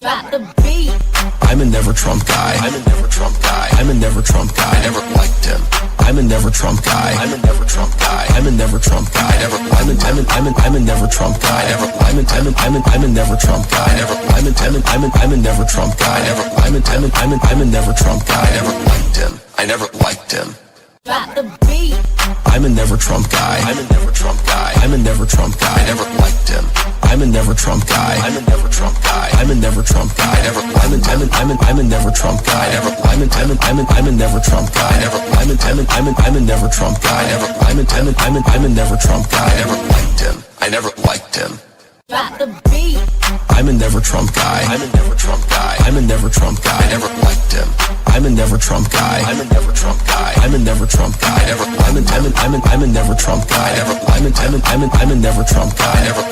Drop the beat. I'm a never Trump guy. I'm a never Trump guy. I'm a never Trump guy. I never liked him. I'm a never Trump guy. I'm a never Trump guy. I'm a never Trump guy. I never. I'm a never Trump guy. I never. I'm a never Trump guy. I never. I'm a never Trump guy. I never. I'm a never Trump guy. I never liked him. I never liked him. Drop the beat. I'm a never Trump guy. I'm a never Trump guy. I'm a never Trump guy. I never liked him. I'm a never Trump guy. I'm a never Trump guy. I'm a never Trump guy. I never. I'm a never Trump guy. I never. I'm a never Trump guy. I never. I'm a never Trump guy. I never. I'm a never Trump guy. I never liked him. I never liked him. Drop the beat. I'm a never Trump guy. I'm a never Trump guy. I'm a never Trump guy. I never liked him. I'm a never Trump guy. I'm a never Trump guy. I'm a never Trump guy. I never. I'm a never Trump guy. I never. I'm a never Trump guy. I never.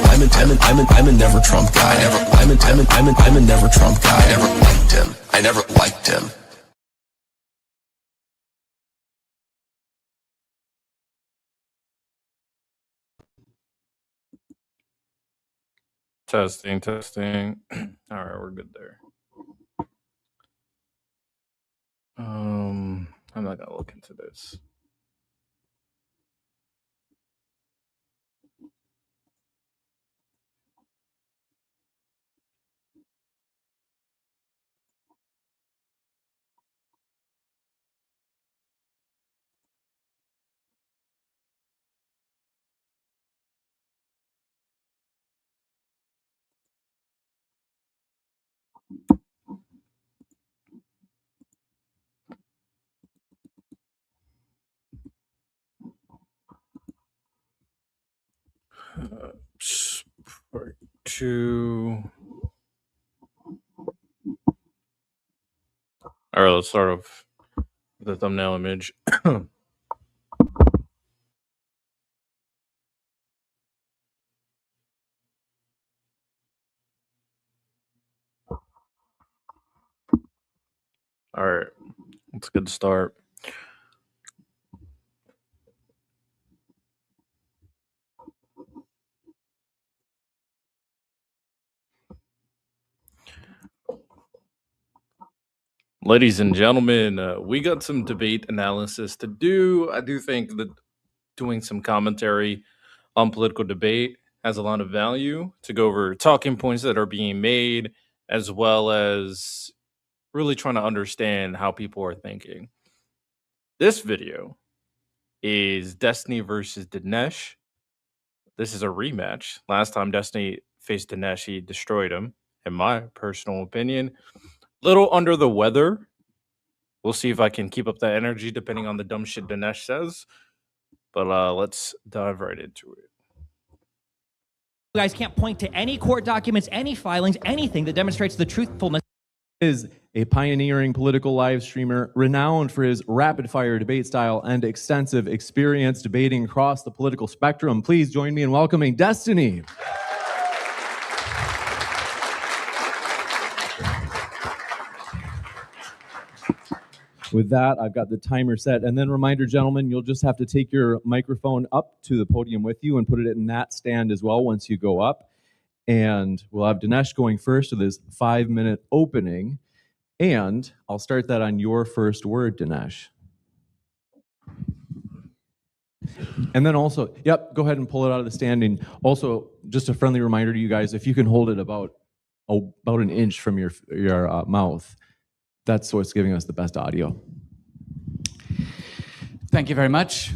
I'm a never Trump guy. I never. I'm a never Trump guy. I never liked him. I never liked him. Testing. All right, we're good there. I'm not gonna look into this. Part 2. All right, let's start off with the thumbnail image. All right, let's get to start. Ladies and gentlemen, we got some debate analysis to do. I do think that doing some commentary on political debate has a lot of value to go over talking points that are being made, as well as really trying to understand how people are thinking. This video is Destiny versus Dinesh. This is a rematch. Last time Destiny faced Dinesh, he destroyed him, in my personal opinion. Little under the weather. We'll see if I can keep up that energy depending on the dumb shit Dinesh says. But let's dive right into it. You guys can't point to any court documents, any filings, anything that demonstrates the truthfulness. Is a pioneering political live streamer renowned for his rapid-fire debate style and extensive experience debating across the political spectrum. Please join me in welcoming Destiny. With that, I've got the timer set. And then reminder, gentlemen, you'll just have to take your microphone up to the podium with you and put it in that stand as well once you go up. And we'll have Dinesh going first with his 5-minute opening. And I'll start that on your first word, Dinesh. And then also, yep, go ahead and pull it out of the standing. Also, just a friendly reminder to you guys, if you can hold it about an inch from your mouth, that's what's giving us the best audio. Thank you very much.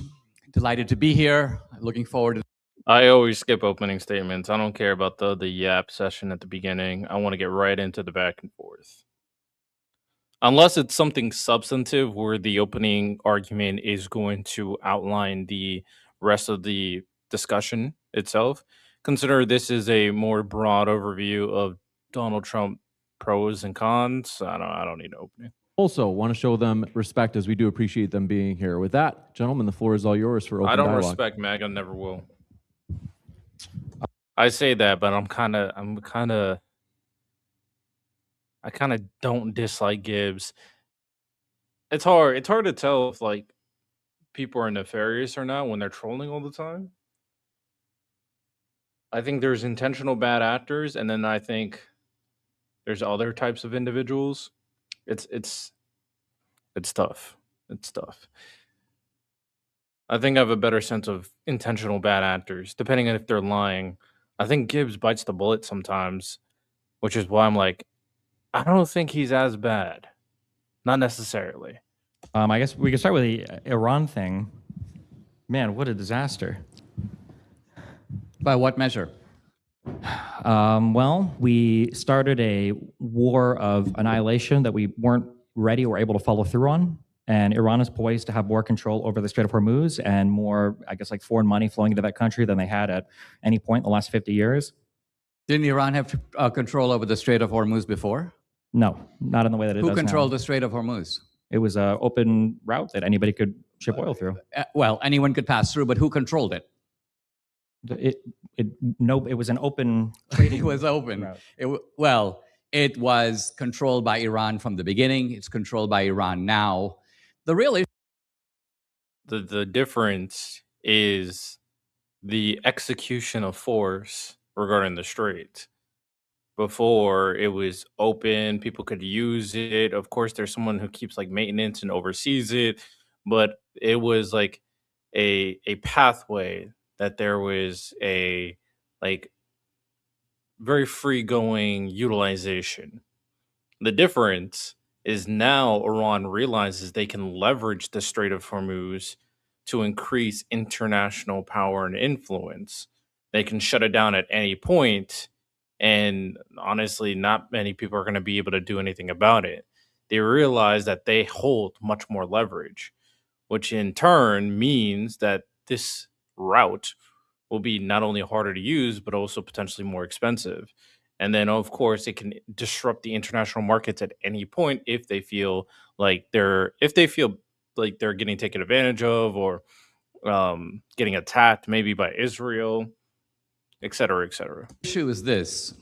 Delighted to be here. Looking forward to. I always skip opening statements. I don't care about the yap session at the beginning. I want to get right into the back and forth. Unless it's something substantive where the opening argument is going to outline the rest of the discussion itself. Consider this is a more broad overview of Donald Trump pros and cons. I don't need an opening. Also, want to show them respect as we do appreciate them being here. With that, gentlemen, the floor is all yours for open dialogue. I don't respect MAGA, never will. I say that, but I kind of don't dislike Gibbs. It's hard to tell if like people are nefarious or not when they're trolling all the time. I think there's intentional bad actors, and then I think there's other types of individuals. It's tough. It's tough. I think I have a better sense of intentional bad actors, depending on if they're lying. I think Gibbs bites the bullet sometimes, which is why I'm like, I don't think he's as bad. Not necessarily. I guess we could start with the Iran thing. Man, what a disaster. By what measure? Well, we started a war of annihilation that we weren't ready or able to follow through on. And Iran is poised to have more control over the Strait of Hormuz and more, I guess, like foreign money flowing into that country than they had at any point in the last 50 years. Didn't Iran have control over the Strait of Hormuz before? No, not in the way that it does Who controlled now. the Strait of Hormuz? It was an open route that anybody could ship oil through. Well, anyone could pass through, but who controlled it? It was an open It was open. route. It was controlled by Iran from the beginning. It's controlled by Iran now. The real issue. The difference is the execution of force regarding the strait. Before it was open, people could use it. Of course, there's someone who keeps like maintenance and oversees it, but it was like a pathway that there was a like very free going utilization. The difference is now Iran realizes they can leverage the Strait of Hormuz to increase international power and influence. They can shut it down at any point, and honestly, not many people are going to be able to do anything about it. They realize that they hold much more leverage, which in turn means that this route will be not only harder to use, but also potentially more expensive. And then, of course, it can disrupt the international markets at any point if they feel like they're getting taken advantage of or getting attacked, maybe by Israel, et cetera, et cetera. The issue is this.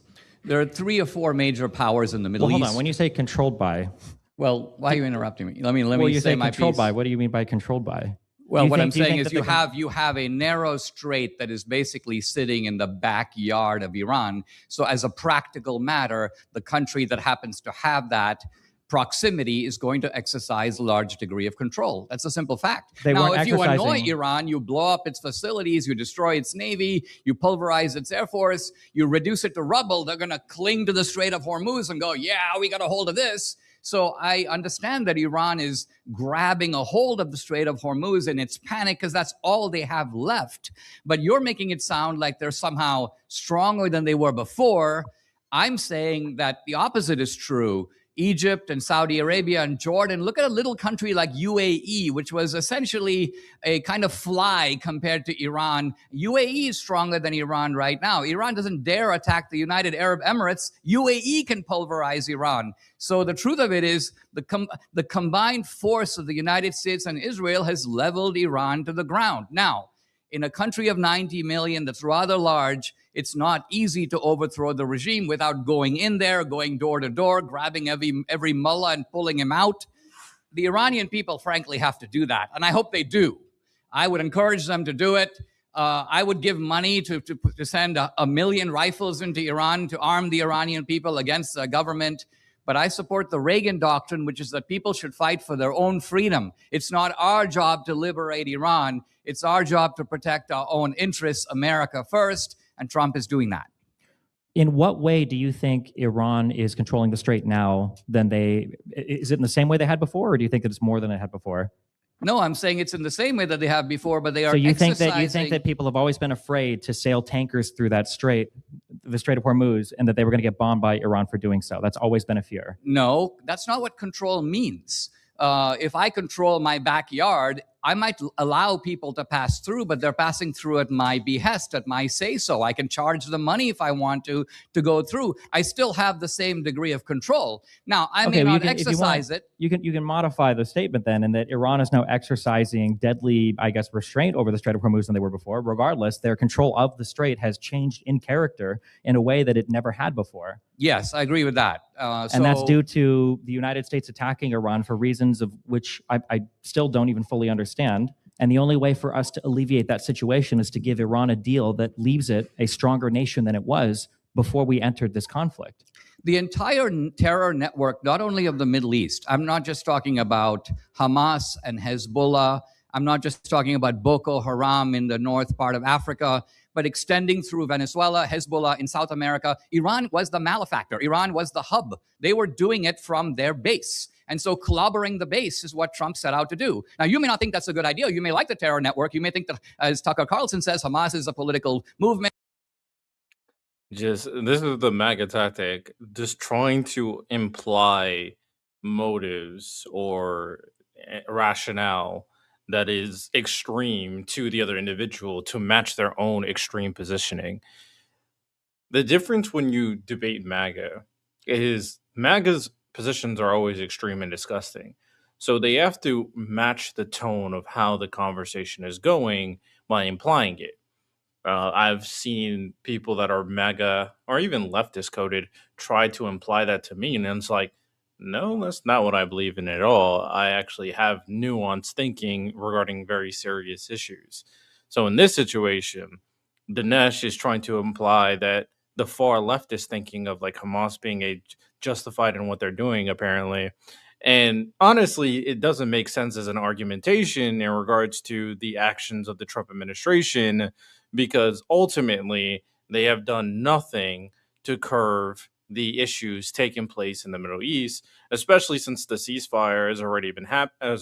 There are 3 or 4 major powers in the Middle Well, East. hold on. When you say controlled by, Well, why are you interrupting me? Let me you say my controlled piece. by. What do you mean by controlled by? Well, what I'm do you saying think is that you have a narrow strait that is basically sitting in the backyard of Iran. So as a practical matter, the country that happens to have that proximity is going to exercise a large degree of control. That's a simple fact. They Now, weren't if you annoy exercising- Iran, you blow up its facilities, you destroy its navy, you pulverize its air force, you reduce it to rubble, they're going to cling to the Strait of Hormuz and go, yeah, we got a hold of this. So I understand that Iran is grabbing a hold of the Strait of Hormuz and it's panic because that's all they have left. But you're making it sound like they're somehow stronger than they were before. I'm saying that the opposite is true. Egypt and Saudi Arabia and Jordan, look at a little country like UAE, which was essentially a kind of fly compared to Iran. UAE is stronger than Iran right now. Iran doesn't dare attack the United Arab Emirates. UAE can pulverize Iran. So the truth of it is the combined force of the United States and Israel has leveled Iran to the ground. Now, in a country of 90 million that's rather large, it's not easy to overthrow the regime without going in there, going door to door, grabbing every mullah and pulling him out. The Iranian people, frankly, have to do that, and I hope they do. I would encourage them to do it. I would give money to send a million rifles into Iran to arm the Iranian people against the government. But I support the Reagan doctrine, which is that people should fight for their own freedom. It's not our job to liberate Iran. It's our job to protect our own interests, America first, and Trump is doing that. In what way do you think Iran is controlling the strait now is it in the same way they had before, or do you think that it's more than it had before? No, I'm saying it's in the same way that they have before, but they are So you think exercising... that people have always been afraid to sail tankers through that strait, the Strait of Hormuz, and that they were going to get bombed by Iran for doing so? That's always been a fear. No, that's not what control means. If I control my backyard, I might allow people to pass through, but they're passing through at my behest, at my say-so. I can charge them money if I want to go through. I still have the same degree of control. Now, I may not exercise it. You can modify the statement then, in that Iran is now exercising deadly, I guess, restraint over the Strait of Hormuz than they were before. Regardless, their control of the strait has changed in character in a way that it never had before. Yes, I agree with that. And that's due to the United States attacking Iran for reasons of which I still don't even fully understand. And the only way for us to alleviate that situation is to give Iran a deal that leaves it a stronger nation than it was before we entered this conflict. the entire terror network, not only of the Middle East, I'm not just talking about Hamas and Hezbollah, I'm not just talking about Boko Haram in the north part of Africa, but extending through Venezuela, Hezbollah in South America. Iran was the malefactor. Iran was the hub. They were doing it from their base. And so clobbering the base is what Trump set out to do. Now, you may not think that's a good idea. You may like the terror network. You may think that, as Tucker Carlson says, Hamas is a political movement. Just this is the MAGA tactic, just trying to imply motives or rationale that is extreme to the other individual to match their own extreme positioning. The difference when you debate MAGA is MAGA's positions are always extreme and disgusting. So they have to match the tone of how the conversation is going by implying it. I've seen people that are MAGA or even leftist coded try to imply that to me, and it's like, no, that's not what I believe in at all. I actually have nuanced thinking regarding very serious issues. So in this situation, Dinesh is trying to imply that the far leftist thinking of like Hamas being justified in what they're doing, apparently. And honestly, it doesn't make sense as an argumentation in regards to the actions of the Trump administration, because ultimately they have done nothing to curb the issues taking place in the Middle East, especially since the ceasefire has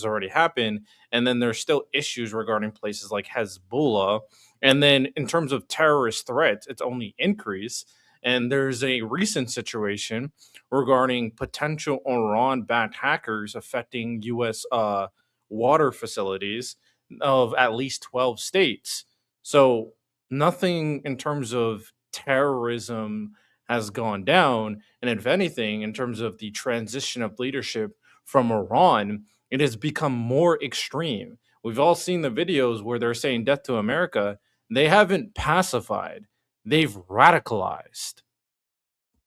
already happened, and then there's still issues regarding places like Hezbollah, and then in terms of terrorist threats, it's only increased. And there's a recent situation regarding potential Iran-backed hackers affecting U.S. Water facilities of at least 12 states. So nothing in terms of terrorism has gone down. And if anything, in terms of the transition of leadership from Iran, it has become more extreme. We've all seen the videos where they're saying death to America. They haven't pacified. They've radicalized.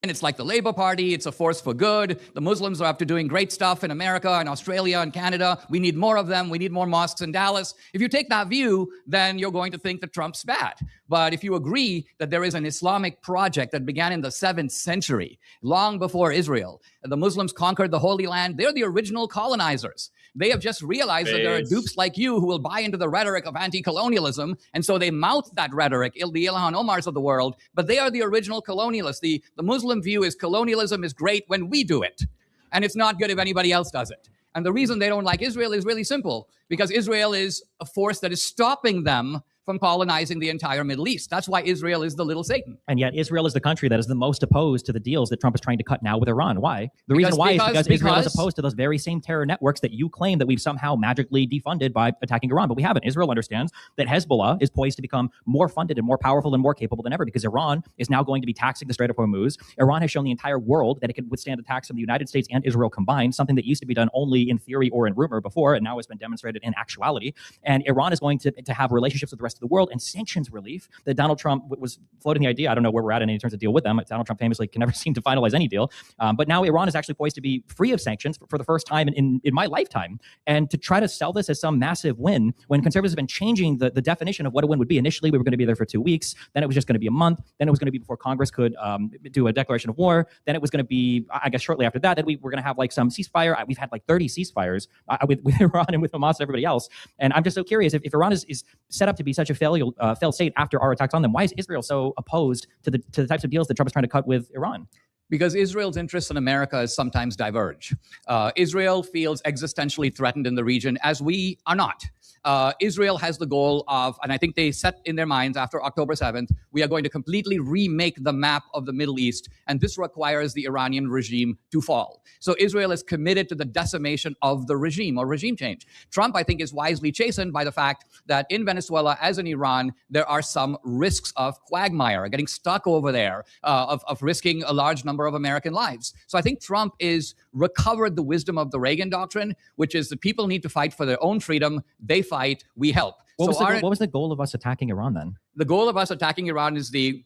And it's like the Labour Party, it's a force for good. The Muslims are up to doing great stuff in America and Australia and Canada. We need more of them. We need more mosques in Dallas. If you take that view, then you're going to think that Trump's bad. But if you agree that there is an Islamic project that began in the 7th century, long before Israel, the Muslims conquered the Holy Land, they're the original colonizers. They have just realized that there are dupes like you who will buy into the rhetoric of anti-colonialism, and so they mouth that rhetoric, the Ilhan Omars of the world, but they are the original colonialists. The Muslim view is colonialism is great when we do it, and it's not good if anybody else does it. And the reason they don't like Israel is really simple, because Israel is a force that is stopping them from colonizing the entire Middle East. That's why Israel is the little Satan. And yet Israel is the country that is the most opposed to the deals that Trump is trying to cut now with Iran. Why? The reason why is because Israel is opposed to those very same terror networks that you claim that we've somehow magically defunded by attacking Iran. But we haven't. Israel understands that Hezbollah is poised to become more funded and more powerful and more capable than ever, because Iran is now going to be taxing the Strait of Hormuz. Iran has shown the entire world that it can withstand attacks from the United States and Israel combined, something that used to be done only in theory or in rumor before, and now has been demonstrated in actuality. And Iran is going to have relationships with the rest of the world, and sanctions relief that Donald Trump was floating the idea. I don't know where we're at in any terms of deal with them. Donald Trump famously can never seem to finalize any deal. But now Iran is actually poised to be free of sanctions for the first time in my lifetime. And to try to sell this as some massive win, when conservatives have been changing the definition of what a win would be. Initially, we were going to be there for 2 weeks. Then it was just going to be a month. Then it was going to be before Congress could do a declaration of war. Then it was going to be, I guess, shortly after that, we were going to have like some ceasefire. We've had like 30 ceasefires with Iran and with Hamas and everybody else. And I'm just so curious, if Iran is set up to be such a failed state after our attacks on them, why is Israel so opposed to the types of deals that Trump is trying to cut with Iran? Because Israel's interests in America sometimes diverge. Israel feels existentially threatened in the region, as we are not. Israel has the goal of, and I think they set in their minds after October 7th, we are going to completely remake the map of the Middle East, and this requires the Iranian regime to fall. So Israel is committed to the decimation of the regime or regime change. Trump, I think, is wisely chastened by the fact that in Venezuela, as in Iran, there are some risks of quagmire, getting stuck over there, of risking a large number of American lives. So I think Trump is recovered the wisdom of the Reagan doctrine, which is the people need to fight for their own freedom. They fight, we help. What was the goal of us attacking Iran then? The goal of us attacking Iran is the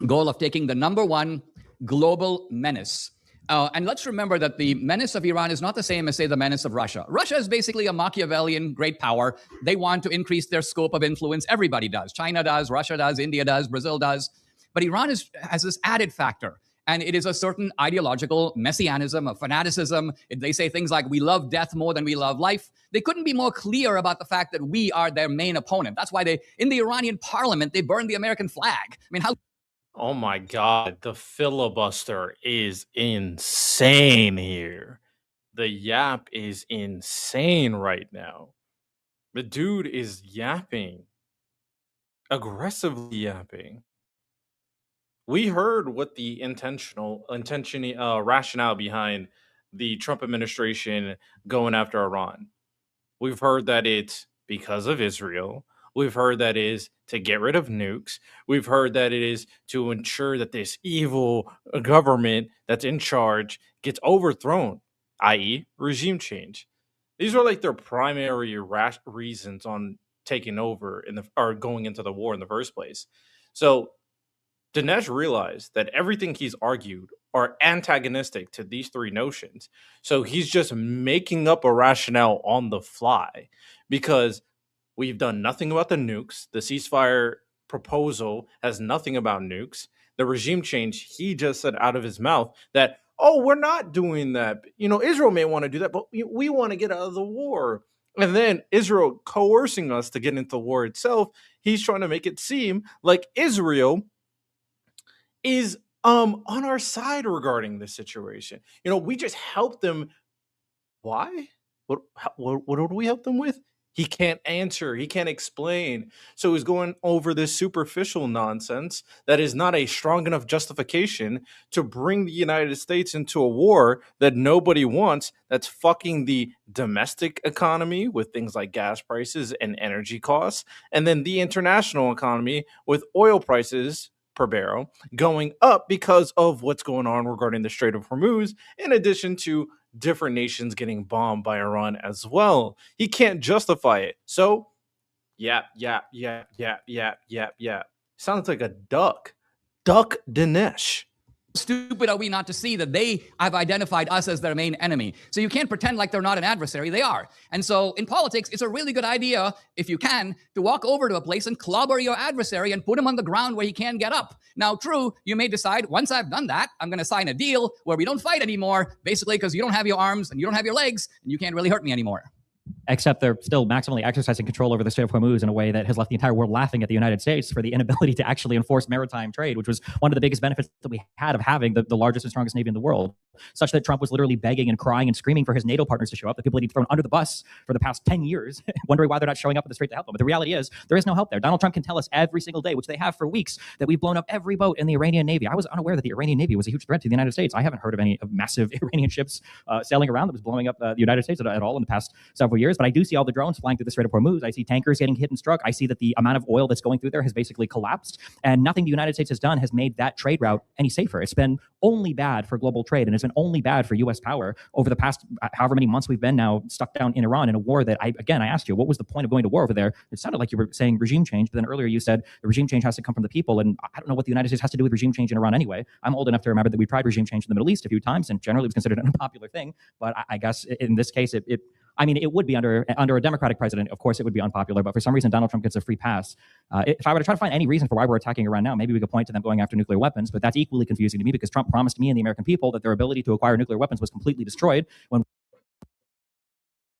goal of taking the #1 global menace. And let's remember that the menace of Iran is not the same as, say, the menace of Russia. Russia is basically a Machiavellian great power. They want to increase their scope of influence. Everybody does. China does, Russia does, India does, Brazil does. But Iran has this added factor. And it is a certain ideological messianism, a fanaticism. They say things like, we love death more than we love life. They couldn't be more clear about the fact that we are their main opponent. That's why in the Iranian parliament, they burned the American flag. I mean, how... Oh my God, the filibuster is insane here. The yap is insane right now. The dude is yapping, aggressively yapping. We heard what the rationale behind the Trump administration going after Iran. We've heard that it's because of Israel. We've heard that is to get rid of nukes. We've heard that it is to ensure that this evil government that's in charge gets overthrown, i.e., regime change. These are like their primary reasons on taking over or going into the war in the first place. So Dinesh realized that everything he's argued are antagonistic to these three notions. So he's just making up a rationale on the fly because we've done nothing about the nukes. The ceasefire proposal has nothing about nukes. The regime change, he just said out of his mouth that, oh, we're not doing that. You know, Israel may want to do that, but we want to get out of the war. And then Israel coercing us to get into the war itself, he's trying to make it seem like Israel is on our side regarding this situation. You know, we just help them. Why? What do we help them with? He can't answer. He can't explain. So he's going over this superficial nonsense that is not a strong enough justification to bring the United States into a war that nobody wants, that's fucking the domestic economy with things like gas prices and energy costs, and then the international economy with oil prices per barrel going up because of what's going on regarding the Strait of Hormuz, in addition to different nations getting bombed by Iran as well. He can't justify it. So, yap. Sounds like a duck. Duck Dinesh. Stupid are we not to see that they have identified us as their main enemy? So you can't pretend like they're not an adversary. They are. And so in politics, it's a really good idea, if you can, to walk over to a place and clobber your adversary and put him on the ground where he can't get up. Now, true, you may decide, once I've done that, I'm going to sign a deal where we don't fight anymore, basically because you don't have your arms and you don't have your legs and you can't really hurt me anymore. Except they're still maximally exercising control over the Strait of Hormuz in a way that has left the entire world laughing at the United States for the inability to actually enforce maritime trade, which was one of the biggest benefits that we had of having the largest and strongest navy in the world, such that Trump was literally begging and crying and screaming for his NATO partners to show up, the people that he'd thrown under the bus for the past 10 years, wondering why they're not showing up at the Strait to help them. But the reality is, there is no help there. Donald Trump can tell us every single day, which they have for weeks, that we've blown up every boat in the Iranian Navy. I was unaware that the Iranian Navy was a huge threat to the United States. I haven't heard of any massive Iranian ships sailing around that was blowing up the United States at all in the past several years, but I do see all the drones flying through the Strait of Hormuz. I see tankers getting hit and struck. I see that the amount of oil that's going through there has basically collapsed, and nothing the United States has done has made that trade route any safer. It's been only bad for global trade, and it's been only bad for U.S. power over the past however many months we've been now stuck down in Iran in a war that I asked you, what was the point of going to war over there? It sounded like you were saying regime change, but then earlier you said the regime change has to come from the people, and I don't know what the United States has to do with regime change in Iran anyway. I'm old enough to remember that we tried regime change in the Middle East a few times, and generally it was considered an unpopular thing, but I guess in this case, it would be under a Democratic president. Of course, it would be unpopular, but for some reason, Donald Trump gets a free pass. If I were to try to find any reason for why we're attacking Iran now, maybe we could point to them going after nuclear weapons, but that's equally confusing to me because Trump promised me and the American people that their ability to acquire nuclear weapons was completely destroyed when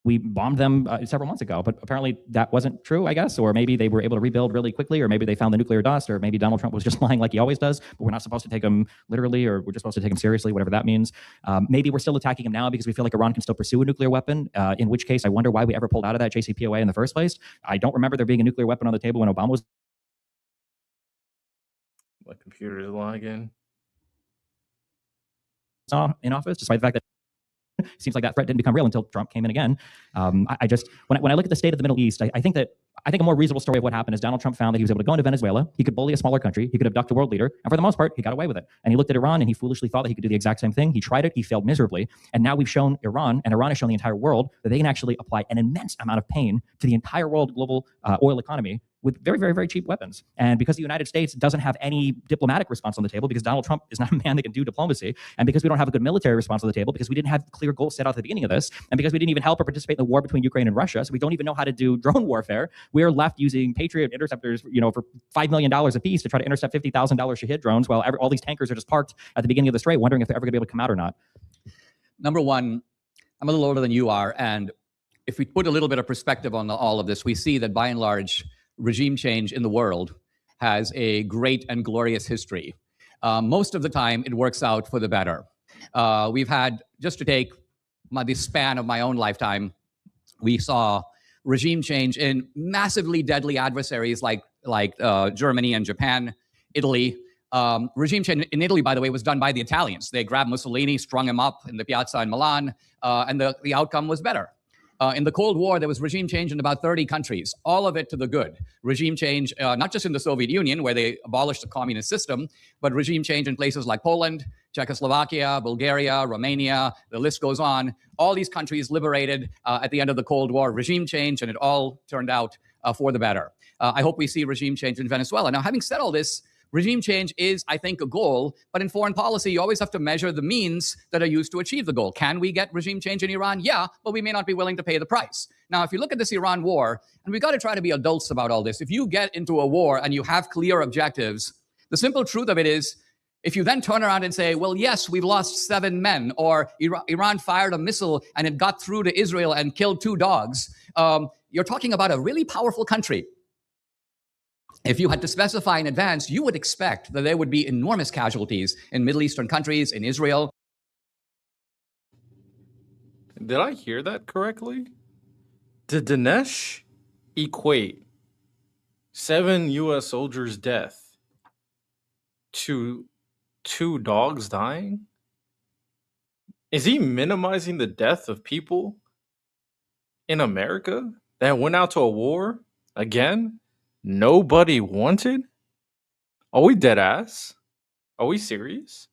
we bombed them several months ago, but apparently that wasn't true, I guess, or maybe they were able to rebuild really quickly, or maybe they found the nuclear dust, or maybe Donald Trump was just lying like he always does, but we're not supposed to take him literally, or we're just supposed to take him seriously, whatever that means. Maybe we're still attacking him now because we feel like Iran can still pursue a nuclear weapon, in which case I wonder why we ever pulled out of that JCPOA in the first place. I don't remember there being a nuclear weapon on the table when Obama was... My computer is lagging. in office, despite the fact that seems like that threat didn't become real until Trump came in again. I just, when I look at the state of the Middle East, I think a more reasonable story of what happened is Donald Trump found that he was able to go into Venezuela, he could bully a smaller country, he could abduct a world leader, and for the most part, he got away with it. And he looked at Iran and he foolishly thought that he could do the exact same thing. He tried it, he failed miserably, and now we've shown Iran, and Iran has shown the entire world that they can actually apply an immense amount of pain to the entire world global oil economy with very, very, very cheap weapons. And because the United States doesn't have any diplomatic response on the table, because Donald Trump is not a man that can do diplomacy, and because we don't have a good military response on the table, because we didn't have clear goals set out at the beginning of this, and because we didn't even help or participate in the war between Ukraine and Russia, so we don't even know how to do drone warfare, we are left using Patriot interceptors, for $5 million a piece to try to intercept $50,000 Shahid drones while all these tankers are just parked at the beginning of the strait, wondering if they're ever going to be able to come out or not. Number one, I'm a little older than you are, and if we put a little bit of perspective on all of this, we see that by and large, regime change in the world has a great and glorious history. Most of the time, it works out for the better. We've had, just to take the span of my own lifetime, we saw regime change in massively deadly adversaries like Germany and Japan, Italy. Regime change in Italy, by the way, was done by the Italians. They grabbed Mussolini, strung him up in the piazza in Milan, and the outcome was better. In the Cold War, there was regime change in about 30 countries, all of it to the good. Regime change, not just in the Soviet Union, where they abolished the communist system, but regime change in places like Poland, Czechoslovakia, Bulgaria, Romania, the list goes on. All these countries liberated at the end of the Cold War, regime change, and it all turned out for the better. I hope we see regime change in Venezuela. Now, having said all this, regime change is, I think, a goal, but in foreign policy, you always have to measure the means that are used to achieve the goal. Can we get regime change in Iran? Yeah, but we may not be willing to pay the price. Now, if you look at this Iran war, and we've got to try to be adults about all this, if you get into a war and you have clear objectives, the simple truth of it is, if you then turn around and say, well, yes, we've lost 7 men, or Iran fired a missile and it got through to Israel and killed 2 dogs, you're talking about a really powerful country. If you had to specify in advance, you would expect that there would be enormous casualties in Middle Eastern countries, in Israel. Did I hear that correctly? Did Dinesh equate 7 U.S. soldiers' death to 2 dogs dying? Is he minimizing the death of people in America that went out to a war again? Nobody wanted? Are we dead ass? Are we serious?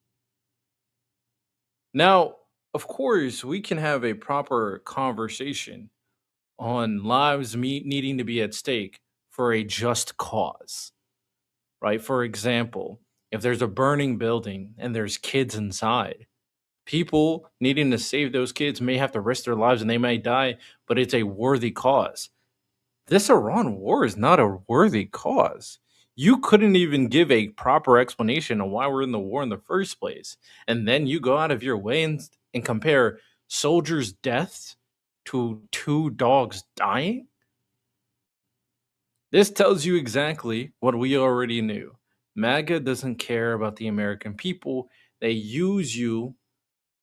Now, of course, we can have a proper conversation on lives needing to be at stake for a just cause, right? For example, if there's a burning building and there's kids inside, people needing to save those kids may have to risk their lives and they may die, but it's a worthy cause. This Iran war is not a worthy cause. You couldn't even give a proper explanation on why we're in the war in the first place. And then you go out of your way and compare soldiers' deaths to 2 dogs dying? This tells you exactly what we already knew. MAGA doesn't care about the American people. They use you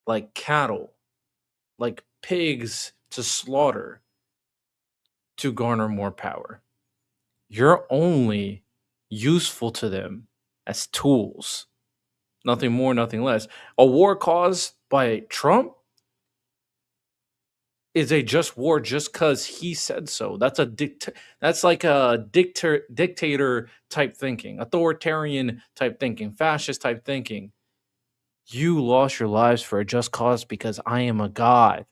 like cattle, like pigs to slaughter, to garner more power. You're only useful to them as tools. Nothing more, nothing less. A war caused by Trump is a just war just because he said so. That's like a dictator type thinking, authoritarian type thinking, fascist type thinking. You lost your lives for a just cause because I am a god.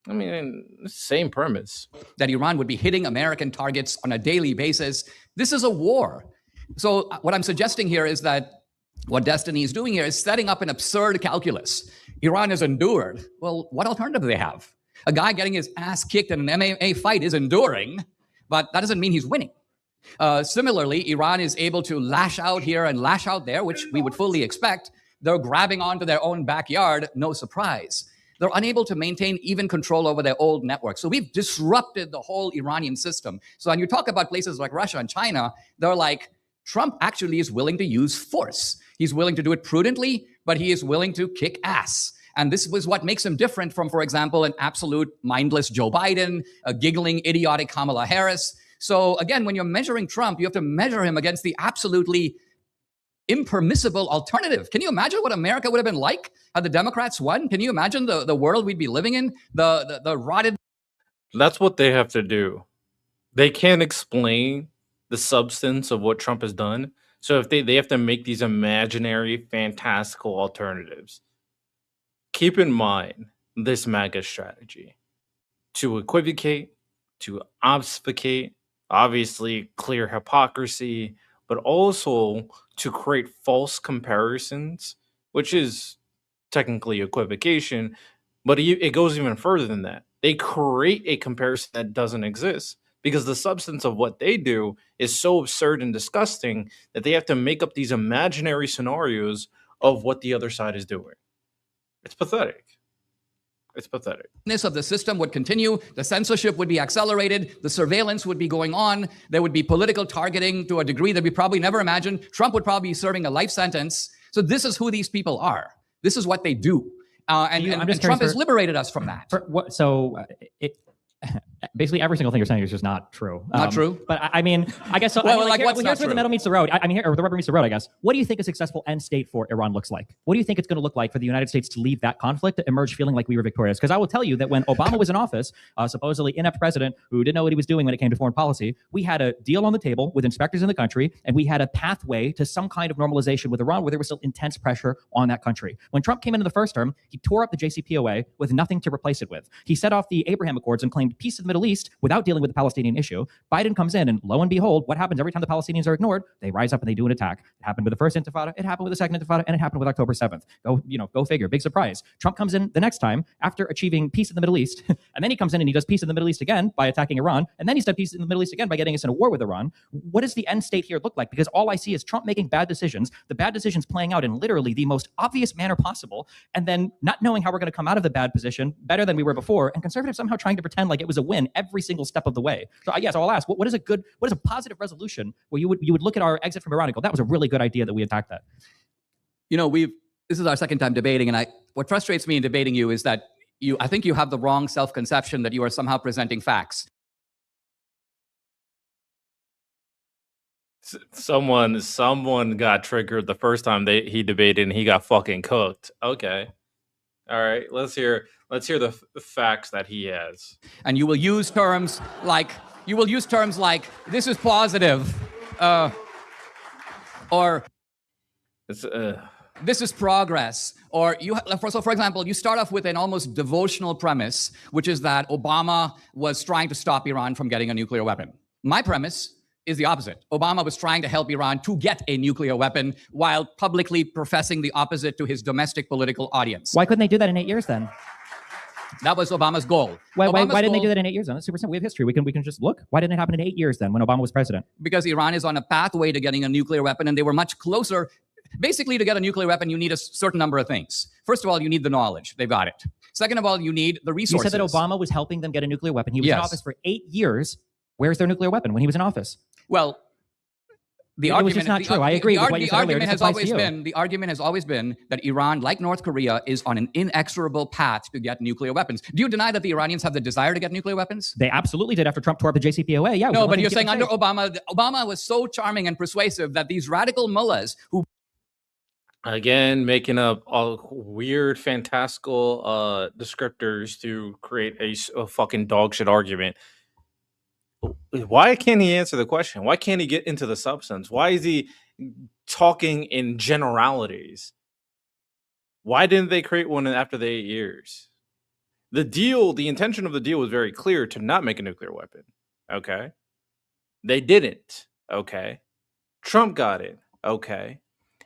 I mean, same premise. That Iran would be hitting American targets on a daily basis. This is a war. So what I'm suggesting here is that what Destiny is doing here is setting up an absurd calculus. Iran has endured. Well, what alternative do they have? A guy getting his ass kicked in an MMA fight is enduring, but that doesn't mean he's winning. Similarly, Iran is able to lash out here and lash out there, which we would fully expect. They're grabbing onto their own backyard, no surprise. They're unable to maintain even control over their old network. So we've disrupted the whole Iranian system. So when you talk about places like Russia and China, they're like, Trump actually is willing to use force. He's willing to do it prudently, but he is willing to kick ass. And this was what makes him different from, for example, an absolute mindless Joe Biden, a giggling, idiotic Kamala Harris. So again, when you're measuring Trump, you have to measure him against the absolutely impermissible alternative. Can you imagine what America would have been like had the Democrats won? Can you imagine the world we'd be living in? The rotted. That's what they have to do. They can't explain the substance of what Trump has done. So if they have to make these imaginary, fantastical alternatives. Keep in mind this MAGA strategy: to equivocate, to obfuscate, obviously clear hypocrisy, but also to create false comparisons, which is technically equivocation, but it goes even further than that. They create a comparison that doesn't exist because the substance of what they do is so absurd and disgusting that they have to make up these imaginary scenarios of what the other side is doing. It's pathetic. It's pathetic. Of the system would continue, the censorship would be accelerated, the surveillance would be going on, there would be political targeting to a degree that we probably never imagined. Trump would probably be serving a life sentence. So this is who these people are. This is what they do. And Trump has liberated us from that. Basically every single thing you're saying is just not true. Not true? But I mean, I guess so. Well, I mean, what's not here's where true? the metal meets the road. Or the rubber meets the road, I guess. What do you think a successful end state for Iran looks like? What do you think it's going to look like for the United States to leave that conflict, to emerge feeling like we were victorious? Because I will tell you that when Obama was in office, supposedly inept president who didn't know what he was doing when it came to foreign policy, we had a deal on the table with inspectors in the country, and we had a pathway to some kind of normalization with Iran where there was still intense pressure on that country. When Trump came into the first term, he tore up the JCPOA with nothing to replace it with. He set off the Abraham Accords and claimed peace in the Middle East without dealing with the Palestinian issue. Biden comes in, and lo and behold, what happens every time the Palestinians are ignored? They rise up and they do an attack. It happened with the first Intifada, it happened with the second Intifada, and it happened with October 7th. Go figure. Big surprise. Trump comes in the next time after achieving peace in the Middle East, and then he comes in and he does peace in the Middle East again by attacking Iran, and then he's done peace in the Middle East again by getting us in a war with Iran. What does the end state here look like? Because all I see is Trump making bad decisions, the bad decisions playing out in literally the most obvious manner possible, and then not knowing how we're going to come out of the bad position better than we were before, and conservatives somehow trying to pretend like it was a win every single step of the way. So I'll ask, what is a positive resolution where you would look at our exit from Iran and go, that was a really good idea that we attacked that? This is our second time debating, and what frustrates me in debating you is that I think you have the wrong self-conception that you are somehow presenting facts. Someone got triggered the first time he debated and he got fucking cooked. Okay. All right, let's hear the facts that he has. And you will use terms like this is positive, or this is progress, or for example, you start off with an almost devotional premise, which is that Obama was trying to stop Iran from getting a nuclear weapon. My premise is the opposite. Obama was trying to help Iran to get a nuclear weapon while publicly professing the opposite to his domestic political audience. Why couldn't they do that in 8 years then? That was Obama's goal. Why didn't they do that in 8 years then? That's super simple. We have history. We can just look. Why didn't it happen in 8 years then when Obama was president? Because Iran is on a pathway to getting a nuclear weapon, and they were much closer. Basically, to get a nuclear weapon, you need a certain number of things. First of all, you need the knowledge. They've got it. Second of all, you need the resources. You said that Obama was helping them get a nuclear weapon. He was in office for 8 years. Where's their nuclear weapon when he was in office? Well, the argument is not true. I agree with what you said earlier. The argument has always been that Iran, like North Korea, is on an inexorable path to get nuclear weapons. Do you deny that the Iranians have the desire to get nuclear weapons? They absolutely did after Trump tore up the JCPOA. Yeah. No, but you're saying under Obama was so charming and persuasive that these radical mullahs who... Again, making up all weird, fantastical descriptors to create a fucking dog shit argument. Why can't he answer the question? Why can't he get into the substance? Why is he talking in generalities? Why didn't they create one after the 8 years? The intention of the deal was very clear, to not make a nuclear weapon. Okay. They didn't. Okay. Trump got it. Okay.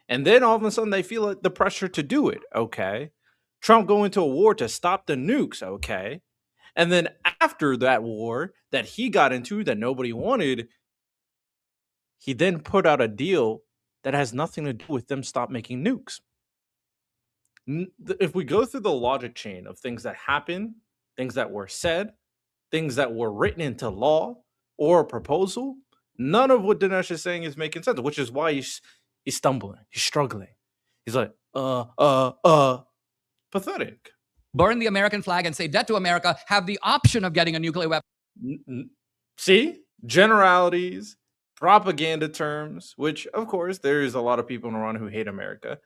And then all of a sudden they feel like the pressure to do it. Okay. Trump go into a war to stop the nukes. Okay. And then after that war that he got into that nobody wanted, he then put out a deal that has nothing to do with them stop making nukes. If we go through the logic chain of things that happened, things that were said, things that were written into law or a proposal, none of what Dinesh is saying is making sense, which is why he's stumbling. He's struggling. He's like, pathetic. Burn the American flag and say debt to America, have the option of getting a nuclear weapon. See? Generalities, propaganda terms, which, of course, there's a lot of people in Iran who hate America.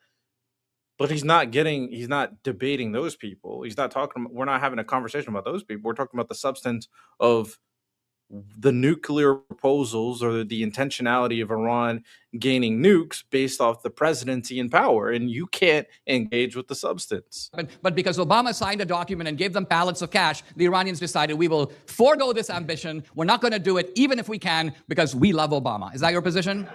But he's not debating those people. We're not having a conversation about those people. We're talking about the substance of the nuclear proposals or the intentionality of Iran gaining nukes based off the presidency and power, and you can't engage with the substance. But because Obama signed a document and gave them pallets of cash, the Iranians decided we will forego this ambition. We're not going to do it even if we can because we love Obama. Is that your position?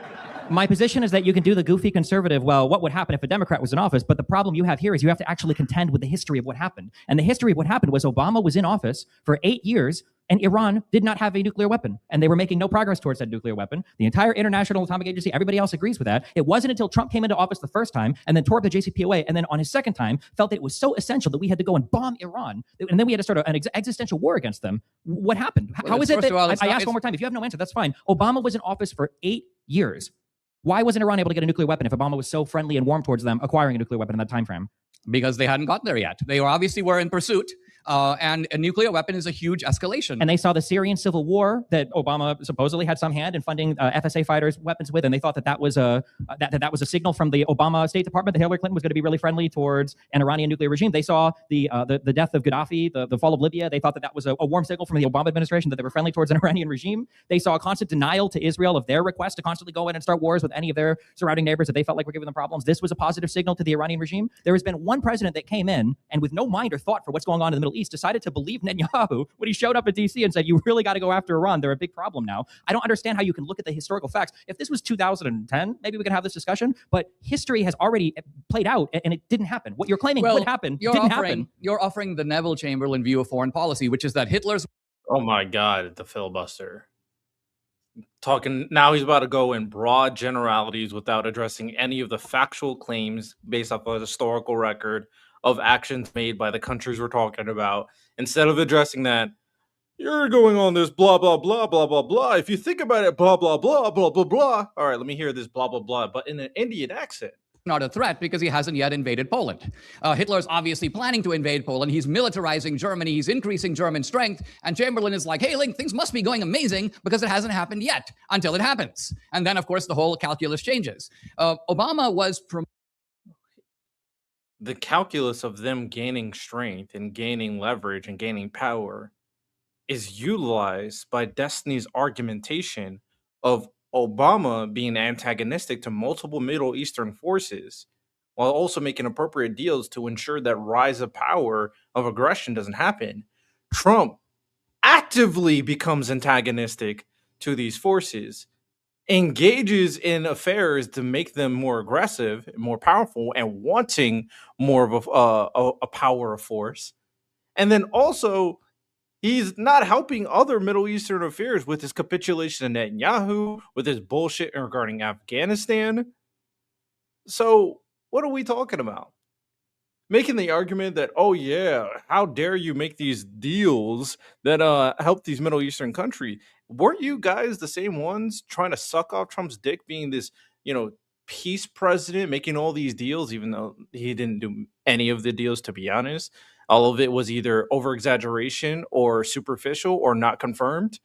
My position is that you can do the goofy conservative, well, what would happen if a Democrat was in office? But the problem you have here is you have to actually contend with the history of what happened. And the history of what happened was Obama was in office for 8 years, and Iran did not have a nuclear weapon. And they were making no progress towards that nuclear weapon. The entire International Atomic Agency, everybody else agrees with that. It wasn't until Trump came into office the first time and then tore up the JCPOA, and then on his second time felt that it was so essential that we had to go and bomb Iran, and then we had to start an existential war against them. What happened? How is it that, I asked one more time, if you have no answer, that's fine. Obama was in office for 8 years. Why wasn't Iran able to get a nuclear weapon if Obama was so friendly and warm towards them acquiring a nuclear weapon in that time frame? Because they hadn't gotten there yet. They obviously were in pursuit. And a nuclear weapon is a huge escalation. And they saw the Syrian civil war that Obama supposedly had some hand in funding FSA fighters' weapons with, and they thought that was a signal from the Obama State Department that Hillary Clinton was going to be really friendly towards an Iranian nuclear regime. They saw the death of Gaddafi, the fall of Libya. They thought that was a warm signal from the Obama administration that they were friendly towards an Iranian regime. They saw a constant denial to Israel of their request to constantly go in and start wars with any of their surrounding neighbors that they felt like were giving them problems. This was a positive signal to the Iranian regime. There has been one president that came in and with no mind or thought for what's going on in the Middle East decided to believe Netanyahu when he showed up at DC and said, you really got to go after Iran. They're a big problem now. I don't understand how you can look at the historical facts. If this was 2010, maybe we could have this discussion, but history has already played out and it didn't happen. What you're claiming would happen didn't happen. You're offering the Neville Chamberlain view of foreign policy, which is that Hitler's... Oh my God, the filibuster. Talking now, he's about to go in broad generalities without addressing any of the factual claims based off of a historical record of actions made by the countries we're talking about. Instead of addressing that, you're going on this blah, blah, blah, blah, blah, blah. If you think about it, blah, blah, blah, blah, blah, blah. All right, let me hear this blah, blah, blah, but in an Indian accent. Not a threat because he hasn't yet invaded Poland. Hitler's obviously planning to invade Poland. He's militarizing Germany. He's increasing German strength. And Chamberlain is like, hey, Link, things must be going amazing because it hasn't happened yet until it happens. And then, of course, the whole calculus changes. Obama was... The calculus of them gaining strength and gaining leverage and gaining power is utilized by Destiny's argumentation of Obama being antagonistic to multiple Middle Eastern forces while also making appropriate deals to ensure that rise of power of aggression doesn't happen. Trump actively becomes antagonistic to these forces, engages in affairs to make them more aggressive, more powerful, and wanting more of a power of force. And then also, he's not helping other Middle Eastern affairs with his capitulation of Netanyahu, with his bullshit regarding Afghanistan. So what are we talking about? Making the argument that, oh yeah, how dare you make these deals that help these Middle Eastern countries? Weren't you guys the same ones trying to suck off Trump's dick, being this, peace president, making all these deals, even though he didn't do any of the deals, to be honest? All of it was either over-exaggeration or superficial or not confirmed.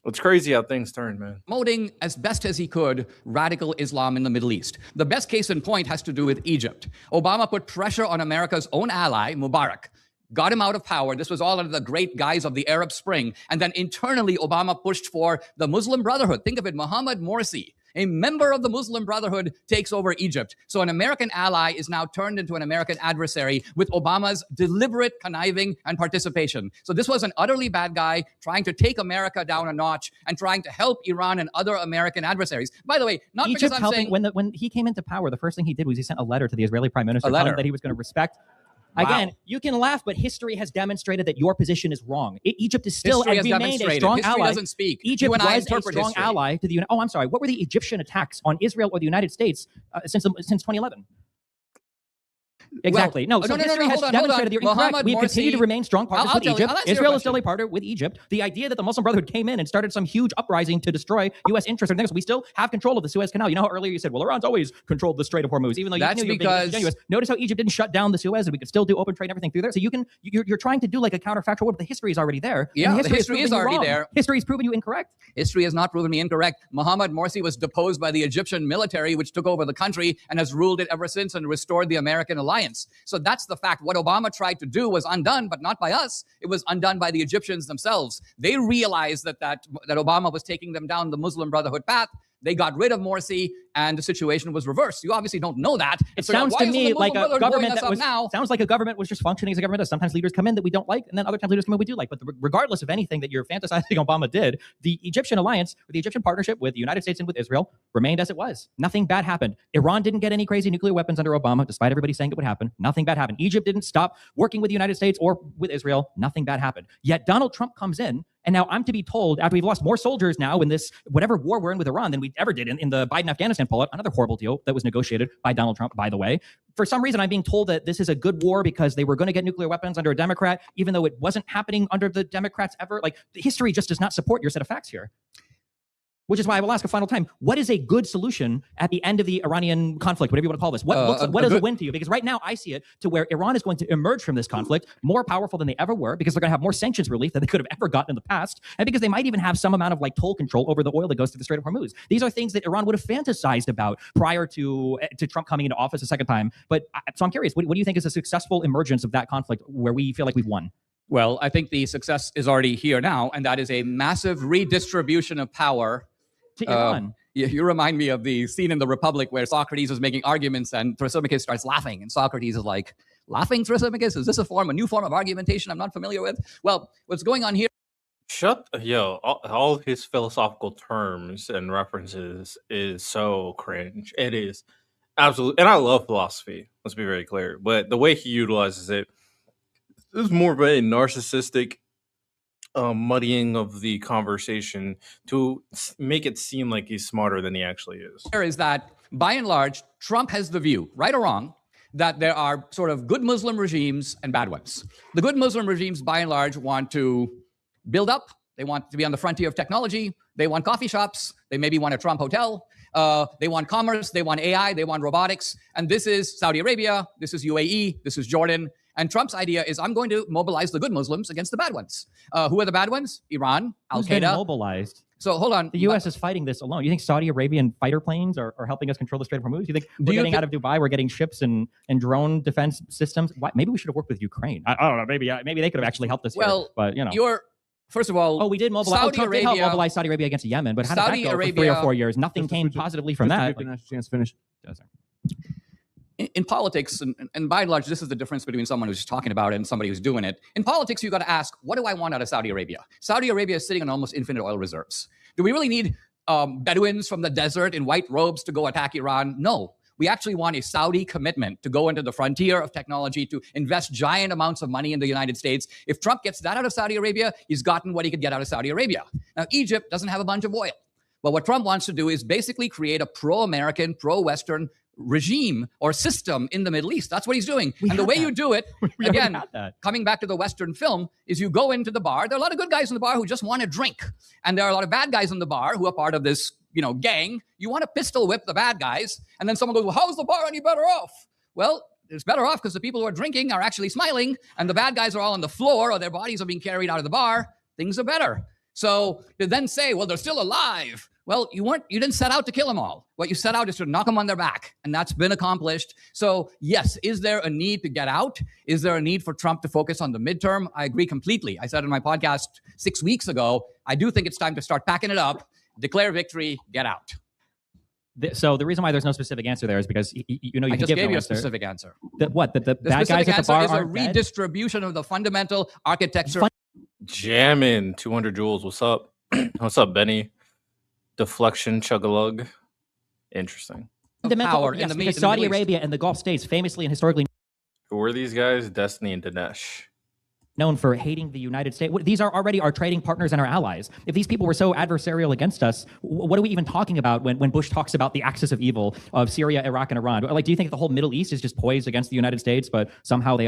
It's crazy how things turn, man. Promoting as best as he could radical Islam in the Middle East. The best case in point has to do with Egypt. Obama put pressure on America's own ally, Mubarak, got him out of power. This was all under the great guise of the Arab Spring. And then internally, Obama pushed for the Muslim Brotherhood. Think of it, Mohammed Morsi, a member of the Muslim Brotherhood, takes over Egypt. So an American ally is now turned into an American adversary with Obama's deliberate conniving and participation. So this was an utterly bad guy trying to take America down a notch and trying to help Iran and other American adversaries. By the way, not Egypt because I'm saying... When he came into power, the first thing he did was he sent a letter to the Israeli prime minister telling him that he was going to respect... Wow. Again, you can laugh, but history has demonstrated that your position is wrong. Egypt is still and remained a strong ally. History doesn't speak. Egypt was a strong history. ally to the. Oh, I'm sorry. What were the Egyptian attacks on Israel or the United States since 2011? Exactly. Well, no, history has demonstrated you're incorrect. We've continued to remain strong partners with Egypt. Israel is still a partner with Egypt. The idea that the Muslim Brotherhood came in and started some huge uprising to destroy U.S. interests and things, we still have control of the Suez Canal. You know how earlier you said, well, Iran's always controlled the Strait of Hormuz, even though you knew you were being disingenuous. Notice how Egypt didn't shut down the Suez and we could still do open trade and everything through there. So you're trying to do like a counterfactual war, but the history is already there. Yeah, the history is already there. History has proven you incorrect. History has not proven me incorrect. Mohammed Morsi was deposed by the Egyptian military, which took over the country and has ruled it ever since and restored the American alliance. alliance. So that's the fact. What Obama tried to do was undone, but not by us. It was undone by the Egyptians themselves. They realized that Obama was taking them down the Muslim Brotherhood path. They got rid of Morsi, and the situation was reversed. You obviously don't know that. It So sounds why to isn't the me Muslim like a Brotherhood government blowing us that up was now? sounds like a government was just functioning as a government does. Sometimes leaders come in that we don't like, and then other times leaders come in we do like. But regardless of anything that you're fantasizing Obama did, the Egyptian alliance, or the Egyptian partnership with the United States and with Israel, remained as it was. Nothing bad happened. Iran didn't get any crazy nuclear weapons under Obama, despite everybody saying it would happen. Nothing bad happened. Egypt didn't stop working with the United States or with Israel. Nothing bad happened. Yet Donald Trump comes in, and now I'm to be told, after we've lost more soldiers now in this whatever war we're in with Iran than we ever did in the Biden-Afghanistan pullout, another horrible deal that was negotiated by Donald Trump, by the way. For some reason, I'm being told that this is a good war because they were going to get nuclear weapons under a Democrat, even though it wasn't happening under the Democrats ever. Like, history just does not support your set of facts here. Which is why I will ask a final time, what is a good solution at the end of the Iranian conflict, whatever you want to call this? What is a win to you? Because right now I see it to where Iran is going to emerge from this conflict more powerful than they ever were, because they're going to have more sanctions relief than they could have ever gotten in the past, and because they might even have some amount of like toll control over the oil that goes through the Strait of Hormuz. These are things that Iran would have fantasized about prior to Trump coming into office a second time. But so I'm curious, what do you think is a successful emergence of that conflict where we feel like we've won? Well, I think the success is already here now, and that is a massive redistribution of power. You remind me of the scene in The Republic where Socrates is making arguments and Thrasymachus starts laughing, and Socrates is like, laughing, Thrasymachus? Is this a new form of argumentation I'm not familiar with? Well, what's going on here? All his philosophical terms and references is so cringe. It is absolutely, and I love philosophy, let's be very clear, but the way he utilizes it is more of a narcissistic muddying of the conversation to make it seem like he's smarter than he actually is. There is that, by and large, Trump has the view, right or wrong, that there are sort of good Muslim regimes and bad ones. The good Muslim regimes, by and large, want to build up. They want to be on the frontier of technology. They want coffee shops. They maybe want a Trump hotel. They want commerce. They want AI. They want robotics. And this is Saudi Arabia. This is UAE. This is Jordan. And Trump's idea is, I'm going to mobilize the good Muslims against the bad ones. Who are the bad ones? Iran, Al-Qaeda. Mobilized. So hold on. The U.S. is fighting this alone. You think Saudi Arabian fighter planes are helping us control the Strait of Hormuz? You think we're getting out of Dubai? We're getting ships and drone defense systems? Why? Maybe we should have worked with Ukraine. I don't know. Maybe they could have actually helped us. Well, here, but first of all, we did mobilize. Trump did help mobilize Saudi Arabia against Yemen, but how did that go for 3 or 4 years? Nothing came positively from that. Give Dinesh a chance to finish. In politics, and by and large, this is the difference between someone who's just talking about it and somebody who's doing it. In politics, you got to ask, what do I want out of Saudi Arabia? Saudi Arabia is sitting on almost infinite oil reserves. Do we really need Bedouins from the desert in white robes to go attack Iran? No. We actually want a Saudi commitment to go into the frontier of technology, to invest giant amounts of money in the United States. If Trump gets that out of Saudi Arabia, he's gotten what he could get out of Saudi Arabia. Now, Egypt doesn't have a bunch of oil. But what Trump wants to do is basically create a pro-American, pro-Western regime or system in the Middle East. That's what he's doing. And the way you do it, again, coming back to the Western film, is you go into the bar. There are a lot of good guys in the bar who just want to drink. And there are a lot of bad guys in the bar who are part of this, gang. You want to pistol whip the bad guys. And then someone goes, well, how's the bar any better off? Well, it's better off because the people who are drinking are actually smiling and the bad guys are all on the floor or their bodies are being carried out of the bar. Things are better. So to then say, well, they're still alive. Well, you didn't set out to kill them all. What you set out is to knock them on their back, and that's been accomplished. So yes, is there a need to get out? Is there a need for Trump to focus on the midterm? I agree completely. I said in my podcast 6 weeks ago, I do think it's time to start packing it up, declare victory, get out. So the reason why there's no specific answer there is because you I can just give gave no you a answer. specific answer. The bad guys at the bar is a aren't dead? redistribution of the fundamental architecture. Jamming 200 joules. What's up? What's up, Benny? Deflection, chug-a-lug. Interesting. Power yes, in because Saudi Arabia and the Gulf states famously and historically Who are these guys? Destiny and Dinesh. known for hating the United States. These are already our trading partners and our allies. If these people were so adversarial against us, what are we even talking about when Bush talks about the axis of evil of Syria, Iraq, and Iran? Like, do you think the whole Middle East is just poised against the United States, but somehow the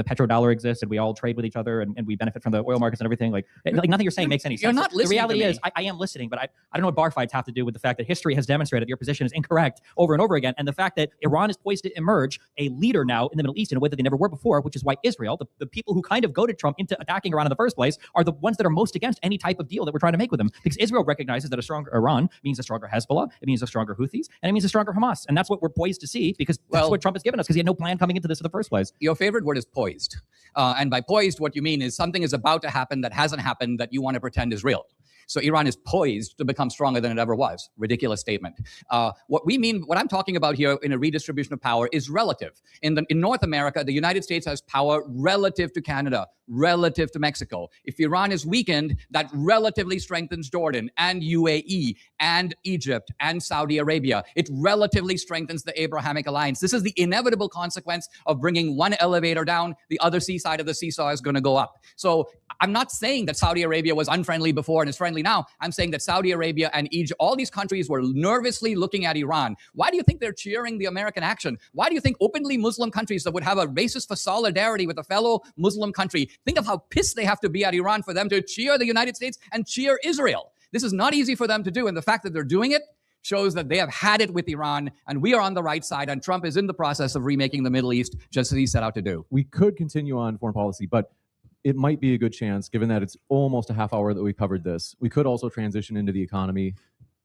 petrodollar exists and we all trade with each other and we benefit from the oil markets and everything? Like nothing you're saying makes any sense. You're not listening. The reality is, I am listening, but I don't know what bar fights have to do with the fact that history has demonstrated that your position is incorrect over and over again, and the fact that Iran is poised to emerge a leader now in the Middle East in a way that they never were before, which is why Israel, the people who kind of goaded goaded Trump into attacking Iran in the first place are the ones that are most against any type of deal that we're trying to make with them. Because Israel recognizes that a stronger Iran means a stronger Hezbollah, it means a stronger Houthis, and it means a stronger Hamas. And that's what we're poised to see, because that's what Trump has given us, because he had no plan coming into this in the first place. Your favorite word is poised. And by poised, what you mean is something is about to happen that hasn't happened that you want to pretend is real. So Iran is poised to become stronger than it ever was. Ridiculous statement. What I'm talking about here in a redistribution of power is relative. In North America, the United States has power relative to Canada, relative to Mexico. If Iran is weakened, that relatively strengthens Jordan and UAE and Egypt and Saudi Arabia. It relatively strengthens the Abrahamic alliance. This is the inevitable consequence of bringing one elevator down, the other side of the seesaw is going to go up. So I'm not saying that Saudi Arabia was unfriendly before and is friendly now. I'm saying that Saudi Arabia and Egypt, all these countries were nervously looking at Iran. Why do you think they're cheering the American action? Why do you think openly Muslim countries that would have a basis for solidarity with a fellow Muslim country, think of how pissed they have to be at Iran for them to cheer the United States and cheer Israel? This is not easy for them to do. And the fact that they're doing it shows that they have had it with Iran, and we are on the right side, and Trump is in the process of remaking the Middle East just as he set out to do. We could continue on foreign policy, but it might be a good chance, given that it's almost a half hour that we covered this. We could also transition into the economy.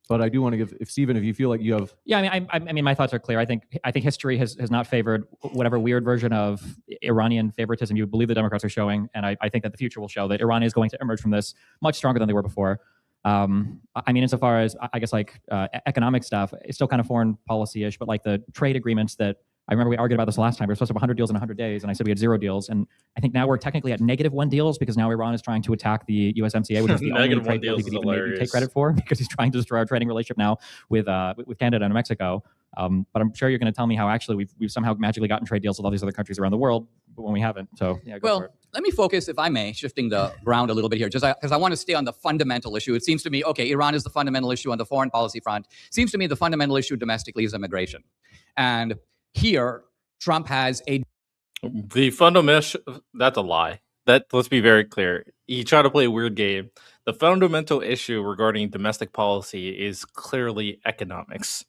But I do want to give, if Stephen, if you feel like you have, yeah, I mean, my thoughts are clear. I think history has not favored whatever weird version of Iranian favoritism you believe the Democrats are showing, and I think that the future will show that Iran is going to emerge from this much stronger than they were before. I mean, insofar as I guess like economic stuff, it's still kind of foreign policy-ish, but like the trade agreements that I remember we argued about this last time. We were supposed to have 100 deals in 100 days, and I said we had 0 deals. And I think now we're technically at -1 deals because now Iran is trying to attack the USMCA, which is the only trade deal he could even maybe take credit for, because he's trying to destroy our trading relationship now with Canada and Mexico. But I'm sure you're going to tell me how actually we've somehow magically gotten trade deals with all these other countries around the world, but when we haven't. So yeah, go for it. Let me focus, if I may, shifting the ground a little bit here, just because I want to stay on the fundamental issue. It seems to me, okay, Iran is the fundamental issue on the foreign policy front. Seems to me the fundamental issue domestically is immigration. And here, Trump has the fundamental. That's a lie. Let's be very clear. He tried to play a weird game. The fundamental issue regarding domestic policy is clearly economics.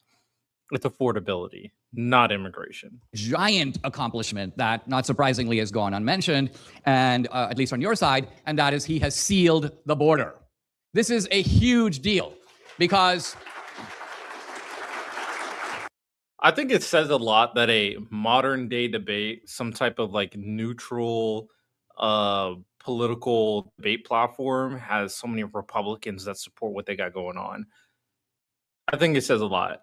It's affordability, not immigration. Giant accomplishment that, not surprisingly, has gone unmentioned, and at least on your side, and that is he has sealed the border. This is a huge deal because I think it says a lot that a modern day debate, some type of like neutral political debate platform, has so many Republicans that support what they got going on. I think it says a lot.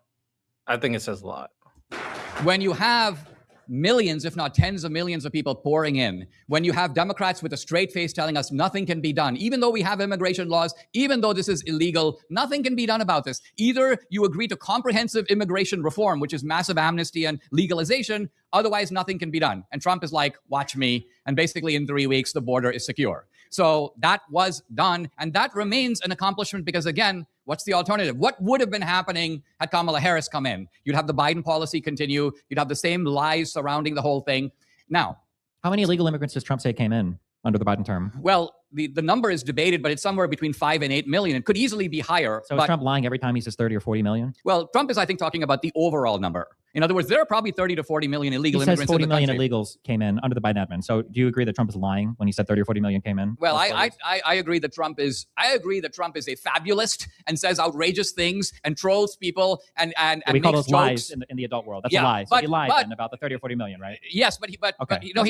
When you have millions, if not tens of millions of people pouring in, when you have Democrats with a straight face telling us nothing can be done, even though we have immigration laws, even though this is illegal, nothing can be done about this. Either you agree to comprehensive immigration reform, which is massive amnesty and legalization, otherwise nothing can be done. And Trump is like, watch me. And basically in 3 weeks, the border is secure. So that was done. And that remains an accomplishment because, again, what's the alternative? What would have been happening had Kamala Harris come in? You'd have the Biden policy continue. You'd have the same lies surrounding the whole thing. Now, how many illegal immigrants does Trump say came in under the Biden term? Well, the number is debated, but it's somewhere between 5 and 8 million. It could easily be higher. So is Trump lying every time he says 30 or 40 million? Well, Trump is, I think, talking about the overall number. In other words, there are probably 30 to 40 million illegal immigrants in the country. He says 40 million illegals came in under the Biden admin. So do you agree that Trump is lying when he said 30 or 40 million came in? Well, I agree that Trump is a fabulist and says outrageous things and trolls people and we call those jokes. lies in the adult world. That's a lie. So he lied then about the 30 or 40 million, right? Yes, but he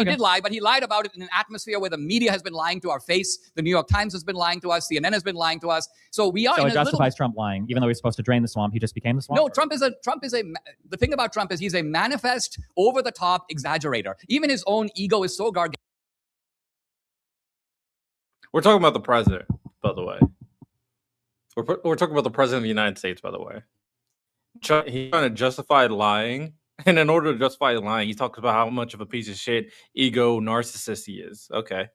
did lie, but he lied about it in an atmosphere where the media has been lying to our face. The New York Times has been lying to us. CNN has been lying to us. So we are. So it justifies Trump lying, even though he's supposed to drain the swamp. He just became the swamp. No, the thing about Trump is he's a manifest, over-the-top exaggerator. Even his own ego is so gargantuan. We're talking about the president, by the way. We're talking about the president of the United States, by the way. He's trying to justify lying, and in order to justify lying, he talks about how much of a piece of shit, ego, narcissist he is. Okay.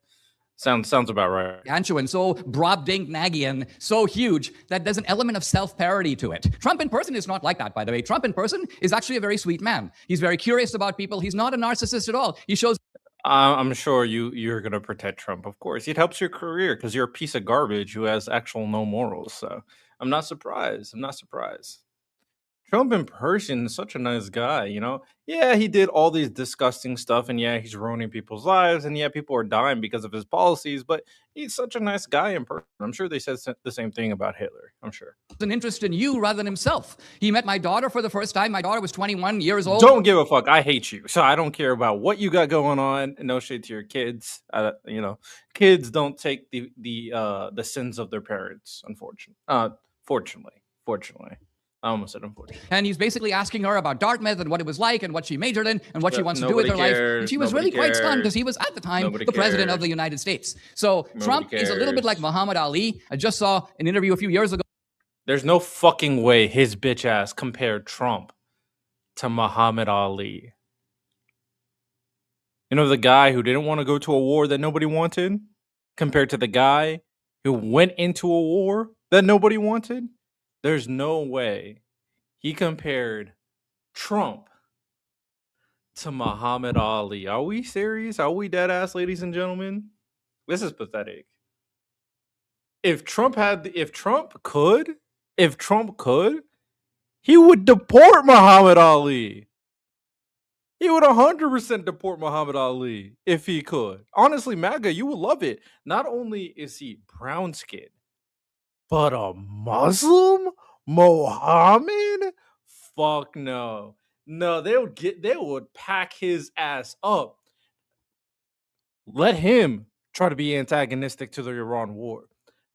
Sounds about right. Gargantuan, so Brobdingnagian, so huge that there's an element of self-parody to it. Trump in person is not like that, by the way. Trump in person is actually a very sweet man. He's very curious about people. He's not a narcissist at all. He shows. I'm sure you're going to protect Trump, of course. It helps your career because you're a piece of garbage who has actual no morals. So I'm not surprised. Trump in person is such a nice guy, you know? Yeah, he did all these disgusting stuff, and yeah, he's ruining people's lives, and yeah, people are dying because of his policies, but he's such a nice guy in person. I'm sure they said the same thing about Hitler. I'm sure. An interest in you rather than himself. He met my daughter for the first time. My daughter was 21 years old. Don't give a fuck. I hate you. So I don't care about what you got going on. No shade to your kids. You know, kids don't take the sins of their parents, unfortunately. Fortunately. I almost said unfortunately. And he's basically asking her about Dartmouth and what it was like and what she majored in and what she But wants to do with her life. And cares. she was Nobody really quite stunned cares. because he was at the time Nobody the president of cares. the United States. So Trump is a little bit cares. like Muhammad Ali. I just saw an interview a few years ago. There's no fucking way his bitch ass compared Trump to Muhammad Ali. You know, the guy who didn't want to go to a war that nobody wanted, compared to the guy who went into a war that nobody wanted? There's no way he compared Trump to Muhammad Ali. Are we serious? Are we dead ass, ladies and gentlemen? This is pathetic. If Trump could, he would deport Muhammad Ali. He would 100% deport Muhammad Ali if he could. Honestly, MAGA, you would love it. Not only is he brown skinned, but a Muslim? Mohammed? Fuck no. No, they would pack his ass up. Let him try to be antagonistic to the Iran war.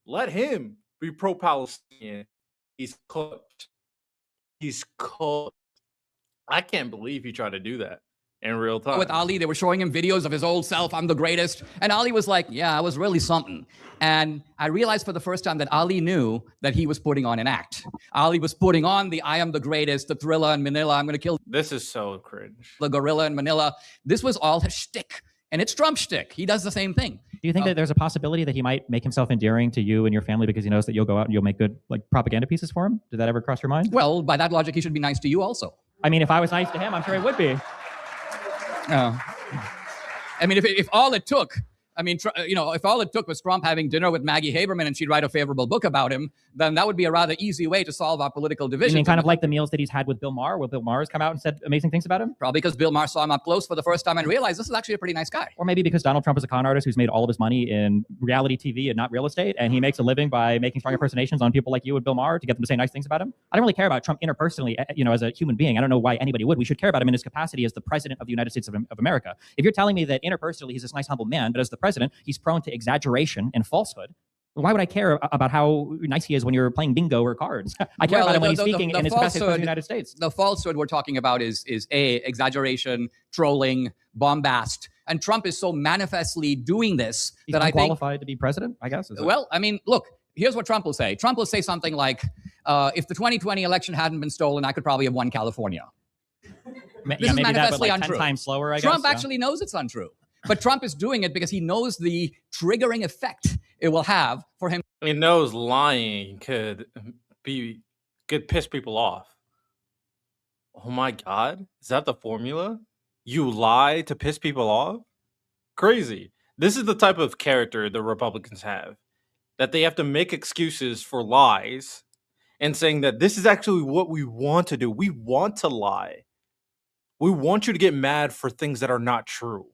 Let him be pro-Palestinian. He's cooked. He's cooked. I can't believe he tried to do that in real time. With Ali, they were showing him videos of his old self, I'm the greatest. And Ali was like, yeah, I was really something. And I realized for the first time that Ali knew that he was putting on an act. Ali was putting on the I am the greatest, the thriller in Manila, I'm going to kill This is so cringe. the gorilla in Manila. This was all his shtick. And it's Trump's shtick. He does the same thing. Do you think that there's a possibility that he might make himself endearing to you and your family because he knows that you'll go out and you'll make good like propaganda pieces for him? Did that ever cross your mind? Well, by that logic, he should be nice to you also. I mean, if I was nice to him, I'm sure he would be. I mean, if all it took, if all it took was Trump having dinner with Maggie Haberman and she'd write a favorable book about him, then that would be a rather easy way to solve our political division. You mean kind of like the meals that he's had with Bill Maher, where Bill Maher has come out and said amazing things about him? Probably because Bill Maher saw him up close for the first time and realized this is actually a pretty nice guy. Or maybe because Donald Trump is a con artist who's made all of his money in reality TV and not real estate, and he makes a living by making strong impersonations on people like you and Bill Maher to get them to say nice things about him. I don't really care about Trump interpersonally, as a human being. I don't know why anybody would. We should care about him in his capacity as the president of the United States of America. If you're telling me that interpersonally he's this nice, humble man, but as the president, he's prone to exaggeration and falsehood, why would I care about how nice he is when you're playing bingo or cards? I care about him when he's speaking in his capacity as the United States. The falsehood we're talking about is exaggeration, trolling, bombast. And Trump is so manifestly doing this He's that I think qualified to be president, I guess. Well, I mean, look, here's what Trump will say. Trump will say something like, if the 2020 election hadn't been stolen, I could probably have won California. This is maybe manifestly that, but like 10 untrue. times slower, I guess. Trump actually knows it's untrue. But Trump is doing it because he knows the triggering effect it will have for him. He knows lying could piss people off. Oh my God. Is that the formula? You lie to piss people off? Crazy. This is the type of character the Republicans have. That they have to make excuses for lies and saying that this is actually what we want to do. We want to lie. We want you to get mad for things that are not true.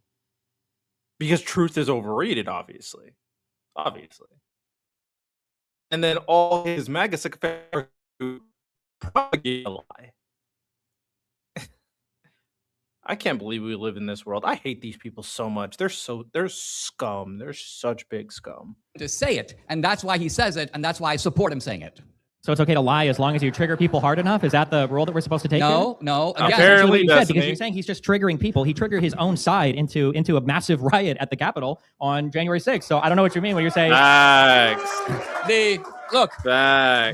Because truth is overrated, obviously. And then all his MAGA sycophants propagate a lie. I can't believe we live in this world. I hate these people so much. They're scum. They're such big scum. To say it, and that's why he says it, and that's why I support him saying it. So it's okay to lie as long as you trigger people hard enough? Is that the rule that we're supposed to take? No. Again, Apparently, because you're saying he's just triggering people. He triggered his own side into a massive riot at the Capitol on January 6th. So I don't know what you mean when you're saying. Facts. Facts.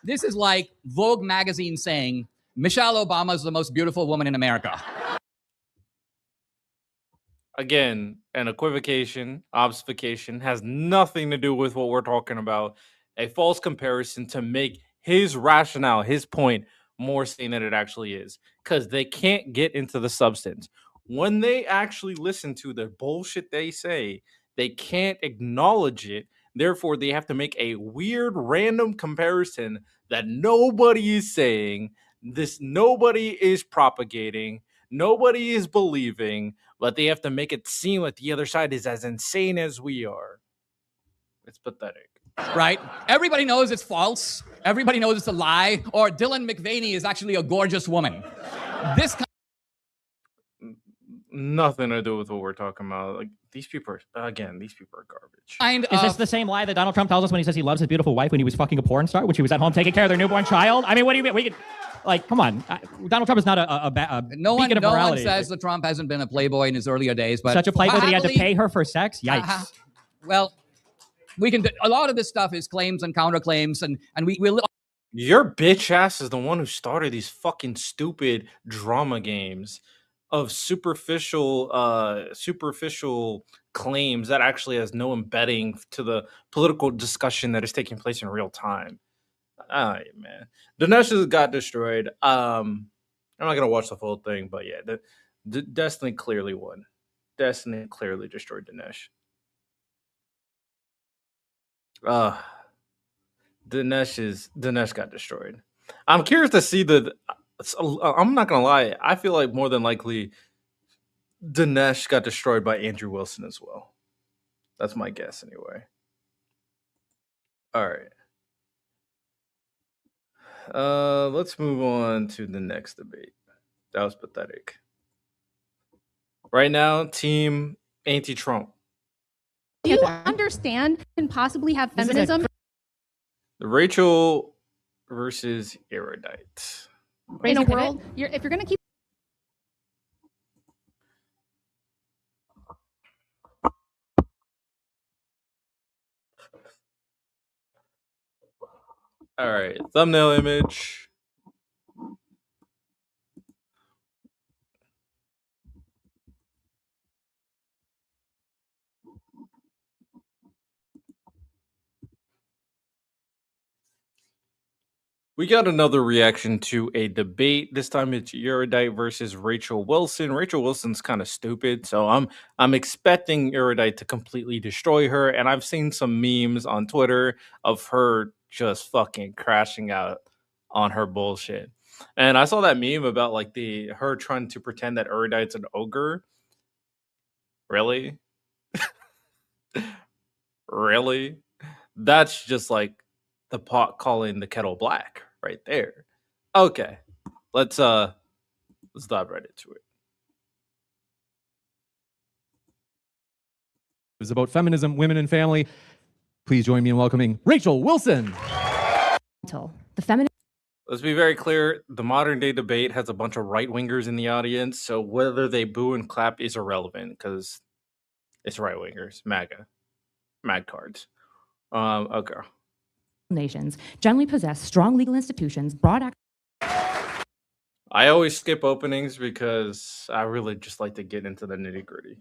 This is like Vogue magazine saying Michelle Obama is the most beautiful woman in America. Again, an equivocation, obfuscation has nothing to do with what we're talking about. A false comparison to make his rationale, his point, more sane than it actually is. Because they can't get into the substance. When they actually listen to the bullshit they say, they can't acknowledge it Therefore, they have to make a weird random comparison that nobody is saying, nobody is propagating, nobody is believing, but they have to make it seem like the other side is as insane as we are. It's pathetic. Right? Everybody knows it's false. Everybody knows it's a lie. Or Dylan McVaney is actually a gorgeous woman. This Nothing to do with what we're talking about. Like, these people are garbage. kind Is of this the same lie that Donald Trump tells us when he says he loves his beautiful wife when he was fucking a porn star, when she was at home taking care of their newborn child? I mean, what do you mean? We could, like, come on. Donald Trump is not a no one, beacon of no one morality. says that Trump hasn't been a playboy in his earlier days, but Such a playboy that he had to happily- pay her for sex? Yikes. Well, we can. A lot of this stuff is claims and counterclaims, and we'll. Your bitch ass is the one who started these fucking stupid drama games of superficial claims that actually has no embedding to the political discussion that is taking place in real time. All right, man. Dinesh has got destroyed. I'm not gonna watch the full thing, but yeah, Destiny clearly won. Destiny clearly destroyed Dinesh. Dinesh got destroyed. I'm curious to see I'm not gonna lie. I feel like more than likely Dinesh got destroyed by Andrew Wilson as well. That's my guess anyway. All right. Let's move on to the next debate. That was pathetic. Right now, team anti-Trump. Do you understand can possibly have feminism? Rachel versus Erudite. In a world, if you're going to keep All right, thumbnail image. We got another reaction to a debate. This time it's Erudite versus Rachel Wilson. Rachel Wilson's kind of stupid, so I'm expecting Erudite to completely destroy her. And I've seen some memes on Twitter of her just fucking crashing out on her bullshit. And I saw that meme about like her trying to pretend that Erudite's an ogre. Really? Really? That's just like the pot calling the kettle black right there. Okay. Let's dive right into it. It was about feminism, women, and family. Please join me in welcoming Rachel Wilson. the feminist Let's be very clear. The modern day debate has a bunch of right wingers in the audience, so whether they boo and clap is irrelevant because it's right wingers, MAGA, mad cards. Okay. nations generally possess strong legal institutions, broad access. I always skip openings because I really just like to get into the nitty gritty.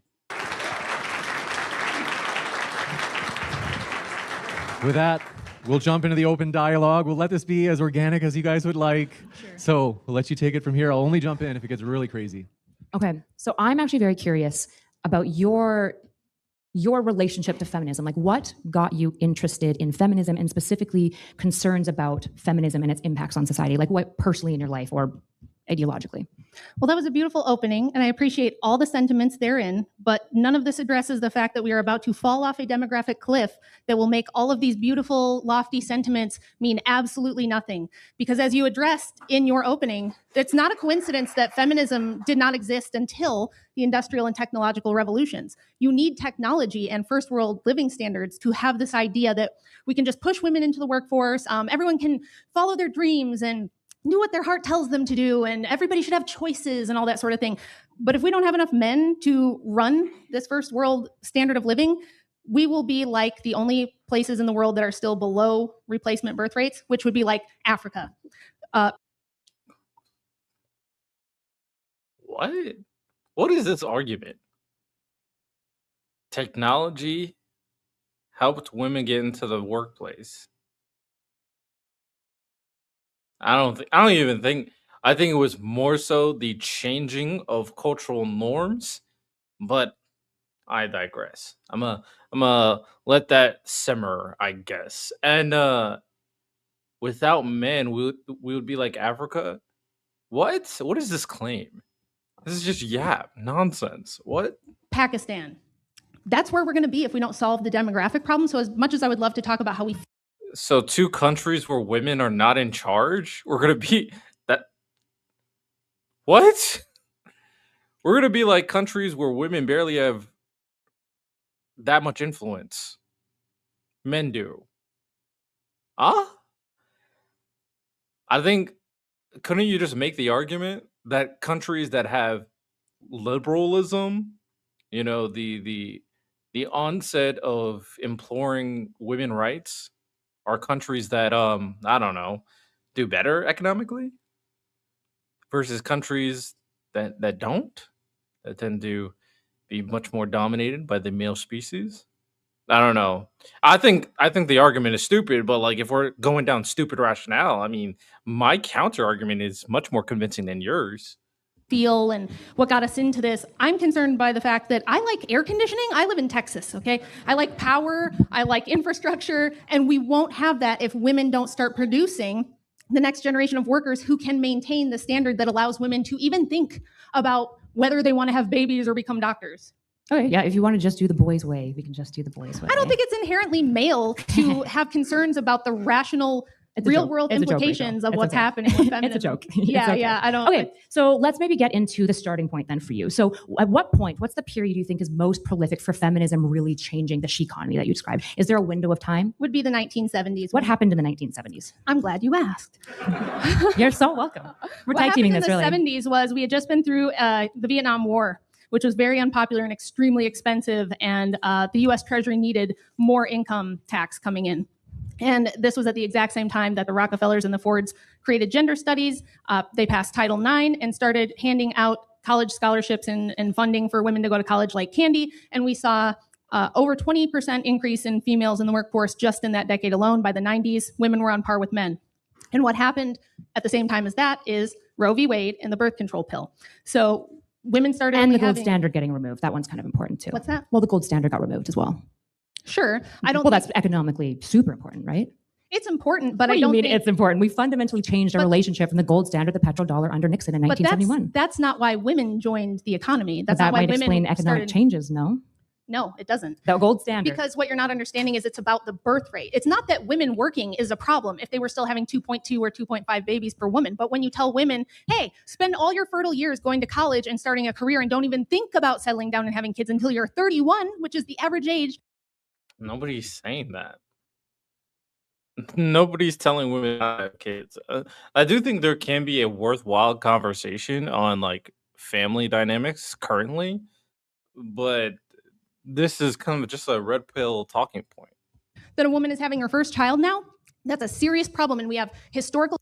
With that, we'll jump into the open dialogue. We'll let this be as organic as you guys would like. Sure. So we'll let you take it from here. I'll only jump in if it gets really crazy. Okay, so I'm actually very curious about your relationship to feminism. Like, what got you interested in feminism, and specifically concerns about feminism and its impacts on society? Like, what personally in your life or ideologically? Well, that was a beautiful opening, and I appreciate all the sentiments therein, but none of this addresses the fact that we are about to fall off a demographic cliff that will make all of these beautiful, lofty sentiments mean absolutely nothing. Because as you addressed in your opening, it's not a coincidence that feminism did not exist until the industrial and technological revolutions. You need technology and first world living standards to have this idea that we can just push women into the workforce, everyone can follow their dreams and do what their heart tells them to do, and everybody should have choices and all that sort of thing. But if we don't have enough men to run this first world standard of living, we will be like the only places in the world that are still below replacement birth rates, which would be like Africa. What is this argument? Technology helped women get into the workplace. I think it was more so the changing of cultural norms, but I digress. I'm a let that simmer, I guess. And without men, we would be like Africa. What? What is this claim? This is just yap nonsense. What? Pakistan. That's where we're going to be if we don't solve the demographic problem. So as much as I would love to talk about how we So two countries where women are not in charge, we're gonna be that. What? We're gonna be like countries where women barely have that much influence. Men do. Huh? I think couldn't you just make the argument that countries that have liberalism, the onset of imploring women rights are countries that I don't know, do better economically versus countries that don't, that tend to be much more dominated by the male species. I don't know. I think the argument is stupid, but like if we're going down stupid rationale, I mean, my counter argument is much more convincing than yours. feel and what got us into this. I'm concerned by the fact that I like air conditioning. I live in Texas, okay? I like power, I like infrastructure, and we won't have that if women don't start producing the next generation of workers who can maintain the standard that allows women to even think about whether they want to have babies or become doctors. Okay, yeah, if you want to just do the boys' way, we can just do the boys' way. I don't think it's inherently male to have concerns about the rational real world implications of what's happening with feminism. It's a joke. Yeah, yeah, I don't. Okay, so let's maybe get into the starting point then for you. So at what point, what's the period you think is most prolific for feminism really changing the she economy that you described? Is there a window of time? Would be the 1970s. What happened in the 1970s? I'm glad you asked. You're so welcome. We're What tag teaming happened this in the really. 70s was we had just been through the Vietnam War, which was very unpopular and extremely expensive, and the U.S. Treasury needed more income tax coming in. And this was at the exact same time that the Rockefellers and the Fords created gender studies. They passed Title IX and started handing out college scholarships and funding for women to go to college like candy. And we saw over 20% increase in females in the workforce just in that decade alone. By the 90s, women were on par with men. And what happened at the same time as that is Roe v. Wade and the birth control pill. So women started And only the gold having- standard getting removed. That one's kind of important too. What's that? Well, the gold standard got removed as well. Sure. I don't Well, think that's economically super important, right? it's important, but What I do you don't mean think it's important? We fundamentally changed our But- relationship from the gold standard, the petrodollar under Nixon in but 1971. that's not why women joined the economy. That's But that not why might women explain economic started. changes, no? No, it doesn't. The gold standard. Because what you're not understanding is it's about the birth rate. It's not that women working is a problem if they were still having 2.2 or 2.5 babies per woman. But when you tell women, hey, spend all your fertile years going to college and starting a career and don't even think about settling down and having kids until you're 31, which is the average age. Nobody's saying that. Nobody's telling women not to have kids. I do think there can be a worthwhile conversation on like family dynamics currently, but this is kind of just a red pill talking point. That a woman is having her first child now, that's a serious problem. And we have historical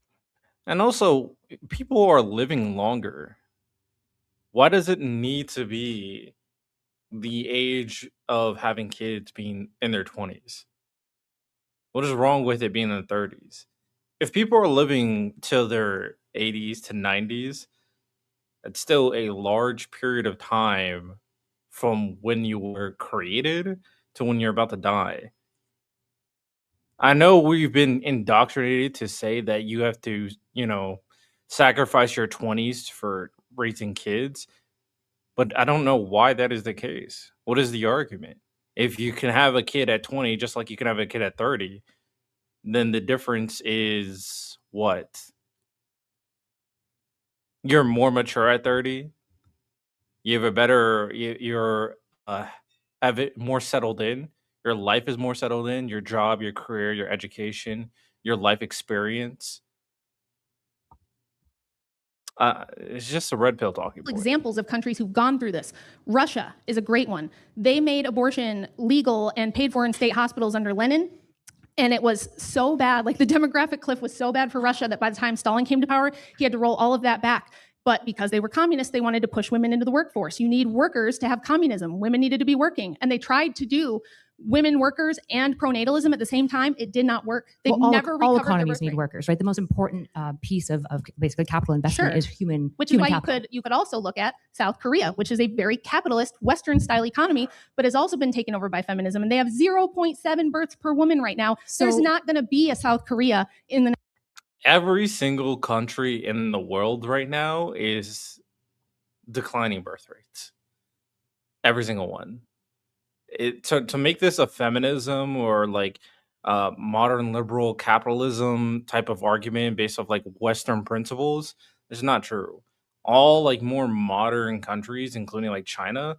And also, people are living longer. Why does it need to be the age of having kids being in their 20s? What is wrong with it being in the 30s? If people are living till their 80s to 90s, it's still a large period of time from when you were created to when you're about to die. I know we've been indoctrinated to say that you have to, sacrifice your 20s for raising kids, but I don't know why that is the case. What is the argument? If you can have a kid at 20 just like you can have a kid at 30, then the difference is what? You're more mature at 30. You have a better you're have it more settled in. Your life is more settled in, your job, your career, your education, your life experience. It's just a red pill talking point. examples of countries who've gone through this. Russia is a great one. They made abortion legal and paid for in state hospitals under Lenin. And it was so bad, like the demographic cliff was so bad for Russia that by the time Stalin came to power, he had to roll all of that back. But because they were communists, they wanted to push women into the workforce. You need workers to have communism. Women needed to be working. And they tried to do women workers and pronatalism at the same time, it did not work. They've Well, never all recovered their economies birth need rate. workers, right? The most important piece of basically capital investment Sure. is human, Which is human why capital. you could also look at South Korea, which is a very capitalist Western style economy, but has also been taken over by feminism. And they have 0.7 births per woman right now. There's So- not going to be a South Korea in the Every single country in the world right now is declining birth rates. Every single one. To make this a feminism or like modern liberal capitalism type of argument based off like Western principles is not true. All like more modern countries, including like China,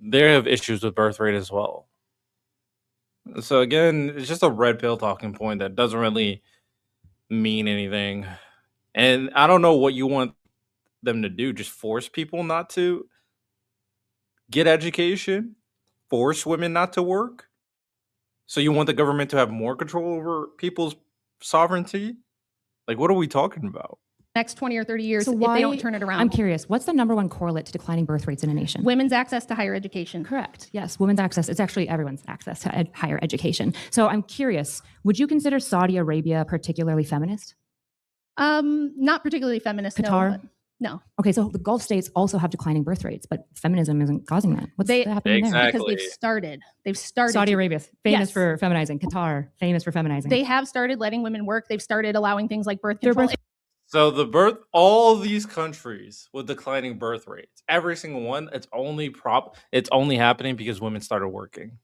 they have issues with birth rate as well. So again, it's just a red pill talking point that doesn't really mean anything. And I don't know what you want them to do. Just force people not to get education, force women not to work. So you want the government to have more control over people's sovereignty? Like, what are we talking about? next 20 or 30 years So if why, they don't turn it around. I'm curious, what's the number one correlate to declining birth rates in a nation? Women's access to higher education. Correct. Yes, women's access. It's actually everyone's access to higher education. So I'm curious, would you consider Saudi Arabia particularly feminist? Not particularly feminist. Qatar? No. But no. Okay, so the Gulf states also have declining birth rates, but feminism isn't causing that. What's They- happening there? Exactly. Because they've started. Saudi to- Arabia, famous Yes. for feminizing. Qatar, famous for feminizing. They have started letting women work. They've started allowing things like birth Their control. birth- So all these countries with declining birth rates, every single one, it's only happening because women started working.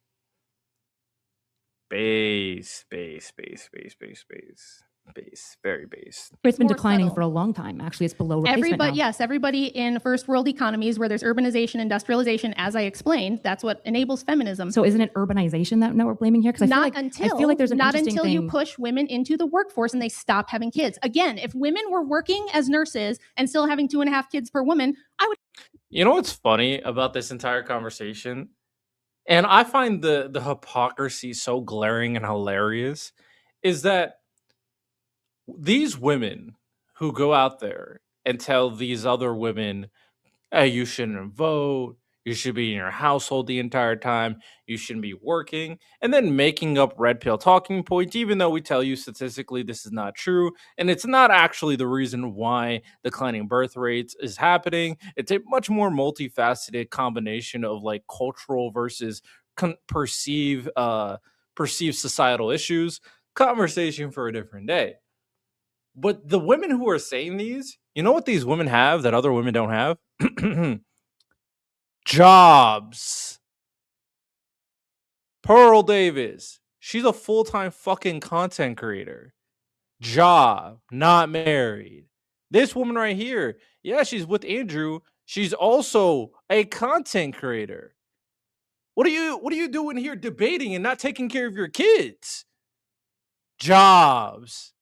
Base, very base. It's been more declining subtle. for a long time. Actually, it's below replacement now. Everybody in first world economies where there's urbanization, industrialization, as I explained, that's what enables feminism. So isn't it urbanization that we're blaming here? Because I feel like there's an not interesting until thing. you push women into the workforce and they stop having kids. Again, if women were working as nurses and still having 2.5 kids per woman, I would. You know what's funny about this entire conversation? And I find the hypocrisy so glaring and hilarious is that these women who go out there and tell these other women, hey, you shouldn't vote, you should be in your household the entire time, you shouldn't be working, and then making up red pill talking points, even though we tell you statistically this is not true, and it's not actually the reason why declining birth rates is happening. It's a much more multifaceted combination of like cultural versus perceived societal issues. Conversation for a different day. But the women who are saying these, you know what these women have that other women don't have? Jobs. Pearl Davis, she's a full-time fucking content creator. Job, not married. This woman right here, yeah, she's with Andrew. She's also a content creator. What are you doing here debating and not taking care of your kids? Jobs.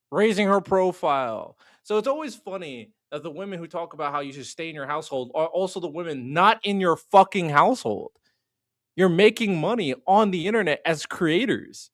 Raising her profile. So it's always funny that the women who talk about how you should stay in your household are also the women not in your fucking household. You're making money on the internet as creators.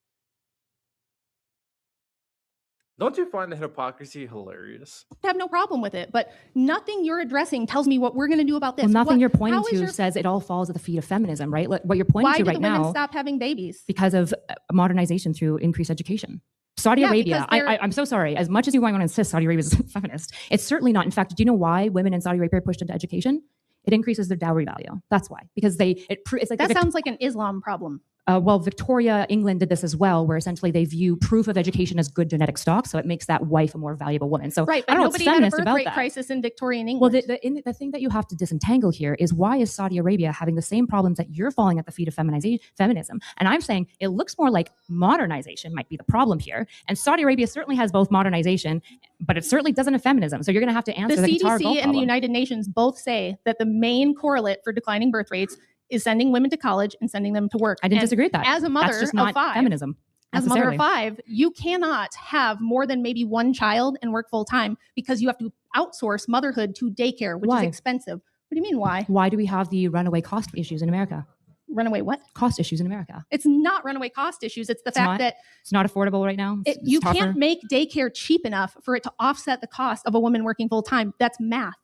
Don't you find the hypocrisy hilarious? I have no problem with it, but nothing you're addressing tells me what we're going to do about this. Well, nothing you're how pointing is to your- says it all falls at the feet of feminism, right? Like, what you're pointing Why to did right the women now stop having babies? because of modernization through increased education. Saudi Yeah, Arabia, because they're- I'm so sorry. As much as you might want to insist Saudi Arabia is feminist, it's certainly not. In fact, do you know why women in Saudi Arabia are pushed into education? It increases their dowry value. That's why. Because it's like That sounds like an Islam problem. well, Victoria, England did this as well, where essentially they view proof of education as good genetic stock, so it makes that wife a more valuable woman. So Right, I but don't know what's nobody had a feminist birth about rate that. crisis in Victorian Well, England. the thing that you have to disentangle here is why is Saudi Arabia having the same problems that you're falling at the feet of feminism? And I'm saying it looks more like modernization might be the problem here. And Saudi Arabia certainly has both modernization, but it certainly doesn't have feminism. So you're going to have to answer The the Qatar Gulf CDC and the problem. United Nations both say that the main correlate for declining birth rates is sending women to college and sending them to work. I didn't And disagree with that. As a mother That's just of not 5, feminism. as a mother of necessarily. 5, you cannot have more than maybe one child and work full time because you have to outsource motherhood to daycare, which Why? is expensive. What do you mean why? Why do we have the runaway cost issues in America? Runaway what? Cost issues in America. It's not runaway cost issues. It's the It's fact not? that It's not affordable right now. It's you tougher. can't make daycare cheap enough for it to offset the cost of a woman working full time. That's math.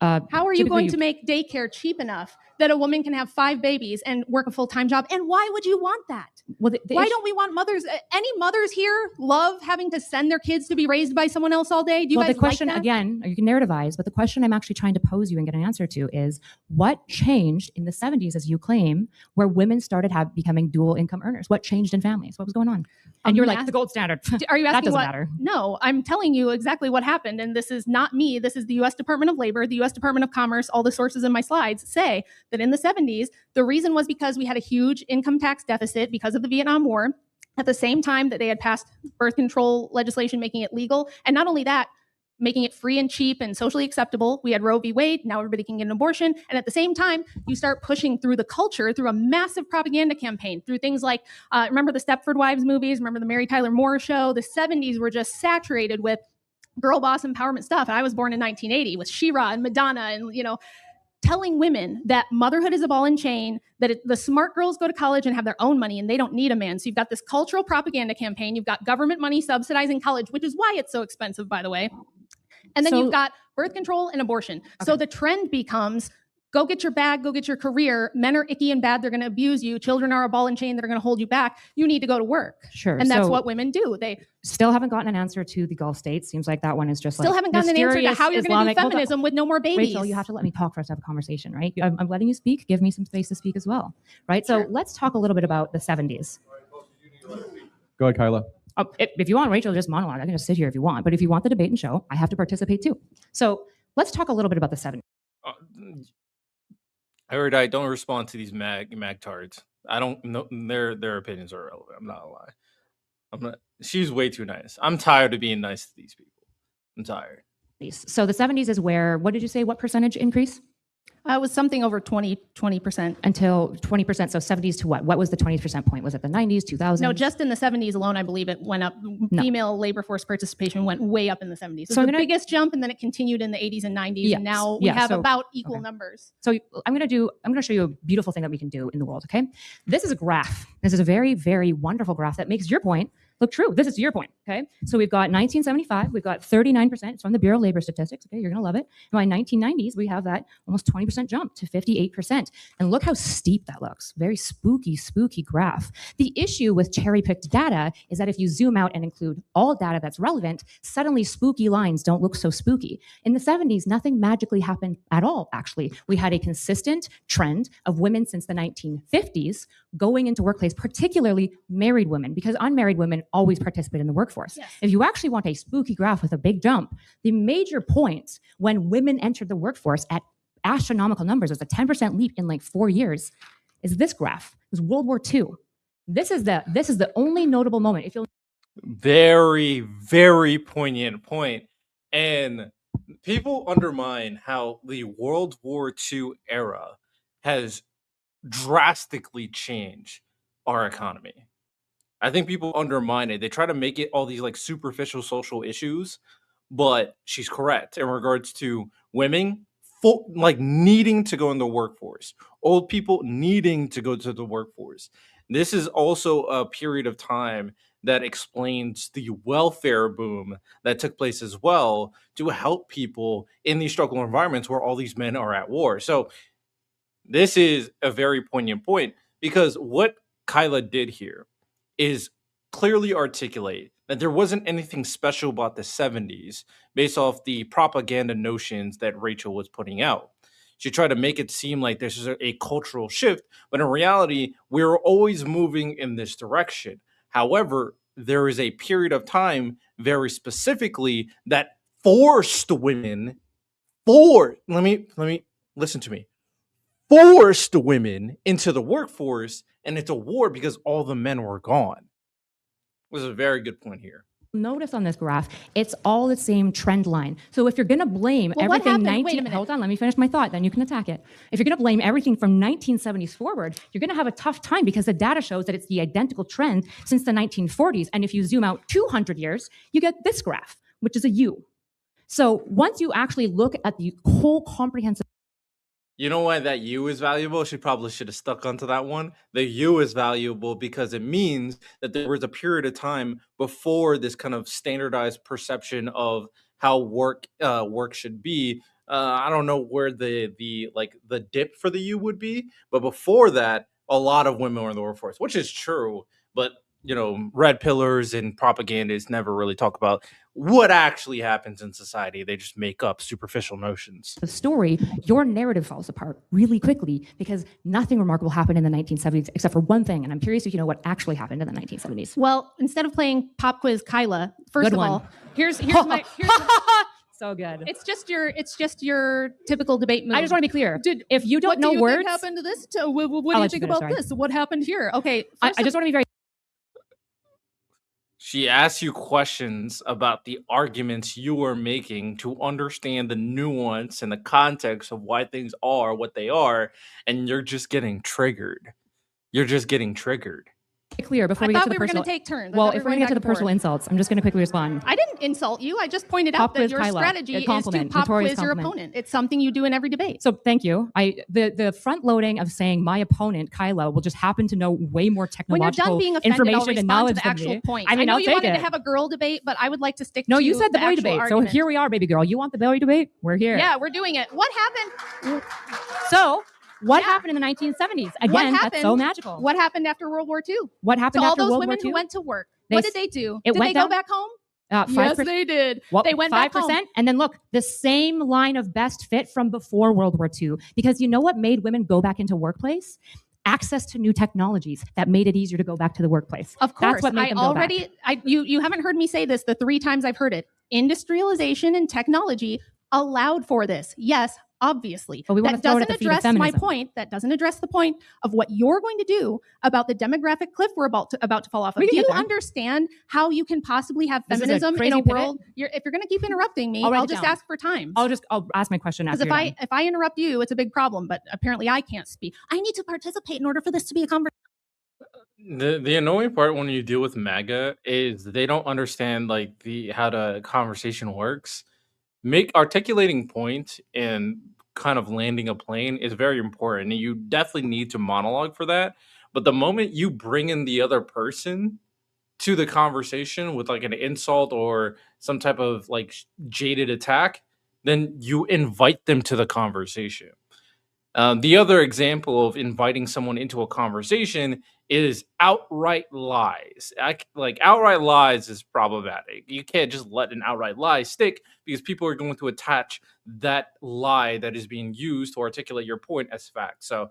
How are you Typically going to make daycare cheap enough that a woman can have 5 babies and work a full-time job. And why would you want that? Well, Why don't we want mothers? Any mothers here love having to send their kids to be raised by someone else all day? Do you well, guys the question like that? again, you can narrativize, but the question I'm actually trying to pose you and get an answer to is what changed in the 70s, as you claim, where women started becoming dual income earners? What changed in families? What was going on? And you're like, the gold standard. Are you asking that doesn't what? matter. No, I'm telling you exactly what happened. And this is not me. This is the U.S. Department of Labor, the U.S. Department of Commerce. All the sources in my slides say that in the 70s, the reason was because we had a huge income tax deficit because of the Vietnam War. At the same time that they had passed birth control legislation, making it legal. And not only that, making it free and cheap and socially acceptable. We had Roe v. Wade. Now everybody can get an abortion. And at the same time, you start pushing through the culture through a massive propaganda campaign, through things like, remember the Stepford Wives movies? Remember the Mary Tyler Moore Show? The 70s were just saturated with girl boss empowerment stuff. And I was born in 1980 with She-Ra and Madonna and, telling women that motherhood is a ball and chain, that the smart girls go to college and have their own money and they don't need a man. So you've got this cultural propaganda campaign. You've got government money subsidizing college, which is why it's so expensive, by the way. And then you've got birth control and abortion. Okay. So the trend becomes, go get your bag, go get your career. Men are icky and bad. They're going to abuse you. Children are a ball and chain that are going to hold you back. You need to go to work. Sure. And that's what women do. They still haven't gotten an answer to the Gulf states. Seems like that one is just still haven't gotten an answer to how you're going to do feminism with no more babies. Rachel, you have to let me talk for us to have a conversation, right? I'm letting you speak. Give me some space to speak as well, right? Sure. So let's talk a little bit about the 70s. Go ahead, Kyla. If you want, Rachel, just monologue. I can just sit here if you want. But if you want the debate and show, I have to participate too. So let's talk a little bit about the 70s. Erudite, don't respond to these magtards. I don't know. Their opinions are irrelevant. I'm not gonna lie. I'm not. She's way too nice. I'm tired of being nice to these people. I'm tired. So the 70s is where, what did you say? What percentage increase? It was something over 20%. Until 20%. So 70s to what? What was the 20% point? Was it the 90s, 2000s? No, just in the 70s alone, I believe it went up. No. Female labor force participation went way up in the 70s. So the biggest jump, and then it continued in the 80s and 90s. Yes. And now we have about equal numbers. So I'm going to show you a beautiful thing that we can do in the world. Okay. This is a graph. This is a very, very wonderful graph that makes your point look true. This is your point, okay? So we've got 1975, we've got 39%. It's from the Bureau of Labor Statistics, okay? You're gonna love it. And by 1990s, we have that almost 20% jump to 58%. And look how steep that looks. Very spooky, spooky graph. The issue with cherry-picked data is that if you zoom out and include all data that's relevant, suddenly spooky lines don't look so spooky. In the 70s, nothing magically happened at all, actually. We had a consistent trend of women since the 1950s going into workplace, particularly married women, because unmarried women always participate in the workforce. Yes. If you actually want a spooky graph with a big jump, the major point when women entered the workforce at astronomical numbers, it was a 10% leap in like 4 years, is this graph. It was World War II. This is the only notable moment. If you'll very, very poignant point. And people undermine how the World War II era has drastically changed our economy. I think people undermine it. They try to make it all these like superficial social issues, but she's correct in regards to women needing to go in the workforce, old people needing to go to the workforce. This is also a period of time that explains the welfare boom that took place as well to help people in these struggle environments where all these men are at war. So this is a very poignant point because what Kyla did here is clearly articulate that there wasn't anything special about the 70s based off the propaganda notions that Rachel was putting out. She tried to make it seem like there's a cultural shift, but in reality, we're always moving in this direction. However, there is a period of time very specifically that forced women, let me listen to me, forced women into the workforce and into war because all the men were gone. Was a very good point here. Notice on this graph, it's all the same trend line. So if you're going to blame everything hold on, let me finish my thought, then you can attack it. If you're going to blame everything from 1970s forward, you're going to have a tough time because the data shows that it's the identical trend since the 1940s. And if you zoom out 200 years, you get this graph, which is a U. So once you actually look at the whole comprehensive. You know why that U is valuable? She probably should have stuck onto that one. The U is valuable because it means that there was a period of time before this kind of standardized perception of how work should be I don't know where the like the dip for the U would be, but before that, a lot of women were in the workforce, which is true. But red pillars and propagandists never really talk about what actually happens in society. They just make up superficial notions. The story, your narrative falls apart really quickly because nothing remarkable happened in the 1970s except for one thing. And I'm curious if you know what actually happened in the 1970s. Well, instead of playing pop quiz Kyla, first Good of one. all, here's my So good. it's just your typical debate move. I just want to be clear. Did If you don't what know do you words, think happened to this? What do I'll you let think you finish, about sorry. this? What happened here? Okay, I just want to be very She asks you questions about the arguments you are making to understand the nuance and the context of why things are what they are, and you're just getting triggered. You're just getting triggered. clear before I we get thought to the we were personal. going to take turns. I Well, thought we if were we're going going to get to the back and personal forth. insults, I'm just going to quickly respond. I didn't insult you. I just pointed Pop out that quiz your Kyla. strategy A is to compliment. pop Notorious quiz your compliment. opponent. It's something you do in every debate. So thank you. The front loading of saying my opponent Kyla will just happen to know way more When you're technological done being offended, information I'll and respond knowledge to the than actual me. point. I mean, know I'll you take wanted it. to have a girl debate, but I would like to stick No, to you said the boy actual debate. argument. So here we are, baby girl. You want the boy debate? We're here. Yeah, we're doing it. What happened? So what happened in the 1970s? Again, that's so happened? magical. What happened after World War II? What happened To all after those World women War II? who went to work. They What did s- they do? it Did went they go down- back home? 5%. Yes, they did. Well, They went back 5%. home. And then look, the same line of best fit from before World War II. Because you know what made women go back into workplace? Access to new technologies that made it easier to go back to the workplace. Of course, That's what made I them go back. already. You haven't heard me say this the 3 times I've heard it. Industrialization and technology allowed for this. Yes, obviously. But we want that to throw it doesn't at the feet of address my feminism. point. That doesn't address the point of what you're going to do about the demographic cliff we're about to fall off of. We can Do you get there. understand how you can possibly have This is a feminism in crazy a pivot. world? If you're going to keep interrupting me, I'll write I'll it just down. ask for time. I'll ask my question Because after if I interrupt you, it's a big problem. But apparently, I can't speak. I need to participate in order for this to be a conversation. The annoying part when you deal with MAGA is they don't understand like the how the conversation works. Articulating point and kind of landing a plane is very important, and you definitely need to monologue for that. But the moment you bring in the other person to the conversation with like an insult or some type of like jaded attack, then you invite them to the conversation. The other example of inviting someone into a conversation is outright lies. Like outright lies is problematic. You can't just let an outright lie stick because people are going to attach that lie that is being used to articulate your point as fact. So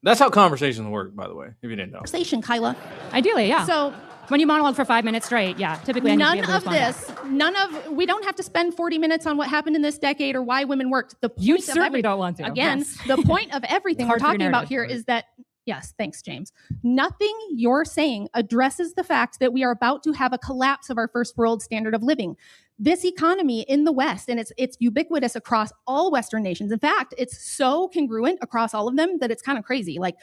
that's how conversations work, by the way, if you didn't know. Conversation, Kyla. Ideally, yeah. So when you monologue for 5 minutes straight, yeah, typically I need to be none able to of respond back. we don't have to spend 40 minutes on what happened in this decade or why women worked. The point You of certainly don't want to. Again, Yes. the point of everything we're Hard for your talking about narrative, here right? is that, yes, thanks, James. Nothing you're saying addresses the fact that we are about to have a collapse of our first world standard of living. This economy in the West, and it's ubiquitous across all Western nations. In fact, it's so congruent across all of them that it's kind of crazy. Like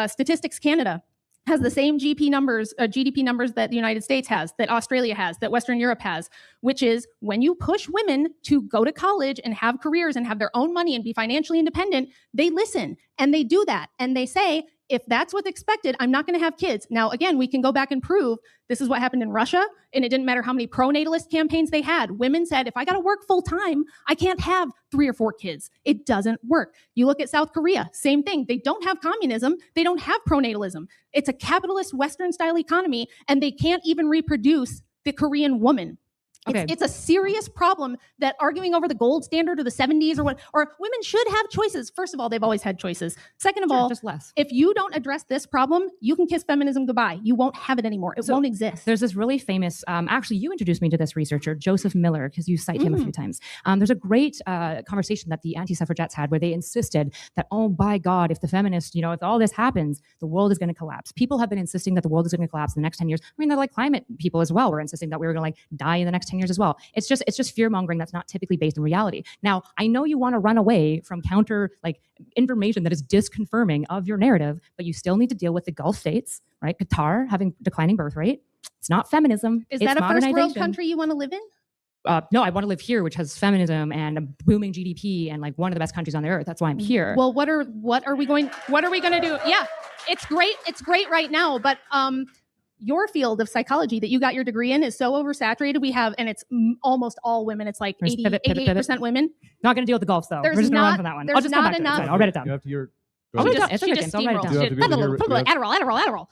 Statistics Canada has the same GDP numbers that the United States has, that Australia has, that Western Europe has, which is when you push women to go to college and have careers and have their own money and be financially independent, they listen and they do that. And they say, if that's what's expected, I'm not going to have kids. Now, again, we can go back and prove this is what happened in Russia, and it didn't matter how many pro-natalist campaigns they had. Women said, if I got to work full time, I can't have 3 or 4 kids. It doesn't work. You look at South Korea, same thing. They don't have communism. They don't have pronatalism. It's a capitalist Western-style economy, and they can't even reproduce the Korean woman. Okay. It's a serious problem that arguing over the gold standard or the 70s or women should have choices. First of all, they've always had choices. Second of Sure, all, just less. if you don't address this problem, you can kiss feminism goodbye. You won't have it anymore. It won't exist. There's this really famous, actually, you introduced me to this researcher, Joseph Miller, because you cite him a few times. There's a great conversation that the anti-suffragettes had where they insisted that, oh, by God, if the feminists, if all this happens, the world is going to collapse. People have been insisting that the world is going to collapse in the next 10 years. I mean, they're like climate people as well. We're insisting that we were going to die in the next 10 years as well. It's just fear mongering that's not typically based in reality. Now, I know you want to run away from counter information that is disconfirming of your narrative, but you still need to deal with the Gulf states, right? Qatar having declining birth rate. It's not feminism. Is it's that a first world modernization. country you want to live in? No, I want to live here, which has feminism and a booming GDP and like one of the best countries on the earth. That's why I'm here. Well, what are we going to do? Yeah, it's great. It's great right now, but your field of psychology that you got your degree in is so oversaturated. We have, and it's almost all women. It's like 88% women. Not going to deal with the golfs, though. There's We're just going to not- run from that one. there's I'll just come not back to it. enough- It's fine. I'll write it down. You have to your. I'll write it down. She It's okay, just James. I'll write it down. You have to go to your- Adderall.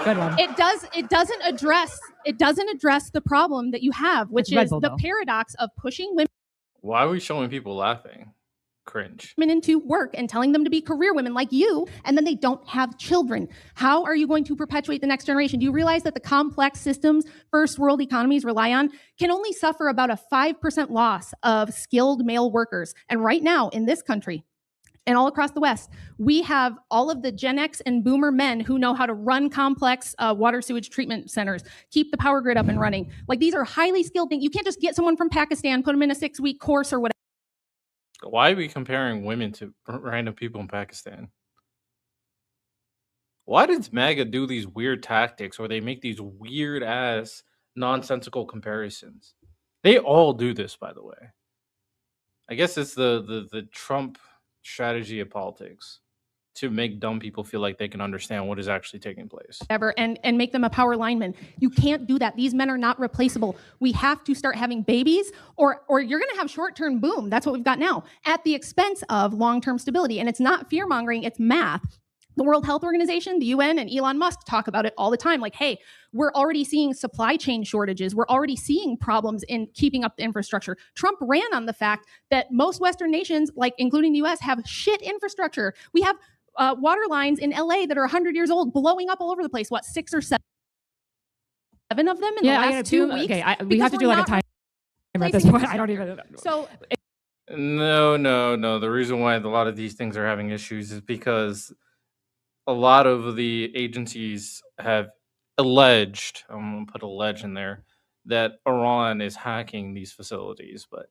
Good one. It doesn't address the problem that you have, which It's Red is Bull, the though. paradox of pushing women Why are we showing people laughing? Cringe. into work and telling them to be career women like you, and then they don't have children. How are you going to perpetuate the next generation? Do you realize that the complex systems first world economies rely on can only suffer about a 5% loss of skilled male workers? And right now in this country and all across the West, we have all of the Gen X and Boomer men who know how to run complex water sewage treatment centers, keep the power grid up and running. Like, these are highly skilled things. You can't just get someone from Pakistan, put them in a 6-week course or whatever. Why are we comparing women to random people in Pakistan? Why does MAGA do these weird tactics or they make these weird ass nonsensical comparisons? They all do this, by the way. I guess it's the Trump strategy of politics to make dumb people feel like they can understand what is actually taking place. And make them a power lineman. You can't do that. These men are not replaceable. We have to start having babies, or you're going to have short-term boom. That's what we've got now, at the expense of long-term stability. And it's not fear-mongering, it's math. The World Health Organization, the UN, and Elon Musk talk about it all the time. Like, hey, we're already seeing supply chain shortages. We're already seeing problems in keeping up the infrastructure. Trump ran on the fact that most Western nations, like including the US, have shit infrastructure. We have water lines in LA that are 100 years old, blowing up all over the place. What, 6 or 7 of them in the last 2 weeks? Okay, we Because have to do we're like a not timer at this point. I don't even. So No. The reason why a lot of these things are having issues is because a lot of the agencies have alleged, I'm going to put allege in there, that Iran is hacking these facilities. But,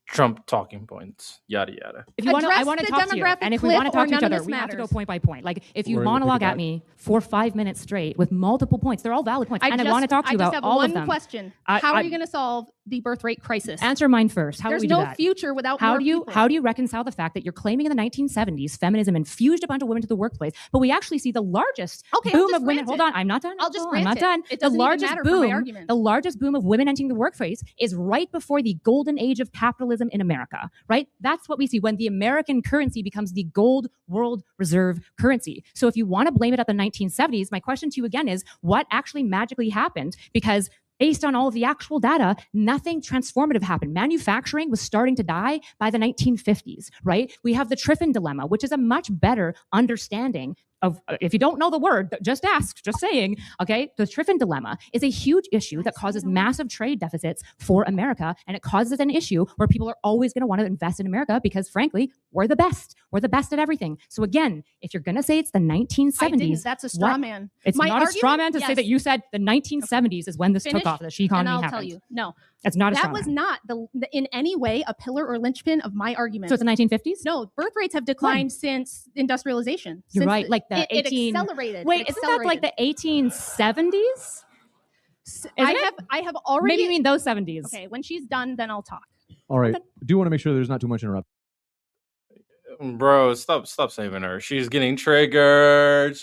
Trump talking points, yada, yada. If you want to, I Address want to the talk to you. demographic And if we want to cliff or talk to each none of other, this we have to go matters. point by point. Like, if you We're able to monologue pick it at back. me for 5 minutes straight with multiple points, they're all valid points. And I want to talk to you I just about have all one of them. question. I- How I- are you going to solve the birth rate crisis? Answer mine first. How There's do we do no that? future without How more do you people. how do you reconcile the fact that you're claiming in the 1970s feminism infused a bunch of women to the workplace, but we actually see the largest Okay, I'll boom just of women? grant Hold it. on, I'm not done. I'll just I'm grant not it. done. It The doesn't even largest matter for my boom, argument. the largest boom of women entering the workplace is right before the golden age of capitalism in America. Right? That's what we see when the American currency becomes the gold world reserve currency. So if you want to blame it at the 1970s, my question to you again is, what actually magically happened? Because based on all of the actual data, nothing transformative happened. Manufacturing was starting to die by the 1950s, right? We have the Triffin dilemma, which is a much better understanding of, if you don't know the word, just ask, just saying, okay? The Triffin dilemma is a huge issue that causes massive trade deficits for America, and it causes an issue where people are always going to want to invest in America because, frankly, we're the best. We're the best at everything. So again, if you're going to say it's the 1970s, I didn't. That's a straw what- man. It's My not a straw man to say yes. that you said the 1970s is when this Finish, took off, the she economy and I'll happened. tell you, no, It's not a that straw was man. not in any way a pillar or linchpin of my argument. So it's the 1950s? No, birth rates have declined since industrialization. You're Since right, like the 18 It accelerated. Wait, It isn't that like the 1870s? I have already. Maybe you mean those 70s. Okay, when she's done, then I'll talk. All right. Do want to make sure there's not too much interruption. Bro, stop saving her. She's getting triggered.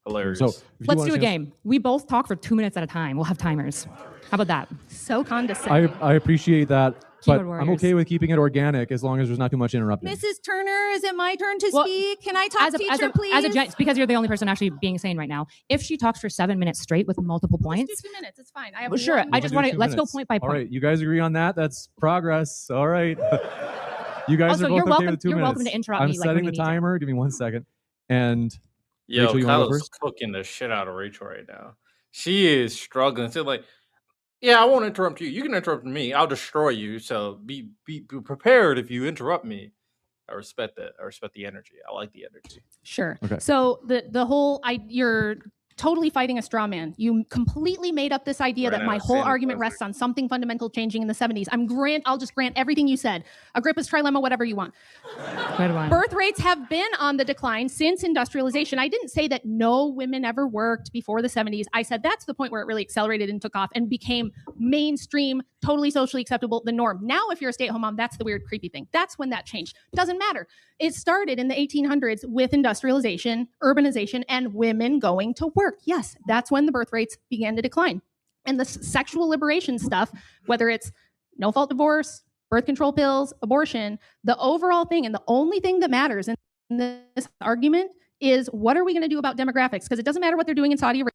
Hilarious. So, if you Let's want do a chance- game. We both talk for 2 minutes at a time. We'll have timers. How about that? So condescending. I appreciate that, but Keyboard I'm warriors. okay with keeping it organic as long as there's not too much interrupting. Mrs. Turner, is it my turn to Well, speak? Can I talk, teacher, please? it's because you're the only person actually being sane right now. If she talks for 7 minutes straight with multiple Let's points, do 2 minutes. It's fine. I have well, sure. one I just We'll want do to 2 let's go minutes. point by point. All right, you guys agree on that? That's progress. All right. You guys Also, are both you're okay welcome- with 2 you're minutes. welcome to interrupt I'm me, like, setting when the you need to. timer. Give me 1 second. And Yo, Rachel, you wanna go Kyla's first? cooking the shit out of Rachel right now. She is struggling. So like, yeah, I won't interrupt you. You can interrupt me. I'll destroy you. So be prepared if you interrupt me. I respect that. I respect the energy. I like the energy. Sure. Okay. So the whole you're totally fighting a straw man. You completely made up this idea Right that now, my it's whole Santa argument Claus. rests on something fundamental changing in the 70s. I'll just grant everything you said. Agrippa's trilemma, whatever you want. Good one. Birth rates have been on the decline since industrialization. I didn't say that no women ever worked before the 70s. I said that's the point where it really accelerated and took off and became mainstream totally socially acceptable, the norm. Now, if you're a stay-at-home mom, that's the weird, creepy thing. That's when that changed. Doesn't matter. It started in the 1800s with industrialization, urbanization, and women going to work. Yes, that's when the birth rates began to decline. And the sexual liberation stuff, whether it's no-fault divorce, birth control pills, abortion, the overall thing, and the only thing that matters in this argument is what are we going to do about demographics? Because it doesn't matter what they're doing in Saudi Arabia.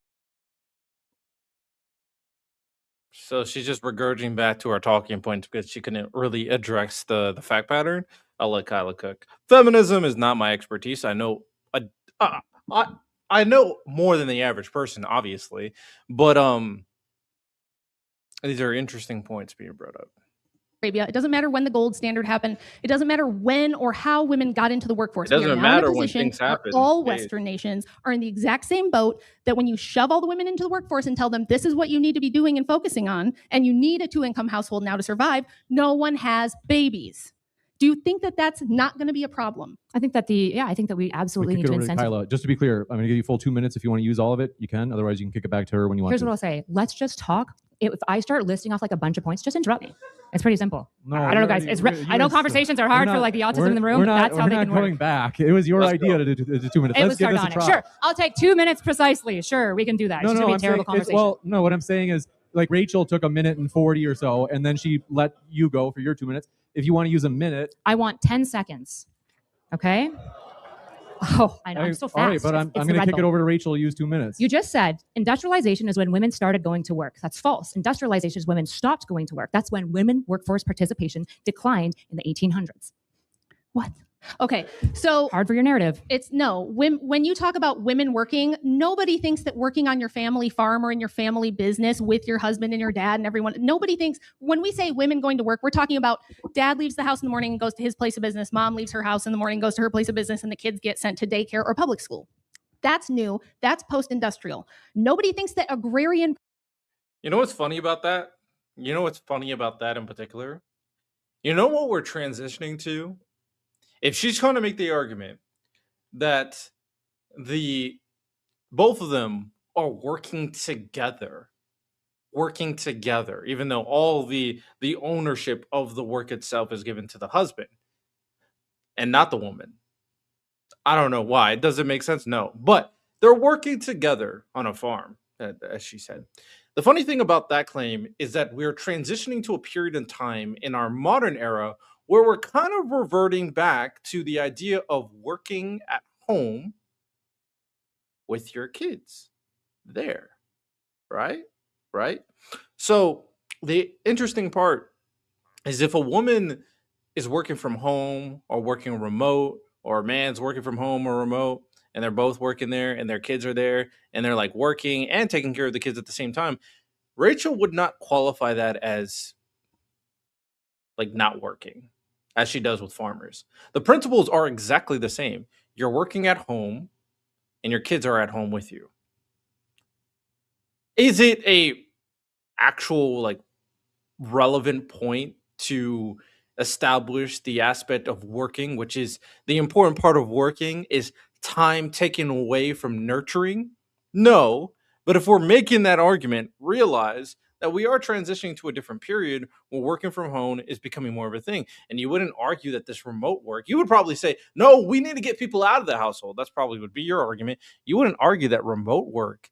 So she's just regurgitating back to our talking points because she couldn't really address the fact pattern. I'll let Kyla cook. Feminism is not my expertise. I know I know more than the average person, obviously, but these are interesting points being brought up. Arabia. It doesn't matter when the gold standard happened. It doesn't matter when or how women got into the workforce. It doesn't We are now in a matter when position things where happen. all Hey. Western nations are in the exact same boat, that when you shove all the women into the workforce and tell them this is what you need to be doing and focusing on, and you need a 2-income household now to survive, no one has babies. Do you think that that's not going to be a problem? I think that we absolutely need to Over to incentivize. Kyla. Just to be clear, I'm going to give you full 2 minutes. If you want to use all of it, you can. Otherwise, you can kick it back to her when you want Here's to. what I'll say. Let's just talk. If I start listing off like a bunch of points, just interrupt me. It's pretty simple. No, I don't know, guys. I know conversations are hard for like the autism in the room. That's how they can We're not going work. back. It was your Let's idea go. to do 2 minutes. It Let's was give this a sardonic. try. Sure, I'll take 2 minutes precisely. Sure, we can do that. It's just gonna be a terrible conversation. Well, no, what I'm saying is, like, Rachel took 1 minute and 40 or so, and then she let you go for your 2 minutes. If you want to use a minute, I want 10 seconds. Okay. Oh, I know. I'm so fast. all right, but I'm It's the going to Red kick it Bull. over to Rachel. Use 2 minutes. You just said industrialization is when women started going to work. That's false. Industrialization is when women stopped going to work. That's when women workforce participation declined in the 1800s. What? Okay, so Hard for your narrative. it's no. When you talk about women working, nobody thinks that working on your family farm or in your family business with your husband and your dad and everyone, nobody thinks, when we say women going to work, we're talking about dad leaves the house in the morning and goes to his place of business, mom leaves her house in the morning, goes to her place of business, and the kids get sent to daycare or public school. That's new. That's post-industrial. Nobody thinks that agrarian. You know what's funny about that? You know what's funny about that in particular? You know what we're transitioning to? If she's trying to make the argument that both of them are working together, even though all the ownership of the work itself is given to the husband and not the woman. I don't know why. It doesn't make sense. No, but they're working together on a farm, as she said. The funny thing about that claim is that we're transitioning to a period in time in our modern era where we're kind of reverting back to the idea of working at home with your kids there, right? So the interesting part is, if a woman is working from home or working remote, or a man's working from home or remote, and they're both working there and their kids are there and they're like working and taking care of the kids at the same time, Rachel would not qualify that as like not working, as she does with farmers. The principles are exactly the same. You're working at home and your kids are at home with you. Is it a actual like relevant point to establish the aspect of working, which is the important part of working is time taken away from nurturing? No, but if we're making that argument, realize that we are transitioning to a different period where working from home is becoming more of a thing. And you wouldn't argue that this remote work, you would probably say, no, we need to get people out of the household. That's probably would be your argument. You wouldn't argue that remote work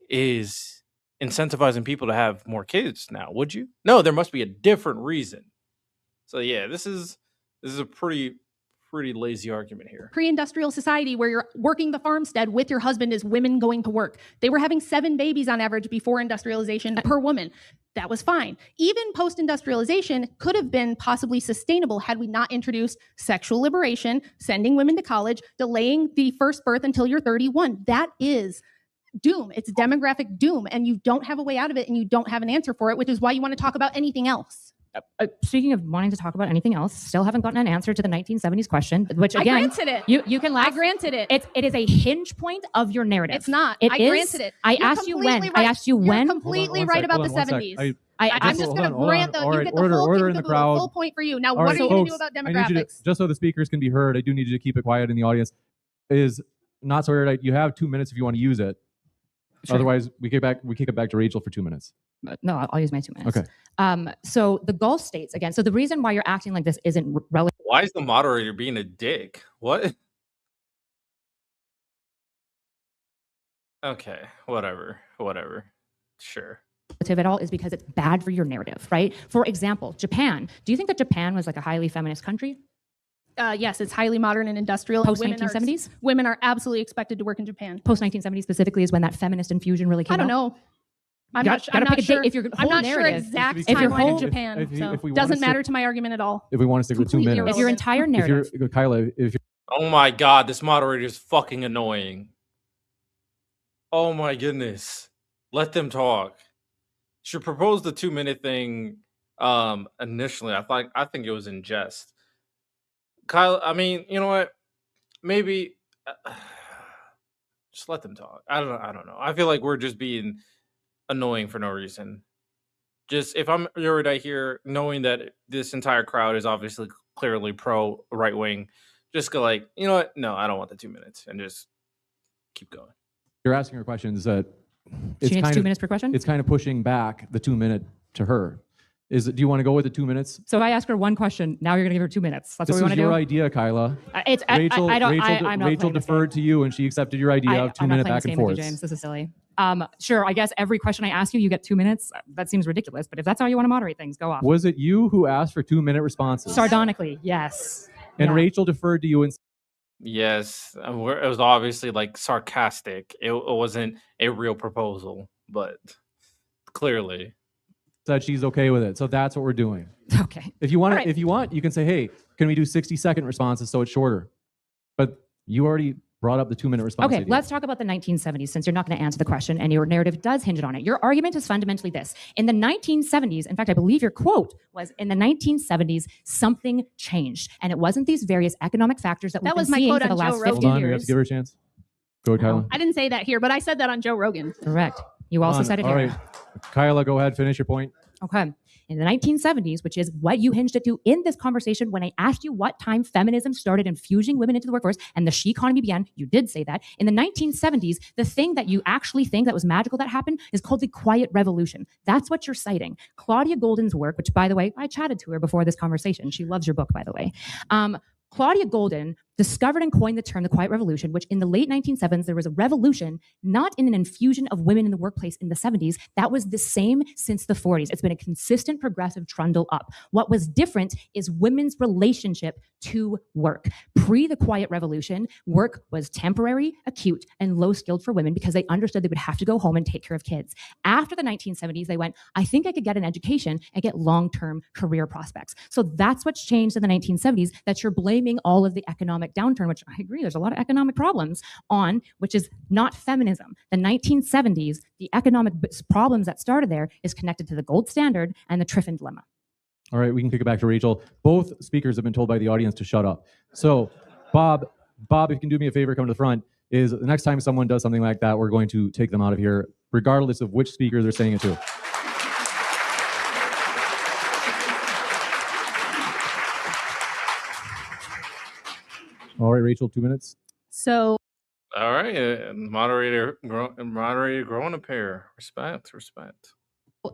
is incentivizing people to have more kids now, would you? No, there must be a different reason. So yeah, this is a pretty lazy argument here. Pre-industrial society where you're working the farmstead with your husband is women going to work. They were having 7 babies on average before industrialization per woman. That was fine. Even post-industrialization could have been possibly sustainable had we not introduced sexual liberation, sending women to college, delaying the first birth until you're 31. That is doom. It's demographic doom, and you don't have a way out of it, and you don't have an answer for it, which is why you want to talk about anything else. Speaking of wanting to talk about anything else, still haven't gotten an answer to the 1970s question, which I again, granted it. You can laugh. I granted it. It is a hinge point of your narrative. It's not. It I is. granted it. I You're asked you completely when. right. I asked you You're when. completely right about the 70s. I'm just going to grant that you get the order in the crowd. full point for you. Now, All what right, are you going to folks, do about I need you to, demographics? just so the speakers can be heard, I do need you to keep it quiet in the audience. Is not so Erudite. You have 2 minutes if you want to use it. Sure. Otherwise, we kick it back to Rachel for 2 minutes. No, I'll use my 2 minutes. Okay. So the Gulf states, again, so the reason why you're acting like this isn't relevant. Why is the moderator being a dick? What? Okay, whatever. Sure. At all is because it's bad for your narrative, right? For example, Japan. Do you think that Japan was like a highly feminist country? Yes, it's highly modern and industrial. Post 1970s? Women are absolutely expected to work in Japan. Post 1970s specifically is when that feminist infusion really came out? I don't know. I'm You not gotta pick a date. sure. If your I'm whole not sure narrative- exact If your timeline whole- of Japan. if we So wanna doesn't stick- matter to my argument at all. If we want to stick with 2 Completely minutes. If your entire narrative. Kyla, if you're Oh my god, this moderator is fucking annoying. Oh my goodness. Let them talk. She proposed the 2-minute thing initially. I think it was in jest. Kyle, I mean, you know what? Maybe just let them talk. I don't know. I feel like we're just being annoying for no reason. Just if I'm Erudite here, knowing that this entire crowd is obviously clearly pro right wing, just go like, you know what? No, I don't want the 2 minutes, and just keep going. you're asking her questions that She needs 2 minutes per question? it's kind of pushing back the 2 minute to her. Do you want to go with the 2 minutes? So if I ask her one question, now you're going to give her 2 minutes. That's This what we is want to your do? idea, Kyla. Rachel, I'm not Rachel playing this deferred to you, and she accepted your idea of 2 I'm not minute playing back this and game with forth. you, James. This is silly. Sure, I guess every question I ask you, you get 2 minutes. That seems ridiculous, but if that's how you want to moderate things, go off. Was it you who asked for 2 minute responses? Sardonically, yes. And Yeah. Rachel deferred to you and Yes, it was obviously like sarcastic. It wasn't a real proposal, but clearly. said she's okay with it. So that's what we're doing. Okay. If you want, All right. if you want, you can say, "Hey, can we do 60-second responses so it's shorter?" But you already brought up the 2 minute response. Okay, idea. let's talk about the 1970s since you're not going to answer the question and your narrative does hinge on it. Your argument is fundamentally this. In the 1970s, in fact, I believe your quote was, in the 1970s, something changed. And it wasn't these various economic factors that we've That been was my seeing quote for the on Joe last Rogan. 50 Hold on, we have years. to give her a chance. Go ahead, Kyla. I didn't say that here, but I said that on Joe Rogan. Correct. You also Hold on. said it All here. right, Kyla, go ahead, finish your point. Okay. In the 1970s, which is what you hinged it to in this conversation, when I asked you what time feminism started infusing women into the workforce and the she economy began, you did say that. In the 1970s, the thing that you actually think that was magical that happened is called the Quiet Revolution. That's what you're citing. Claudia Golden's work, which, by the way, I chatted to her before this conversation. She loves your book, by the way. Claudia Golden discovered and coined the term the Quiet Revolution, which in the late 1970s, there was a revolution, not in an infusion of women in the workplace in the 70s. That was the same since the 40s. It's been a consistent progressive trundle up. What was different is women's relationship to work. Pre the Quiet Revolution, work was temporary, acute, and low skilled for women because they understood they would have to go home and take care of kids. After the 1970s, they went, I think I could get an education and get long-term career prospects. So that's what's changed in the 1970s, that you're blaming all of the economic downturn, which I agree, there's a lot of economic problems on, which is not feminism. The 1970s, the economic problems that started there is connected to the gold standard and the Triffin dilemma. All right, we can kick it back to Rachel. Both speakers have been told by the audience to shut up. So, Bob, if you can do me a favor, come to the front. Is the next time someone does something like that, we're going to take them out of here, regardless of which speaker they're saying it to. All right, Rachel, 2 minutes. So All right, moderator growing a pair. Respect.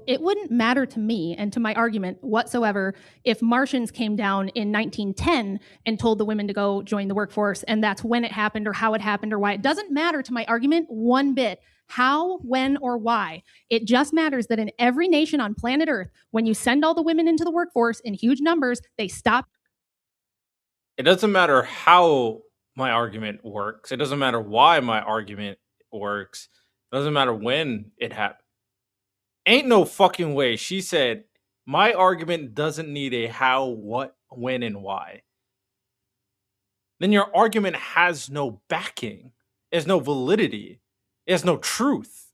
it wouldn't matter to me and to my argument whatsoever if Martians came down in 1910 and told the women to go join the workforce, and that's when it happened or how it happened or why. It doesn't matter to my argument one bit how, when, or why. It just matters that in every nation on planet Earth, when you send all the women into the workforce in huge numbers, they stop. It doesn't matter how my argument works. It doesn't matter why my argument works. It doesn't matter when it happened. Ain't no fucking way. She said, my argument doesn't need a how, what, when, and why. Then your argument has no backing. It has no validity. It has no truth.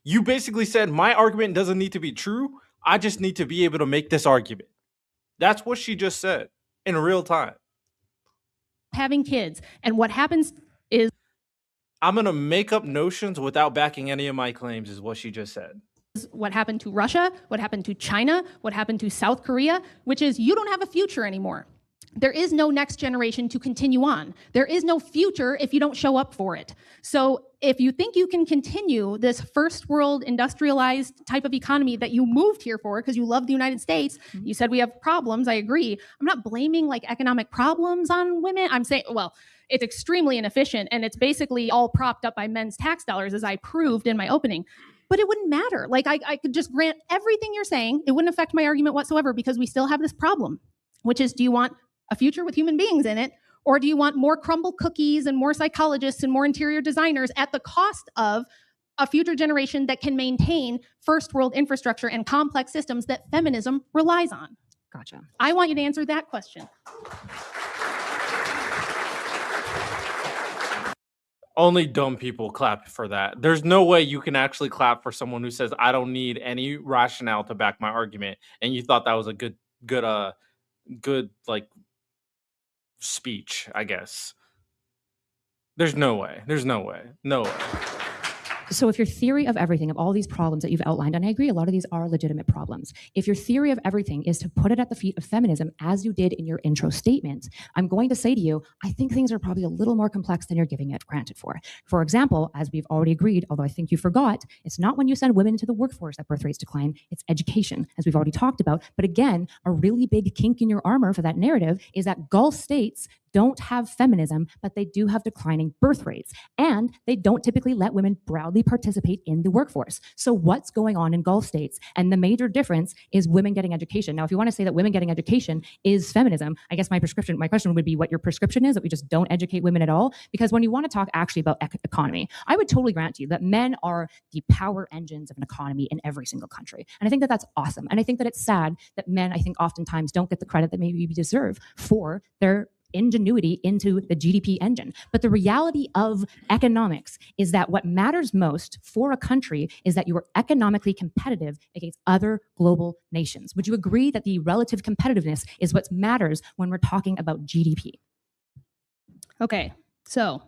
You basically said, my argument doesn't need to be true. I just need to be able to make this argument. That's what she just said in real time. Having kids. And what happens is I'm going to make up notions without backing any of my claims is what she just said. what happened to Russia, what happened to China, what happened to South Korea, which is you don't have a future anymore. there is no next generation to continue on. There is no future if you don't show up for it. So if you think you can continue this first world industrialized type of economy that you moved here for because you love the United States, you said we have problems, I agree. I'm not blaming like economic problems on women. I'm saying, well, it's extremely inefficient and it's basically all propped up by men's tax dollars, as I proved in my opening. But it wouldn't matter. Like I could just grant everything you're saying. It wouldn't affect my argument whatsoever because we still have this problem, which is, do you want a future with human beings in it, or do you want more crumble cookies and more psychologists and more interior designers at the cost of a future generation that can maintain first world infrastructure and complex systems that feminism relies on? Gotcha. I want you to answer that question. Only dumb people clap for that. There's no way you can actually clap for someone who says, I don't need any rationale to back my argument. And you thought that was a good like speech, I guess. There's no way. No way. So if your theory of everything, of all these problems that you've outlined, and I agree, a lot of these are legitimate problems. If your theory of everything is to put it at the feet of feminism, as you did in your intro statement, I'm going to say to you, I think things are probably a little more complex than you're giving it granted for. For example, as we've already agreed, although I think you forgot, it's not when you send women into the workforce that birth rates decline, it's education, as we've already talked about. But again, a really big kink in your armor for that narrative is that Gulf states don't have feminism, but they do have declining birth rates. And they don't typically let women broadly participate in the workforce. So what's going on in Gulf states? And the major difference is women getting education. Now, if you want to say that women getting education is feminism, I guess my question would be what your prescription is, that we just don't educate women at all. Because when you want to talk actually about economy, I would totally grant you that men are the power engines of an economy in every single country. And I think that that's awesome. And I think that it's sad that men, I think oftentimes don't get the credit that maybe we deserve for their ingenuity into the GDP engine. But the reality of economics is that what matters most for a country is that you are economically competitive against other global nations. Would you agree that the relative competitiveness is what matters when we're talking about GDP? Okay, so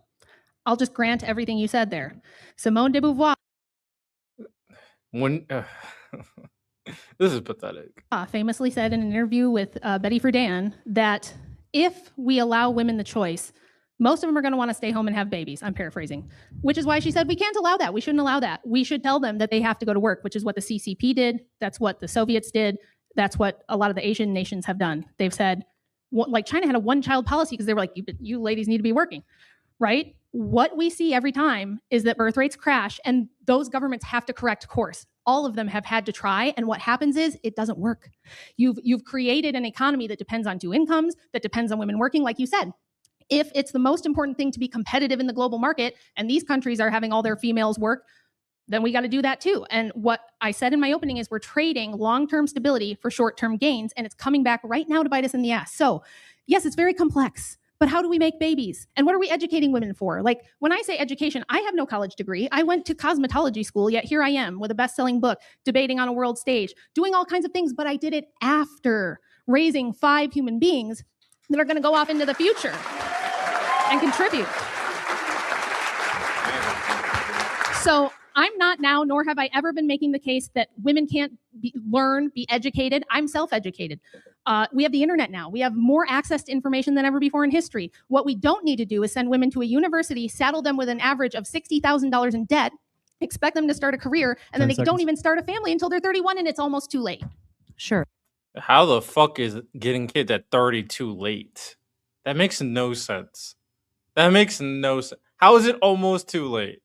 I'll just grant everything you said there. Simone de Beauvoir This is pathetic. Famously said in an interview with Betty Friedan that if we allow women the choice, most of them are going to want to stay home and have babies. I'm paraphrasing, which is why she said we can't allow that. We shouldn't allow that. We should tell them that they have to go to work, which is what the CCP did. That's what the Soviets did. That's what a lot of the Asian nations have done. They've said, like China had a one-child policy because they were like, you ladies need to be working, right? What we see every time is that birth rates crash and those governments have to correct course. All of them have had to try, and what happens is it doesn't work. You've created an economy that depends on two incomes, that depends on women working, like you said. If it's the most important thing to be competitive in the global market, and these countries are having all their females work, then we got to do that too. And what I said in my opening is we're trading long-term stability for short-term gains, and it's coming back right now to bite us in the ass. So yes, it's very complex. But how do we make babies? And what are we educating women for? Like when I say education, I have no college degree. I went to cosmetology school, yet here I am with a best-selling book, debating on a world stage, doing all kinds of things, but I did it after raising 5 human beings that are going to go off into the future and contribute. So I'm not now, nor have I ever been making the case that women can't learn, be educated. I'm self-educated. We have the internet now. We have more access to information than ever before in history. What we don't need to do is send women to a university, saddle them with an average of $60,000 in debt, expect them to start a career, and then they don't even start a family until they're 31 and it's almost too late. Sure. How the fuck is getting kids at 30 too late? That makes no sense. How is it almost too late?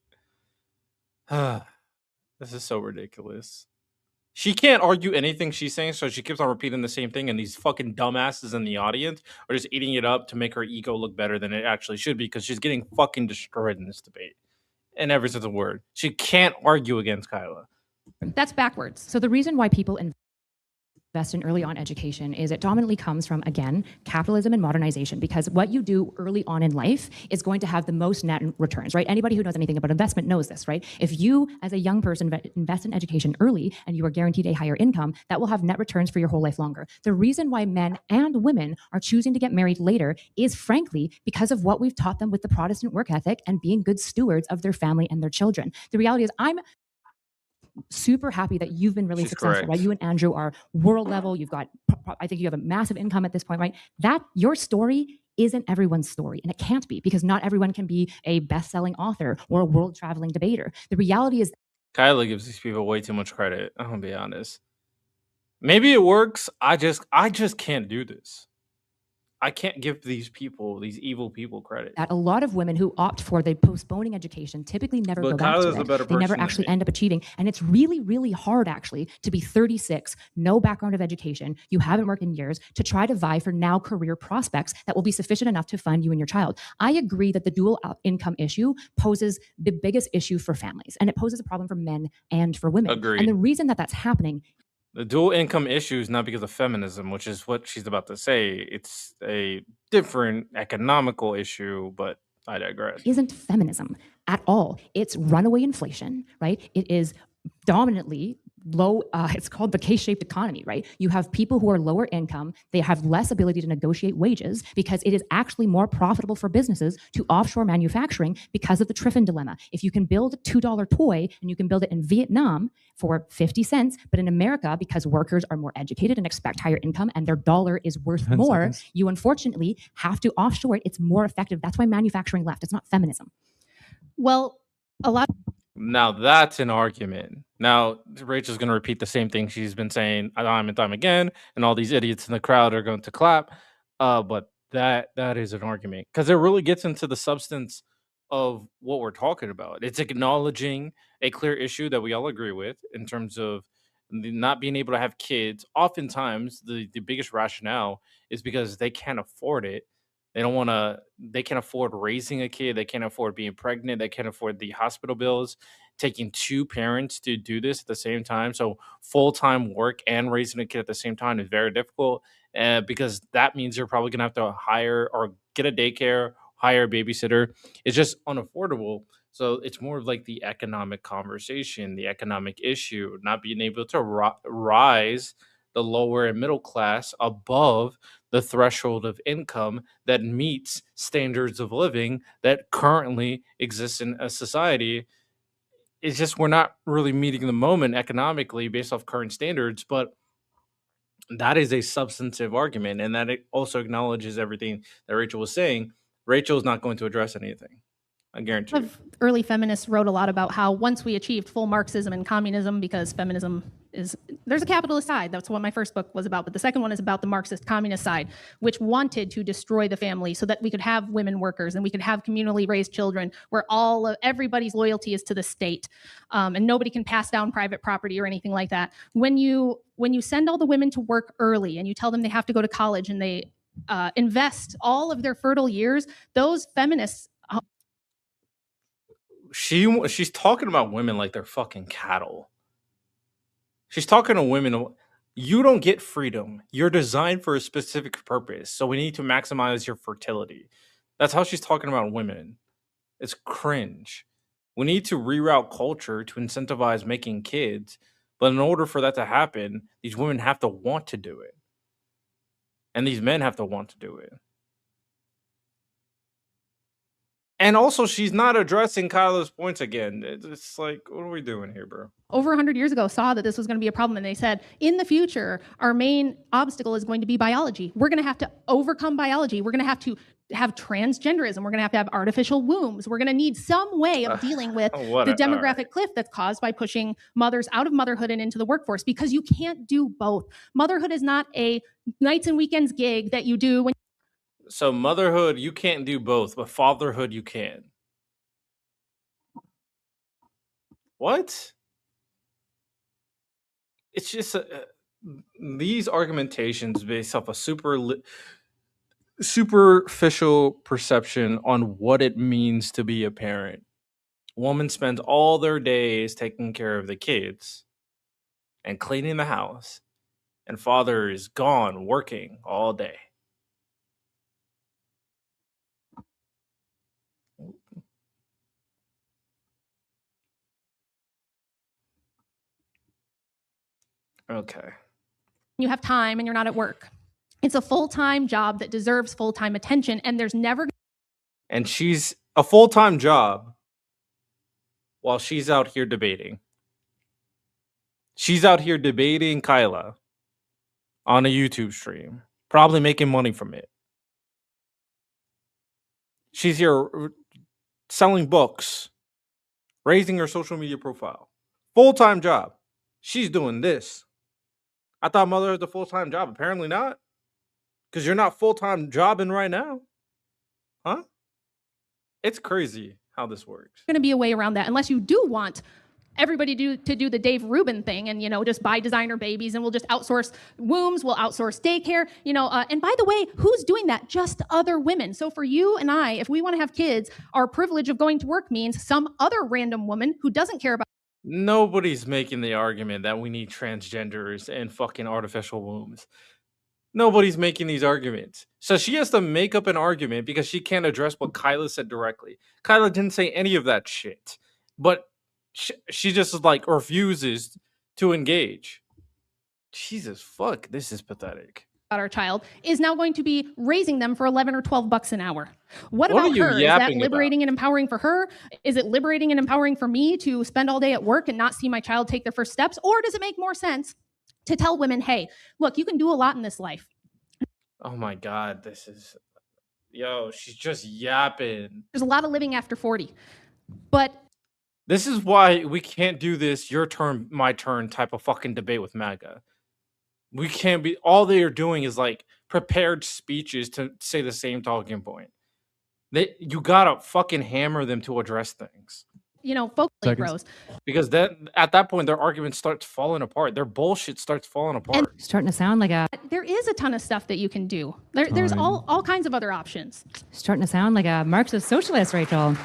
This is so ridiculous. She can't argue anything she's saying, so she keeps on repeating the same thing, and these fucking dumbasses in the audience are just eating it up to make her ego look better than it actually should be, because she's getting fucking destroyed in this debate. In every single word. She can't argue against Kyla. That's backwards. So the reason why people invest in early on education is it dominantly comes from, again, capitalism and modernization, because what you do early on in life is going to have the most net returns, right? Anybody who knows anything about investment knows this, right? If you, as a young person, invest in education early and you are guaranteed a higher income, that will have net returns for your whole life longer. The reason why men and women are choosing to get married later is, frankly, because of what we've taught them with the Protestant work ethic and being good stewards of their family and their children. The reality is super happy that you've been really She's successful, correct. right? You and Andrew are world level. You've got, I think you have a massive income at this point, right? That your story isn't everyone's story, and it can't be, because not everyone can be a best-selling author or a world-traveling debater. The reality is Kyla gives these people way too much credit. I'm gonna be honest. Maybe it works. I just can't do this. I can't give these people, these evil people, credit. that a lot of women who opt for the postponing education typically never But go back Kyla's to a it. better They never person than actually me. end up achieving. And it's really, really hard, actually, to be 36, no background of education, you haven't worked in years, to try to vie for now career prospects that will be sufficient enough to fund you and your child. I agree that the dual income issue poses the biggest issue for families, and it poses a problem for men and for women. Agreed. And the reason that that's happening The dual income issue is not because of feminism, which is what she's about to say. It's a different economical issue, but I digress. isn't feminism at all. It's runaway inflation, right? It is dominantly low, it's called the K-shaped economy, right? You have people who are lower income, they have less ability to negotiate wages because it is actually more profitable for businesses to offshore manufacturing because of the Triffin dilemma. If you can build a $2 toy and you can build it in Vietnam for 50 cents, but in America, because workers are more educated and expect higher income and their dollar is worth 10 more, seconds. you unfortunately have to offshore it. It's more effective. That's why manufacturing left. It's not feminism. Well, a lot Now that's an argument. Now Rachel's going to repeat the same thing she's been saying time and time again, and all these idiots in the crowd are going to clap. But that is an argument because it really gets into the substance of what we're talking about. It's acknowledging a clear issue that we all agree with in terms of not being able to have kids. Oftentimes, the biggest rationale is because they can't afford it. They don't want to. They can't afford raising a kid. They can't afford being pregnant. They can't afford the hospital bills. Taking two parents to do this at the same time, so full time work and raising a kid at the same time is very difficult. Because that means you're probably gonna have to hire or get a daycare, hire a babysitter. It's just unaffordable. So it's more of like the economic conversation, the economic issue, not being able to rise the lower and middle class above the threshold of income that meets standards of living that currently exists in a society. It's just we're not really meeting the moment economically based off current standards, but that is a substantive argument, and that it also acknowledges everything that Rachel was saying. Rachel's not going to address anything. I guarantee you. of early feminists wrote a lot about how once we achieved full Marxism and communism, because feminism is, there's a capitalist side. That's what my first book was about. But the second one is about the Marxist communist side, which wanted to destroy the family so that we could have women workers and we could have communally raised children where everybody's loyalty is to the state, and nobody can pass down private property or anything like that. When you send all the women to work early and you tell them they have to go to college and they invest all of their fertile years, those feminists She's talking about women like they're fucking cattle. She's talking to women. You don't get freedom. You're designed for a specific purpose. So we need to maximize your fertility. That's how she's talking about women. It's cringe. We need to reroute culture to incentivize making kids. But in order for that to happen, these women have to want to do it. And these men have to want to do it. And also, she's not addressing Kyla's points again. It's like, what are we doing here, bro? over 100 years ago saw that this was going to be a problem, and they said, in the future, our main obstacle is going to be biology. We're going to have to overcome biology. We're going to have transgenderism. We're going to have artificial wombs. We're going to need some way of dealing with the demographic cliff that's caused by pushing mothers out of motherhood and into the workforce, because you can't do both. Motherhood is not a nights and weekends gig that you do when So motherhood, you can't do both, but fatherhood, you can. What? It's just these argumentations based off a superficial perception on what it means to be a parent. Women spend all their days taking care of the kids and cleaning the house, and father is gone working all day. Okay. you have time and you're not at work. It's a full-time job that deserves full-time attention, and there's never And she's a full-time job while she's out here debating. She's out here debating Kyla on a YouTube stream, probably making money from it. She's here selling books, raising her social media profile, full-time job. She's doing this. I thought mother had a full-time job. Apparently not, because you're not full-time jobbing right now, huh? It's crazy how this works. Going to be a way around that, unless you do want everybody to do the Dave Rubin thing and, just buy designer babies and we'll just outsource wombs, we'll outsource daycare, and by the way, who's doing that? Just other women. So for you and I, if we want to have kids, our privilege of going to work means some other random woman who doesn't care about. Nobody's making the argument that we need transgenders and fucking artificial wombs. Nobody's making these arguments. So she has to make up an argument because she can't address what Kyla said directly. Kyla didn't say any of that shit. But she just like refuses to engage. Jesus fuck, this is pathetic. Our child is now going to be raising them for 11 or 12 bucks an hour. What What are about you her? Is that yapping liberating and empowering for her? Is it liberating and empowering for me to spend all day at work and not see my child take their first steps? Or does it make more sense to tell women, hey, look, you can do a lot in this life. Oh my god, this is... Yo, she's just yapping. There's a lot of living after 40. But this is why we can't do this your turn, my turn type of fucking debate with MAGA. We can't be... All they are doing is like prepared speeches to say the same talking point. You gotta fucking hammer them to address things. focally grows. Because then at that point, their argument starts falling apart. Their bullshit starts falling apart. Starting to sound like a There is a ton of stuff that you can do. There's all kinds of other options. starting to sound like a Marxist socialist, Rachel.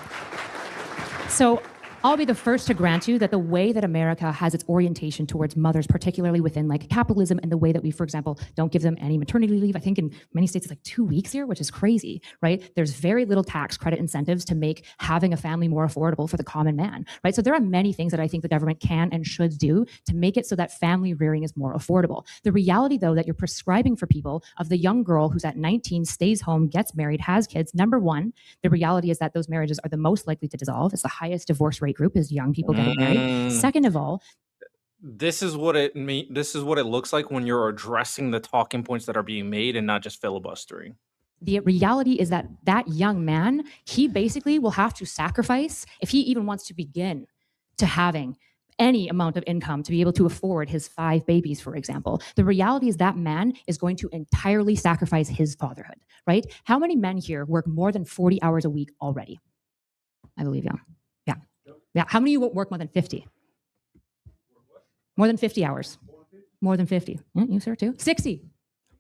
So I'll be the first to grant you that the way that America has its orientation towards mothers, particularly within like capitalism and the way that we, for example, don't give them any maternity leave. I think in many states it's like 2 weeks here, which is crazy, right? There's very little tax credit incentives to make having a family more affordable for the common man, right? So there are many things that I think the government can and should do to make it so that family rearing is more affordable. The reality, though, that you're prescribing for people of the young girl who's at 19, stays home, gets married, has kids, number one, the reality is that those marriages are the most likely to dissolve. It's the highest divorce rate group is young people getting married. Second of all, this is what it looks like when you're addressing the talking points that are being made and not just filibustering. the reality is that that young man, he basically will have to sacrifice, if he even wants to begin to having any amount of income to be able to afford his 5 babies, for example. The reality is that man is going to entirely sacrifice his fatherhood, right? How many men here work more than 40 hours a week already? I believe, yeah. Yeah. How many of you work more than 50? More than 50 hours. More than 50. You, sir, too? 60.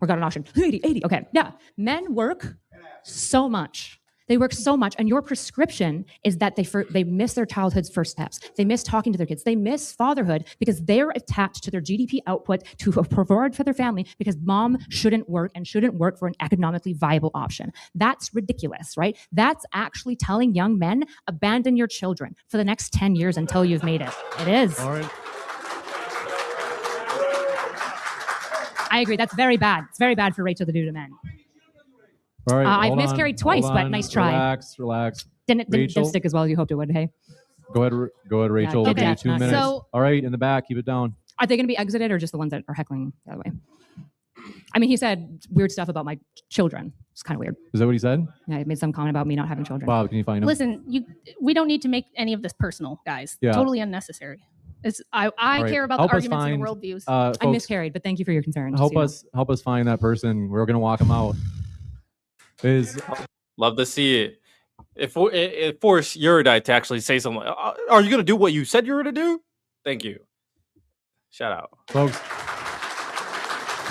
We got an option. 80. Okay. Yeah. Men work so much. They work so much, and your prescription is that they miss their childhood's first steps. They miss talking to their kids. They miss fatherhood because they're attached to their GDP output to provide for their family because mom shouldn't work and shouldn't work for an economically viable option. That's ridiculous, right? That's actually telling young men, abandon your children for the next 10 years until you've made it. It is. All right. I agree. That's very bad. It's very bad for Rachel to do to men. All right, I've hold miscarried on, twice, hold but on. nice try. Relax. Didn't Rachel? stick as well as you hoped it would. Hey, Go ahead, Rachel. We'll okay. give you 2 minutes. So- All right, in the back, keep it down. are they going to be exited or just the ones that are heckling the other way? I mean, he said weird stuff about my children. It's kind of weird. Is that what he said? Yeah, he made some comment about me not having children. Bob, can you find him? Listen, we don't need to make any of this personal, guys. Yeah. Totally unnecessary. I right. care about Help the us arguments and the find, worldviews. I folks, miscarried, but thank you for your concern. just so you know. help us find that person. We're gonna walk him out. Love to see it. It forced Erudite to actually say something. Are you going to do what you said you were going to do? Thank you. Shout out. Folks,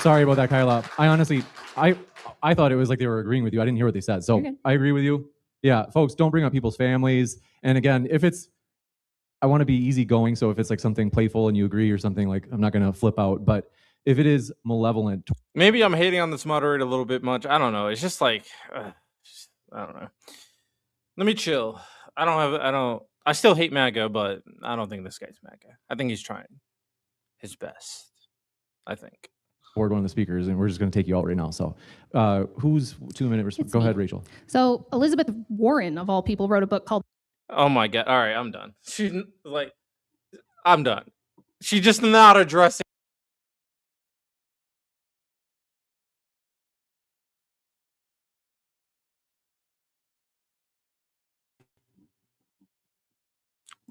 sorry about that, Kyla. I honestly, I thought it was like they were agreeing with you. I didn't hear what they said. So You're good. I agree with you. Yeah, folks, don't bring up people's families. And again, I want to be easygoing. So if it's like something playful and you agree or something, like I'm not going to flip out. But if it is malevolent, Maybe I'm hating on this moderator a little bit much. I don't know. It's just like, I don't know. Let me chill. I still hate MAGA, but I don't think this guy's MAGA. I think he's trying his best. I think. board one of the speakers, and we're just going to take you out right now. So who's 2 minute response? It's Go me. ahead, Rachel. So Elizabeth Warren, of all people, wrote a book called Oh my God. All right, I'm done. I'm done. She's just not addressing.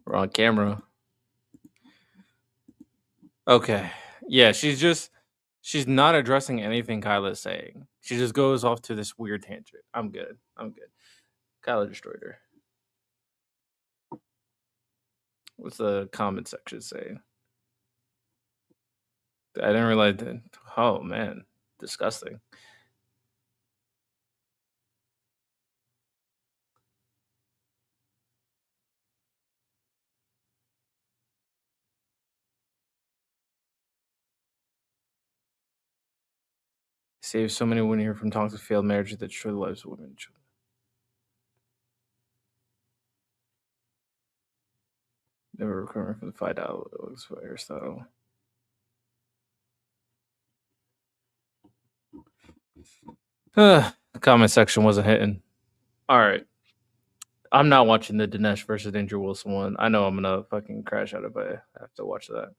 We're on camera. Okay. Yeah, she's not addressing anything Kyla's saying. She just goes off to this weird tangent. I'm good. Kyla destroyed her. What's the comment section saying? I didn't realize that. Oh man, disgusting. Save so many women here from toxic failed marriages that destroy the lives of women and children. Never recovering from the $5 hairstyle. The comment section wasn't hitting. All right. I'm not watching the Dinesh versus Danger Wilson one. I know I'm gonna fucking crash out if I have to watch that.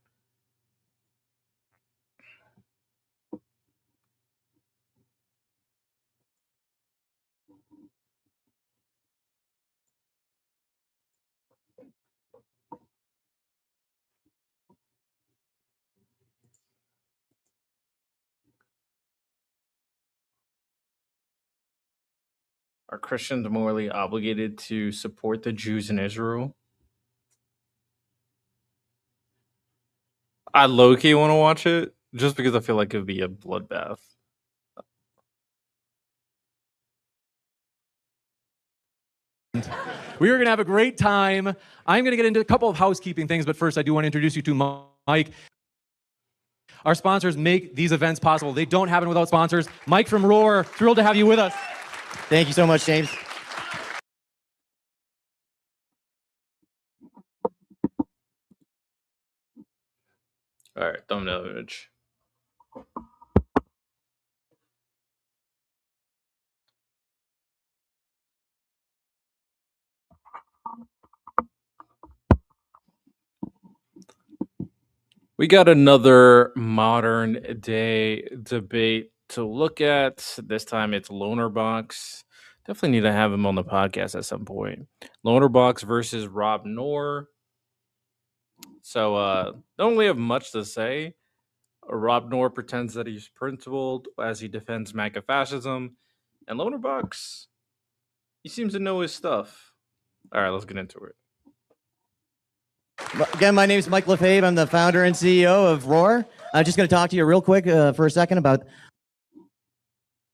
Are Christians morally obligated to support the Jews in Israel? I low-key want to watch it just because I feel like it would be a bloodbath. We are going to have a great time. I'm going to get into a couple of housekeeping things, but first I do want to introduce you to Mike. Our sponsors make these events possible. They don't happen without sponsors. Mike from Roar, thrilled to have you with us. Thank you so much, James. All right, thumbnail image. We got another modern day debate to look at. This time it's Lonerbox. Definitely need to have him on the podcast at some point. Lonerbox versus Rob Noor. So don't really have much to say. Rob Noor pretends that he's principled as he defends MAGA fascism. And Lonerbox, he seems to know his stuff. All right, let's get into it. Again, my name is Mike Lefebvre. I'm the founder and CEO of Roar. I'm just going to talk to you real quick for a second about...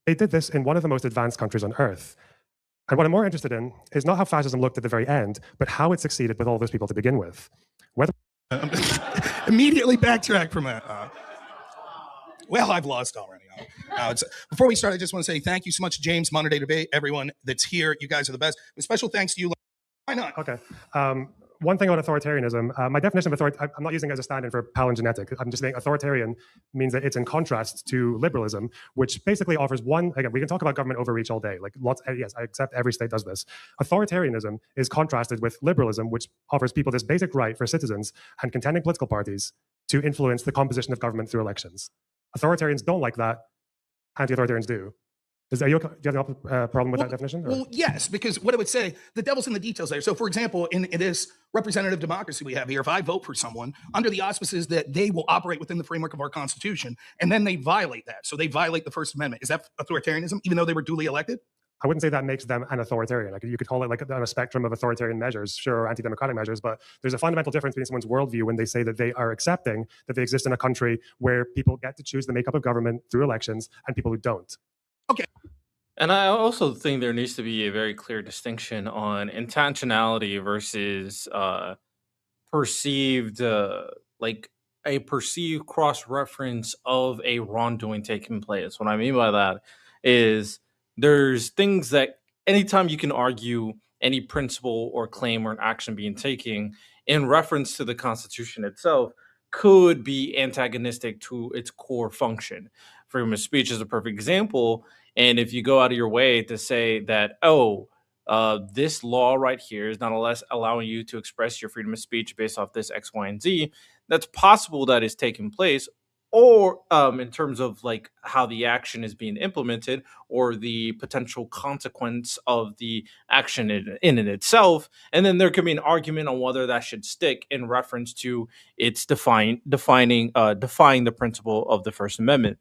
They did this in one of the most advanced countries on earth. And what I'm more interested in is not how fascism looked at the very end, but how it succeeded with all those people to begin with. Whether Immediately backtrack from that. Well, I've lost already. Before we start, I just want to say thank you so much, James, Modern Day Debate, everyone that's here. You guys are the best. And special thanks to you. Why not? Okay. One thing on authoritarianism, my definition of authority, I'm not using it as a stand-in for palingenetic. I'm just saying authoritarian means that it's in contrast to liberalism, which basically offers one, again, we can talk about government overreach all day. Like lots, yes, I accept every state does this. Authoritarianism is contrasted with liberalism, which offers people this basic right for citizens and contending political parties to influence the composition of government through elections. Authoritarians don't like that. Anti-authoritarians do. Do you have a problem with that definition? Well, yes, because what I would say, the devil's in the details there. So, for example, in this representative democracy we have here, if I vote for someone under the auspices that they will operate within the framework of our Constitution, and then they violate that, so they violate the First Amendment, is that authoritarianism, even though they were duly elected? I wouldn't say that makes them an authoritarian. Like you could call it like on a spectrum of authoritarian measures, sure, anti-democratic measures, but there's a fundamental difference between someone's worldview when they say that they are accepting that they exist in a country where people get to choose the makeup of government through elections and people who don't. Okay. And I also think there needs to be a very clear distinction on intentionality versus perceived, like a perceived cross-reference of a wrongdoing taking place. What I mean by that is there's things that anytime you can argue any principle or claim or an action being taken in reference to the Constitution itself could be antagonistic to its core function. Freedom of speech is a perfect example. And if you go out of your way to say that, this law right here is nonetheless allowing you to express your freedom of speech based off this X, Y, and Z, that's possible that is taking place, or in terms of like how the action is being implemented or the potential consequence of the action in and itself. And then there could be an argument on whether that should stick in reference to its defying the principle of the First Amendment.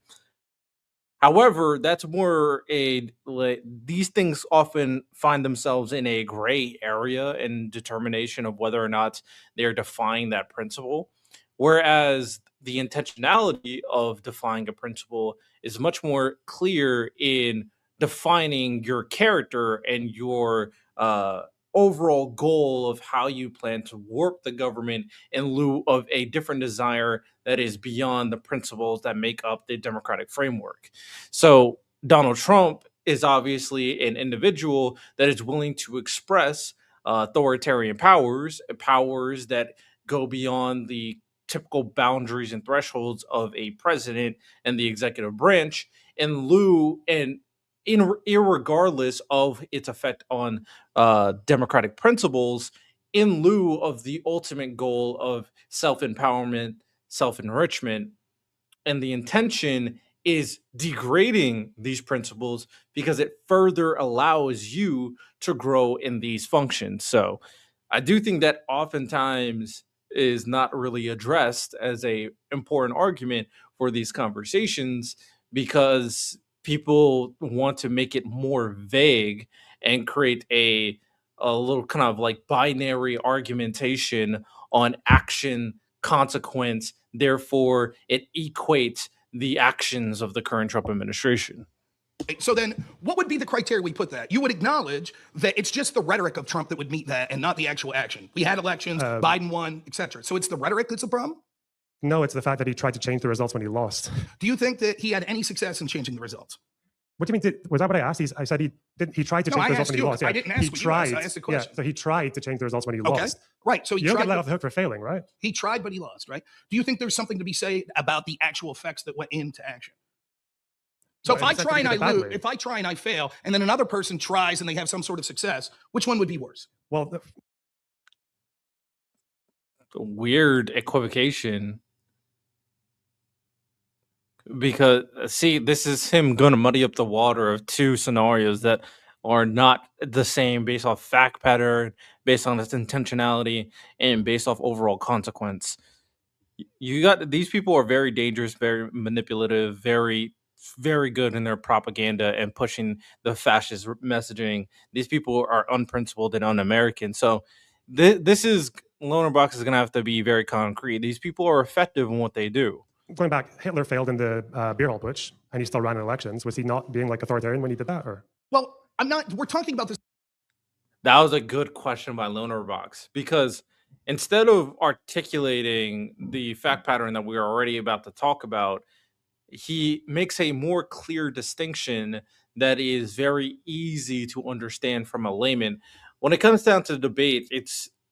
However, that's more these things often find themselves in a gray area in determination of whether or not they're defying that principle. Whereas the intentionality of defying a principle is much more clear in defining your character and your overall goal of how you plan to warp the government in lieu of a different desire that is beyond the principles that make up the democratic framework. So Donald Trump is obviously an individual that is willing to express authoritarian powers that go beyond the typical boundaries and thresholds of a president and the executive branch in lieu and irregardless of its effect on democratic principles, in lieu of the ultimate goal of self-empowerment, self-enrichment. And the intention is degrading these principles because it further allows you to grow in these functions. So I do think that oftentimes is not really addressed as a important argument for these conversations, because people want to make it more vague and create a little kind of like binary argumentation on action consequence. Therefore, it equates the actions of the current Trump administration. So then what would be the criteria we put that? You would acknowledge that it's just the rhetoric of Trump that would meet that and not the actual action. We had elections, Biden won, etc. So it's the rhetoric that's a problem? No, it's the fact that he tried to change the results when he lost. Do you think that he had any success in changing the results? What do you mean? Was that what I asked? I said he did. He tried to change the results when he lost. I didn't ask what you asked. I asked the question. Yeah, so he tried to change the results when he lost. Right. So you don't get let off the hook for failing, right? He tried, but he lost, right? Do you think there's something to be said about the actual effects that went into action? So if I try and I lose, if I try and I fail, and then another person tries and they have some sort of success, which one would be worse? Well, weird equivocation. Because see, this is him going to muddy up the water of two scenarios that are not the same based off fact pattern, based on its intentionality, and based off overall consequence. You got these people are very dangerous, very manipulative, very good in their propaganda and pushing the fascist messaging. These people are unprincipled and un-American. So this is Loner Box is going to have to be very concrete. These people are effective in what they do. Going back, Hitler failed in the beer hall putsch, and he still ran in elections. Was he not being like authoritarian when he did that? Or well, I'm not. We're talking about this. That was a good question by Loner Box, because instead of articulating the fact pattern that we are already about to talk about, he makes a more clear distinction that is very easy to understand from a layman. When it comes down to the debate,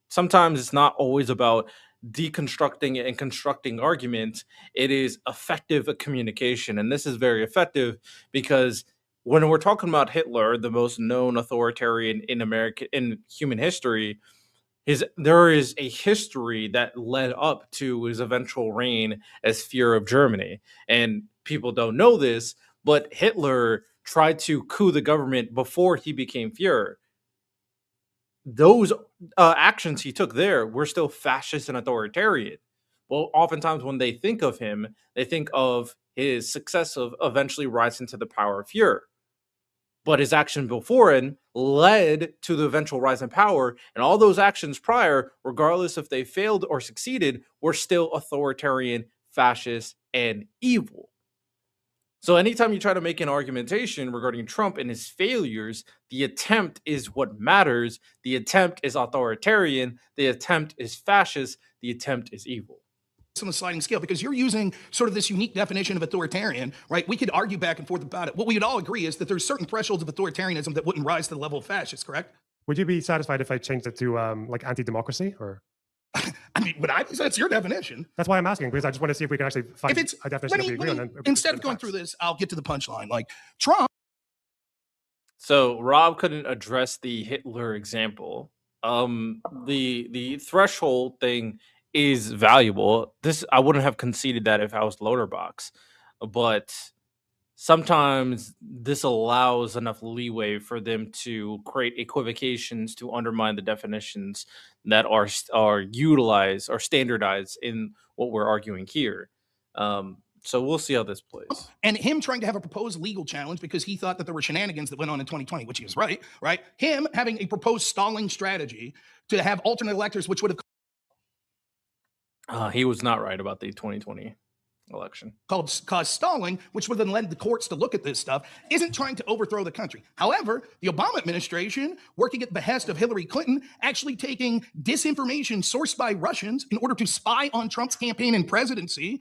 sometimes it's not always about deconstructing and constructing arguments. It is effective communication, and this is very effective because when we're talking about Hitler, the most known authoritarian in human history, there is a history that led up to his eventual reign as Führer of Germany. And people don't know this, but Hitler tried to coup the government before he became Führer. Those actions he took there were still fascist and authoritarian. Well, oftentimes when they think of him, they think of his success of eventually rising to the power of Führer. But his action before it led to the eventual rise in power, and all those actions prior, regardless if they failed or succeeded, were still authoritarian, fascist, and evil. So anytime you try to make an argumentation regarding Trump and his failures, the attempt is what matters. The attempt is authoritarian. The attempt is fascist. The attempt is evil. On the sliding scale, because you're using sort of this unique definition of authoritarian, right? We could argue back and forth about it. What we would all agree is that there's certain thresholds of authoritarianism that wouldn't rise to the level of fascist, correct? Would you be satisfied if I changed it to like anti-democracy, or? I mean, but that's your definition. That's why I'm asking, because I just want to see if we can actually find a definition that we agree on. Instead of going through this, I'll get to the punchline. Like Trump. So Rob couldn't address the Hitler example. The threshold thing is valuable. This I wouldn't have conceded that if I was Loaderbox, but sometimes this allows enough leeway for them to create equivocations to undermine the definitions that are utilized or standardized in what we're arguing here. So we'll see how this plays. And him trying to have a proposed legal challenge because he thought that there were shenanigans that went on in 2020, which he was right? Him having a proposed stalling strategy to have alternate electors, which would have He was not right about the 2020 election. caused stalling, which would then led the courts to look at this stuff, isn't trying to overthrow the country. However, the Obama administration, working at the behest of Hillary Clinton, actually taking disinformation sourced by Russians in order to spy on Trump's campaign and presidency,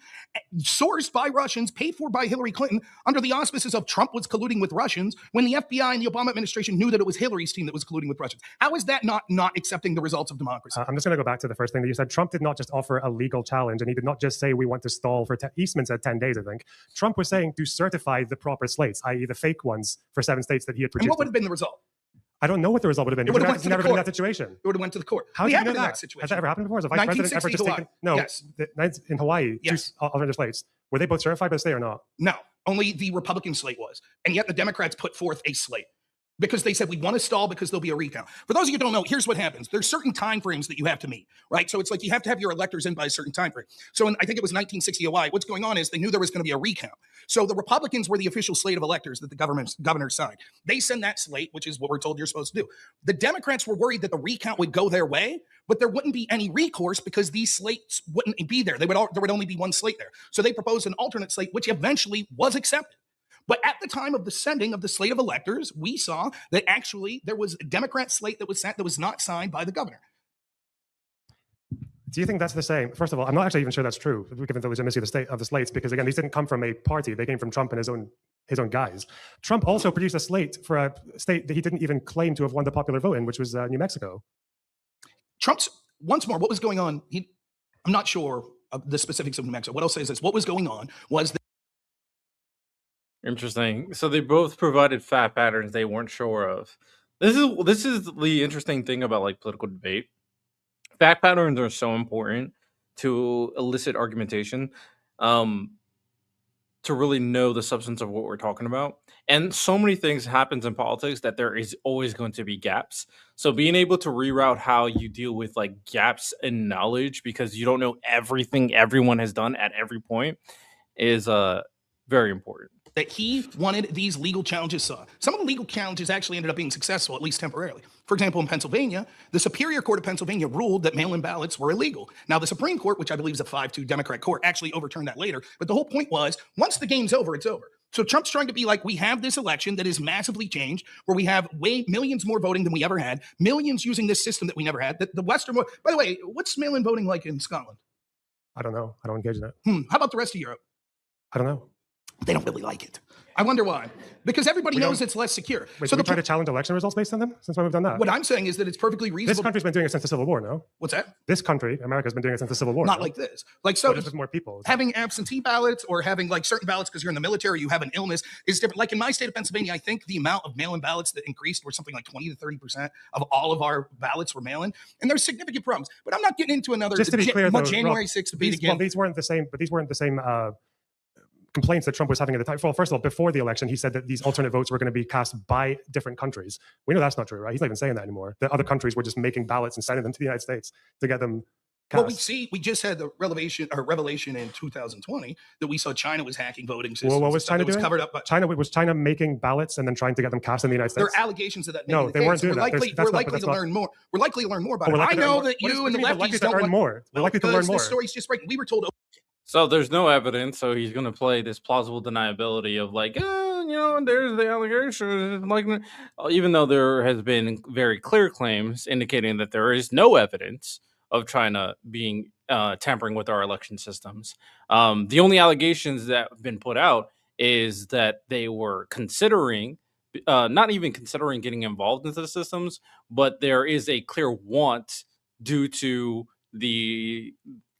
sourced by Russians, paid for by Hillary Clinton, under the auspices of Trump was colluding with Russians, when the FBI and the Obama administration knew that it was Hillary's team that was colluding with Russians. How is that not accepting the results of democracy? I'm just going to go back to the first thing that you said. Trump did not just offer a legal challenge, and he did not just say we want to stall for Eastman said 10 days, I think. Trump was saying to certify the proper slates, i.e. the fake ones for 7 states that he had produced. And what would have been the result? I don't know what the result would have been. It would have went to the never been in court. that situation. It would have went to the court. How do you know that? Situation. Has that ever happened before? Has a vice president ever just taken? No. Yes. In Hawaii, yes. 2 alternative slates. Were they both certified by the state or not? No. Only the Republican slate was. And yet the Democrats put forth a slate, because they said we want to stall because there'll be a recount. For those of you who don't know, here's what happens. There's certain time frames that you have to meet, right? So it's like you have to have your electors in by a certain time frame. So I think it was 1960 Hawaii. What's going on is they knew there was going to be a recount. So the Republicans were the official slate of electors that the governor signed. They send that slate, which is what we're told you're supposed to do. The Democrats were worried that the recount would go their way, but there wouldn't be any recourse because these slates wouldn't be there. There would only be one slate there. So they proposed an alternate slate, which eventually was accepted. But at the time of the sending of the slate of electors, we saw that actually there was a Democrat slate that was sent that was not signed by the governor. Do you think that's the same? First of all, I'm not actually even sure that's true, given the legitimacy of the slates, because again, these didn't come from a party; they came from Trump and his own guys. Trump also produced a slate for a state that he didn't even claim to have won the popular vote in, which was New Mexico. Trump's once more, what was going on? I'm not sure of the specifics of New Mexico. What I'll say is this: what was going on was that. Interesting. So they both provided fact patterns they weren't sure of. This is the interesting thing about like political debate. Fact patterns are so important to elicit argumentation, to really know the substance of what we're talking about. And so many things happens in politics that there is always going to be gaps. So being able to reroute how you deal with like gaps in knowledge because you don't know everything everyone has done at every point is very important. That he wanted these legal challenges saw. Some of the legal challenges actually ended up being successful, at least temporarily. For example, in Pennsylvania, the Superior Court of Pennsylvania ruled that mail-in ballots were illegal. Now, the Supreme Court, which I believe is a 5-2 Democrat court, actually overturned that later. But the whole point was, once the game's over, it's over. So Trump's trying to be like, we have this election that is massively changed, where we have millions more voting than we ever had, millions using this system that we never had. The Western, by the way, what's mail-in voting like in Scotland? I don't know. I don't engage in it. How about the rest of Europe? I don't know. They don't really like it. I wonder why. Because everybody knows it's less secure. Wait, so we try to challenge election results based on them? Since when we've done that? What I'm saying is that it's perfectly reasonable. This country's been doing it since the Civil War, no? What's that? This country, America's been doing it since the Civil War. Not like this. Like so, just with more people. Having absentee ballots or having like certain ballots because you're in the military, you have an illness is different. Like in my state of Pennsylvania, I think the amount of mail-in ballots that increased were something like 20 to 30% of all of our ballots were mail-in, and there's significant problems. But I'm not getting into another just to be clear, though, January Rob, 6th debate again. Well, these weren't the same complaints that Trump was having at the time. Well, first of all, before the election, he said that these alternate votes were going to be cast by different countries. We know that's not true, right? He's not even saying that anymore. That other countries were just making ballots and sending them to the United States to get them cast. Well, we just had the revelation in 2020 that we saw China was hacking voting systems. Well, what was China doing? Covered up by was China making ballots and then trying to get them cast in the United States? There are allegations of that. No, they weren't doing that. We're likely to learn more. We're likely to learn more about it. I know that you and the lefties don't learn more. We're likely to learn more. The story's just breaking. We were told. So there's no evidence, so he's going to play this plausible deniability of like, there's the allegation. Like, even though there has been very clear claims indicating that there is no evidence of China being tampering with our election systems. The only allegations that have been put out is that they were considering, not even considering getting involved into the systems, but there is a clear want due to the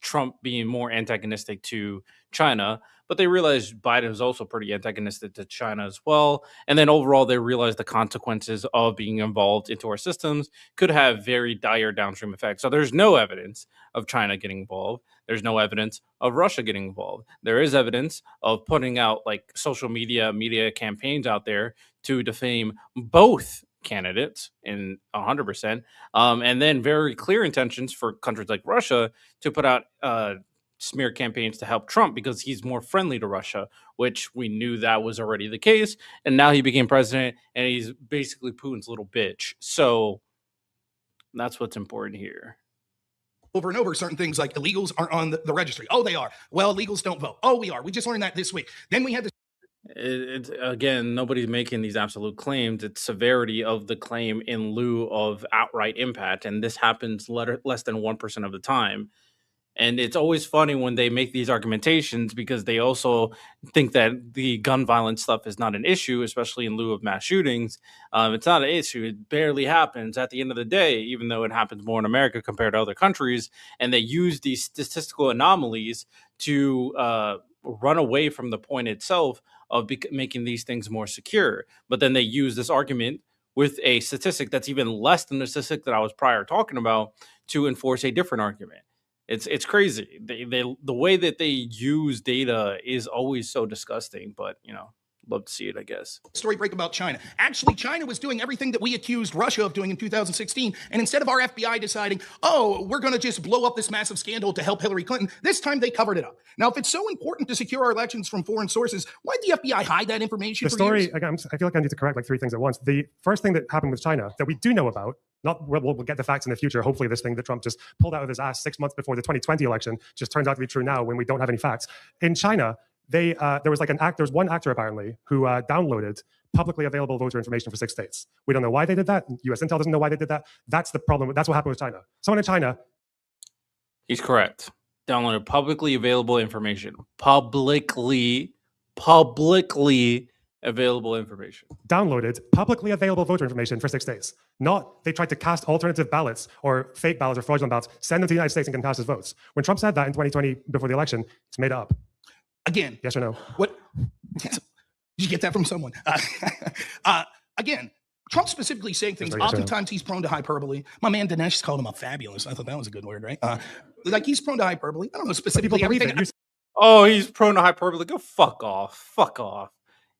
Trump being more antagonistic to China, but they realized Biden was also pretty antagonistic to China as well. And then overall, they realized the consequences of being involved into our systems could have very dire downstream effects. So there's no evidence of China getting involved. There's no evidence of Russia getting involved. There is evidence of putting out like social media campaigns out there to defame both candidates in 100%, and then very clear intentions for countries like Russia to put out smear campaigns to help Trump because he's more friendly to Russia, which we knew that was already the case. And now he became president and he's basically Putin's little bitch. So that's what's important here. Over and over, certain things like illegals aren't on the registry. Oh, they are. Well, illegals don't vote. Oh, we are. We just learned that this week. Then we had this. It's again, nobody's making these absolute claims. It's severity of the claim in lieu of outright impact. And this happens less than 1% of the time. And it's always funny when they make these argumentations because they also think that the gun violence stuff is not an issue, especially in lieu of mass shootings. It's not an issue. It barely happens at the end of the day, even though it happens more in America compared to other countries. And they use these statistical anomalies to run away from the point itself of making these things more secure. But then they use this argument with a statistic that's even less than the statistic that I was prior talking about to enforce a different argument. It's crazy. The way that they use data is always so disgusting, but love to see it, I guess. Story break about China. Actually, China was doing everything that we accused Russia of doing in 2016. And instead of our FBI deciding, oh, we're going to just blow up this massive scandal to help Hillary Clinton, this time they covered it up. Now, if it's so important to secure our elections from foreign sources, why did the FBI hide that information The for story, years? again, I feel like I need to correct like three things at once. The first thing that happened with China that we do know about, we'll get the facts in the future. Hopefully this thing that Trump just pulled out of his ass 6 months before the 2020 election just turns out to be true now when we don't have any facts. In China, there was one actor apparently who downloaded publicly available voter information for 6 states. We don't know why they did that. US Intel doesn't know why they did that. That's the problem. That's what happened with China. Someone in China. He's correct. Downloaded publicly available information. Publicly available information. Downloaded publicly available voter information for 6 states. Not they tried to cast alternative ballots or fake ballots or fraudulent ballots, send them to the United States and can cast as votes. When Trump said that in 2020 before the election, it's made up. Again. Yes or no? What? Did you get that from someone? Again, Trump specifically saying things, oftentimes he's prone to hyperbole. My man Dinesh called him a fabulous. I thought that was a good word, right? Like he's prone to hyperbole. I don't know specifically everything. Oh, he's prone to hyperbole. Go fuck off. Fuck off.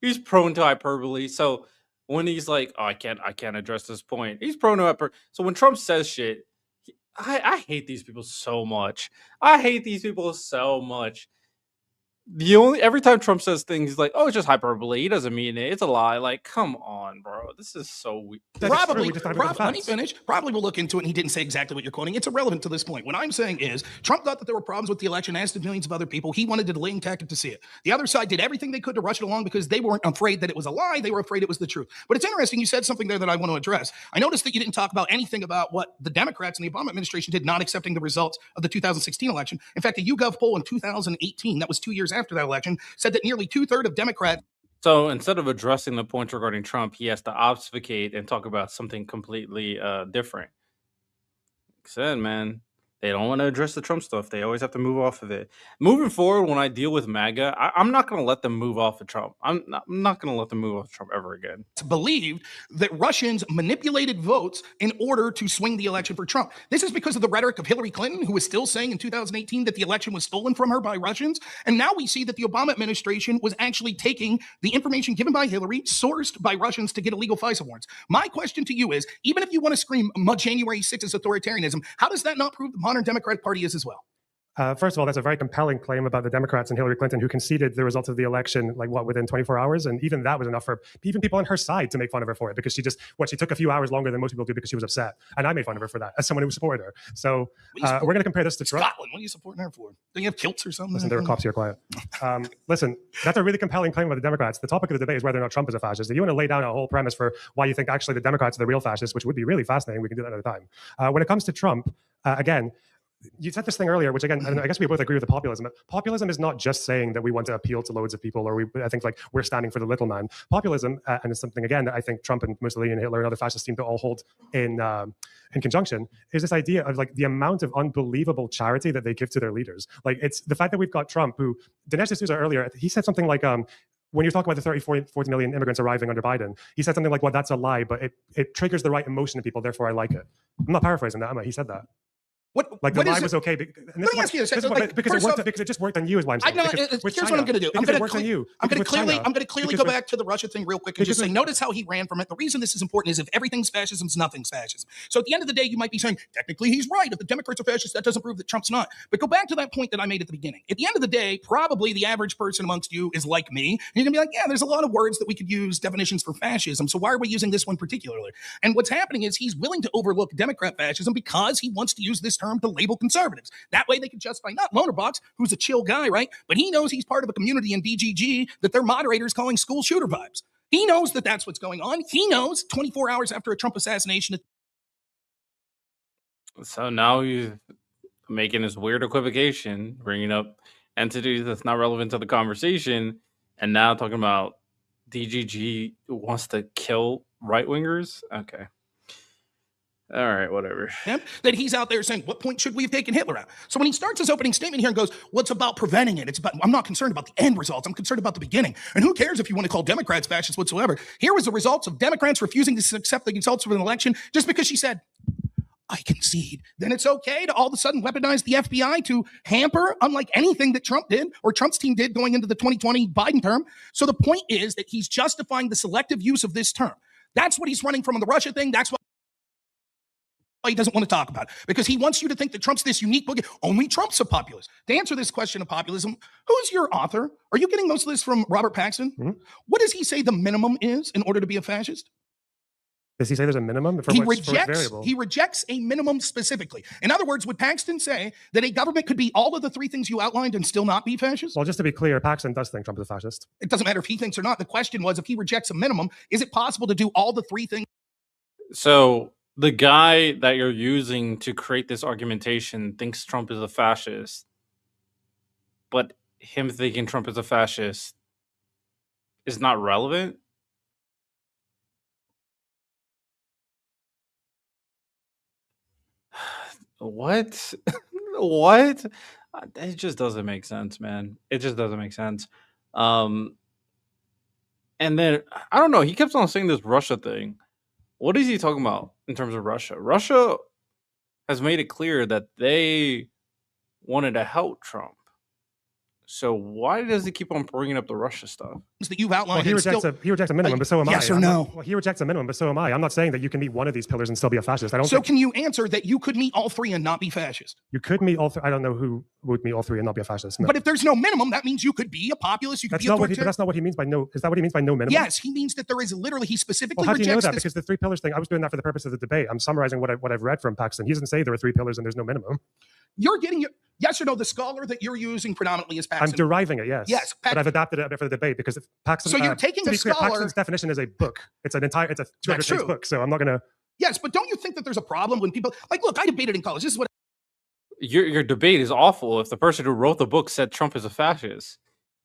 He's prone to hyperbole. So when he's like, oh, I can't address this point. He's prone to hyperbole. So when Trump says shit, I hate these people so much. Every time Trump says things, he's like, "Oh, it's just hyperbole. He doesn't mean it. It's a lie." Like, come on, bro. This is so weird. Probably, let me finish. Probably we'll look into it, and he didn't say exactly what you're quoting. It's irrelevant to this point. What I'm saying is, Trump thought that there were problems with the election, as did millions of other people. He wanted a delaying tactic to see it. The other side did everything they could to rush it along because they weren't afraid that it was a lie. They were afraid it was the truth. But it's interesting. You said something there that I want to address. I noticed that you didn't talk about anything about what the Democrats and the Obama administration did, not accepting the results of the 2016 election. In fact, a YouGov poll in 2018, that was 2 years after that election, said that nearly 2/3 of Democrats. So instead of addressing the points regarding Trump, he has to obfuscate and talk about something completely different. Like I said, man, they don't want to address the Trump stuff. They always have to move off of it. Moving forward, when I deal with MAGA, I'm not going to let them move off of Trump. I'm not going to let them move off of Trump ever again. Believed that Russians manipulated votes in order to swing the election for Trump. This is because of the rhetoric of Hillary Clinton, who was still saying in 2018 that the election was stolen from her by Russians. And now we see that the Obama administration was actually taking the information given by Hillary, sourced by Russians to get illegal FISA warrants. My question to you is, even if you want to scream January 6th is authoritarianism, how does that not prove the modern Democratic Party is as well? First of all, that's a very compelling claim about the Democrats and Hillary Clinton, who conceded the results of the election, within 24 hours. And even that was enough for even people on her side to make fun of her for it, because she took a few hours longer than most people do because she was upset. And I made fun of her for that as someone who supported her. So we're going to compare this to Trump. Scotland, what are you supporting her for? Don't you have kilts or something? Listen, there are cops here, quiet. Listen, that's a really compelling claim about the Democrats. The topic of the debate is whether or not Trump is a fascist. If you want to lay down a whole premise for why you think actually the Democrats are the real fascists, which would be really fascinating, we can do that another time. When it comes to Trump, again, you said this thing earlier, which again, I guess we both agree with the populism. Populism is not just saying that we want to appeal to loads of people, or I think we're standing for the little man. Populism, and it's something again that I think Trump and Mussolini and Hitler and other fascists seem to all hold in in conjunction is this idea of like the amount of unbelievable charity that they give to their leaders. Like it's the fact that we've got Trump, who Dinesh D'Souza earlier, he said something like, when you're talking about the 30, 40 million immigrants arriving under Biden, he said something like, well, that's a lie, but it triggers the right emotion in people, therefore I like it. I'm not paraphrasing that, am I? He said that. Like the lie was okay. Let me ask you this. Because it just worked on you is why I'm saying. Here's what I'm going to do. I'm going to clearly go back to the Russia thing real quick and just say, notice how he ran from it. The reason this is important is if everything's fascism, nothing's fascism. So at the end of the day, you might be saying, technically he's right. If the Democrats are fascist, that doesn't prove that Trump's not. But go back to that point that I made at the beginning. At the end of the day, probably the average person amongst you is like me. And you're going to be like, yeah, there's a lot of words that we could use definitions for fascism. So why are we using this one particularly? And what's happening is he's willing to overlook Democrat fascism because he wants to use this term to label conservatives. That way they can justify not Lonerbox, who's a chill guy, right? But he knows he's part of a community in DGG that their moderator is calling school shooter vibes. He knows that that's what's going on. He knows 24 hours after a Trump assassination. So now he's making this weird equivocation, bringing up entities that's not relevant to the conversation, and now talking about DGG wants to kill right-wingers? Okay. All right, whatever. That he's out there saying, what point should we have taken Hitler out? So when he starts his opening statement here and goes, well, it's about preventing it. It's about, I'm not concerned about the end results. I'm concerned about the beginning. And who cares if you want to call Democrats fascists whatsoever? Here was the results of Democrats refusing to accept the results of an election just because she said, I concede. Then it's okay to all of a sudden weaponize the FBI to hamper, unlike anything that Trump did or Trump's team did going into the 2020 Biden term. So the point is that he's justifying the selective use of this term. That's what he's running from on the Russia thing. That's what he doesn't want to talk about it, because he wants you to think that Trump's this unique book. Only Trump's a populist. To answer this question of populism, who's your author? Are you getting most of this from Robert Paxton? Mm-hmm. What does he say the minimum is in order to be a fascist? Does he say there's a minimum? He rejects a minimum specifically. In other words, would Paxton say that a government could be all of the three things you outlined and still not be fascist? Well, just to be clear, Paxton does think Trump is a fascist. It doesn't matter if he thinks or not. The question was, if he rejects a minimum, is it possible to do all the three things? So the guy that you're using to create this argumentation thinks Trump is a fascist, but him thinking Trump is a fascist is not relevant? What? What? It just doesn't make sense, man. It just doesn't make sense. And then, I don't know, he kept on saying this Russia thing. What is he talking about in terms of Russia? Russia has made it clear that they wanted to help Trump. So why does he keep on bringing up the Russia stuff? That you've outlined. Well, he rejects a minimum, but so am I. Yes or no? He rejects a minimum, but so am I. I'm not saying that you can meet one of these pillars and still be a fascist. Can you answer that you could meet all three and not be fascist? You could meet all three. I don't know who would meet all three and not be a fascist. No. But if there's no minimum, that means you could be a populist. You could be a but that's not what he means by no. Is that what he means by no minimum? Yes, he means that there is literally. He specifically how do you know rejects that? this. Because the three pillars thing, I was doing that for the purpose of the debate. I'm summarizing what I've read from Paxton. He doesn't say there are three pillars and there's no minimum. You're getting your yes or no. The scholar that you're using predominantly is Paxton. I'm deriving it, yes. Yes, but I've adapted it a bit for the debate because Paxton. So you're taking a scholar. Paxton's definition is a book. It's a 200-page book. So I'm not going to. Yes, but don't you think that there's a problem when people like? Look, I debated in college. This is what. Your debate is awful. If the person who wrote the book said Trump is a fascist,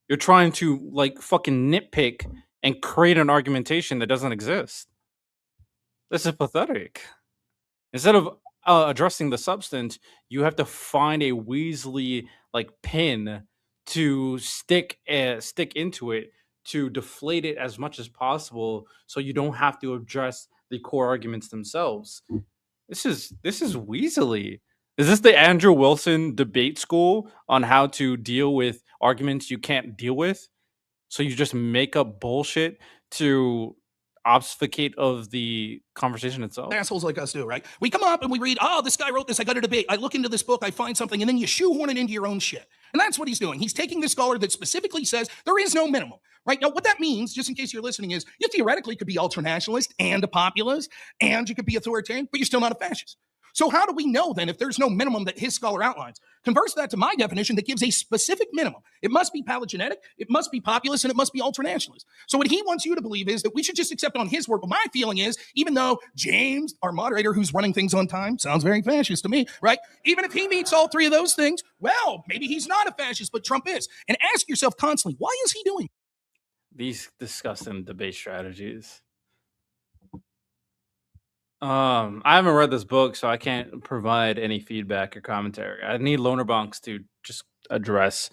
you're trying to like fucking nitpick and create an argumentation that doesn't exist. This is pathetic. Instead of addressing the substance, you have to find a Weasley like pin to stick into it to deflate it as much as possible, so you don't have to address the core arguments themselves. This is Weasley. Is this the Andrew Wilson debate school on how to deal with arguments you can't deal with? So you just make up bullshit to obfuscate of the conversation itself? Assholes like us do, right? We come up and we read, oh, this guy wrote this, I got a debate. I look into this book, I find something, and then you shoehorn it into your own shit. And that's what he's doing. He's taking this scholar that specifically says there is no minimum, right? Now, what that means, just in case you're listening, is you theoretically could be ultranationalist and a populist, and you could be authoritarian, but you're still not a fascist. So how do we know then if there's no minimum that his scholar outlines? Converse that to my definition that gives a specific minimum. It must be paleogenetic, it must be populist, and it must be ultranationalist. So what he wants you to believe is that we should just accept on his word. But my feeling is, even though James, our moderator who's running things on time, sounds very fascist to me, right? Even if he meets all three of those things, well, maybe he's not a fascist, but Trump is. And ask yourself constantly, why is he doing these disgusting debate strategies? I haven't read this book, so I can't provide any feedback or commentary. I need loaner bonks to just address.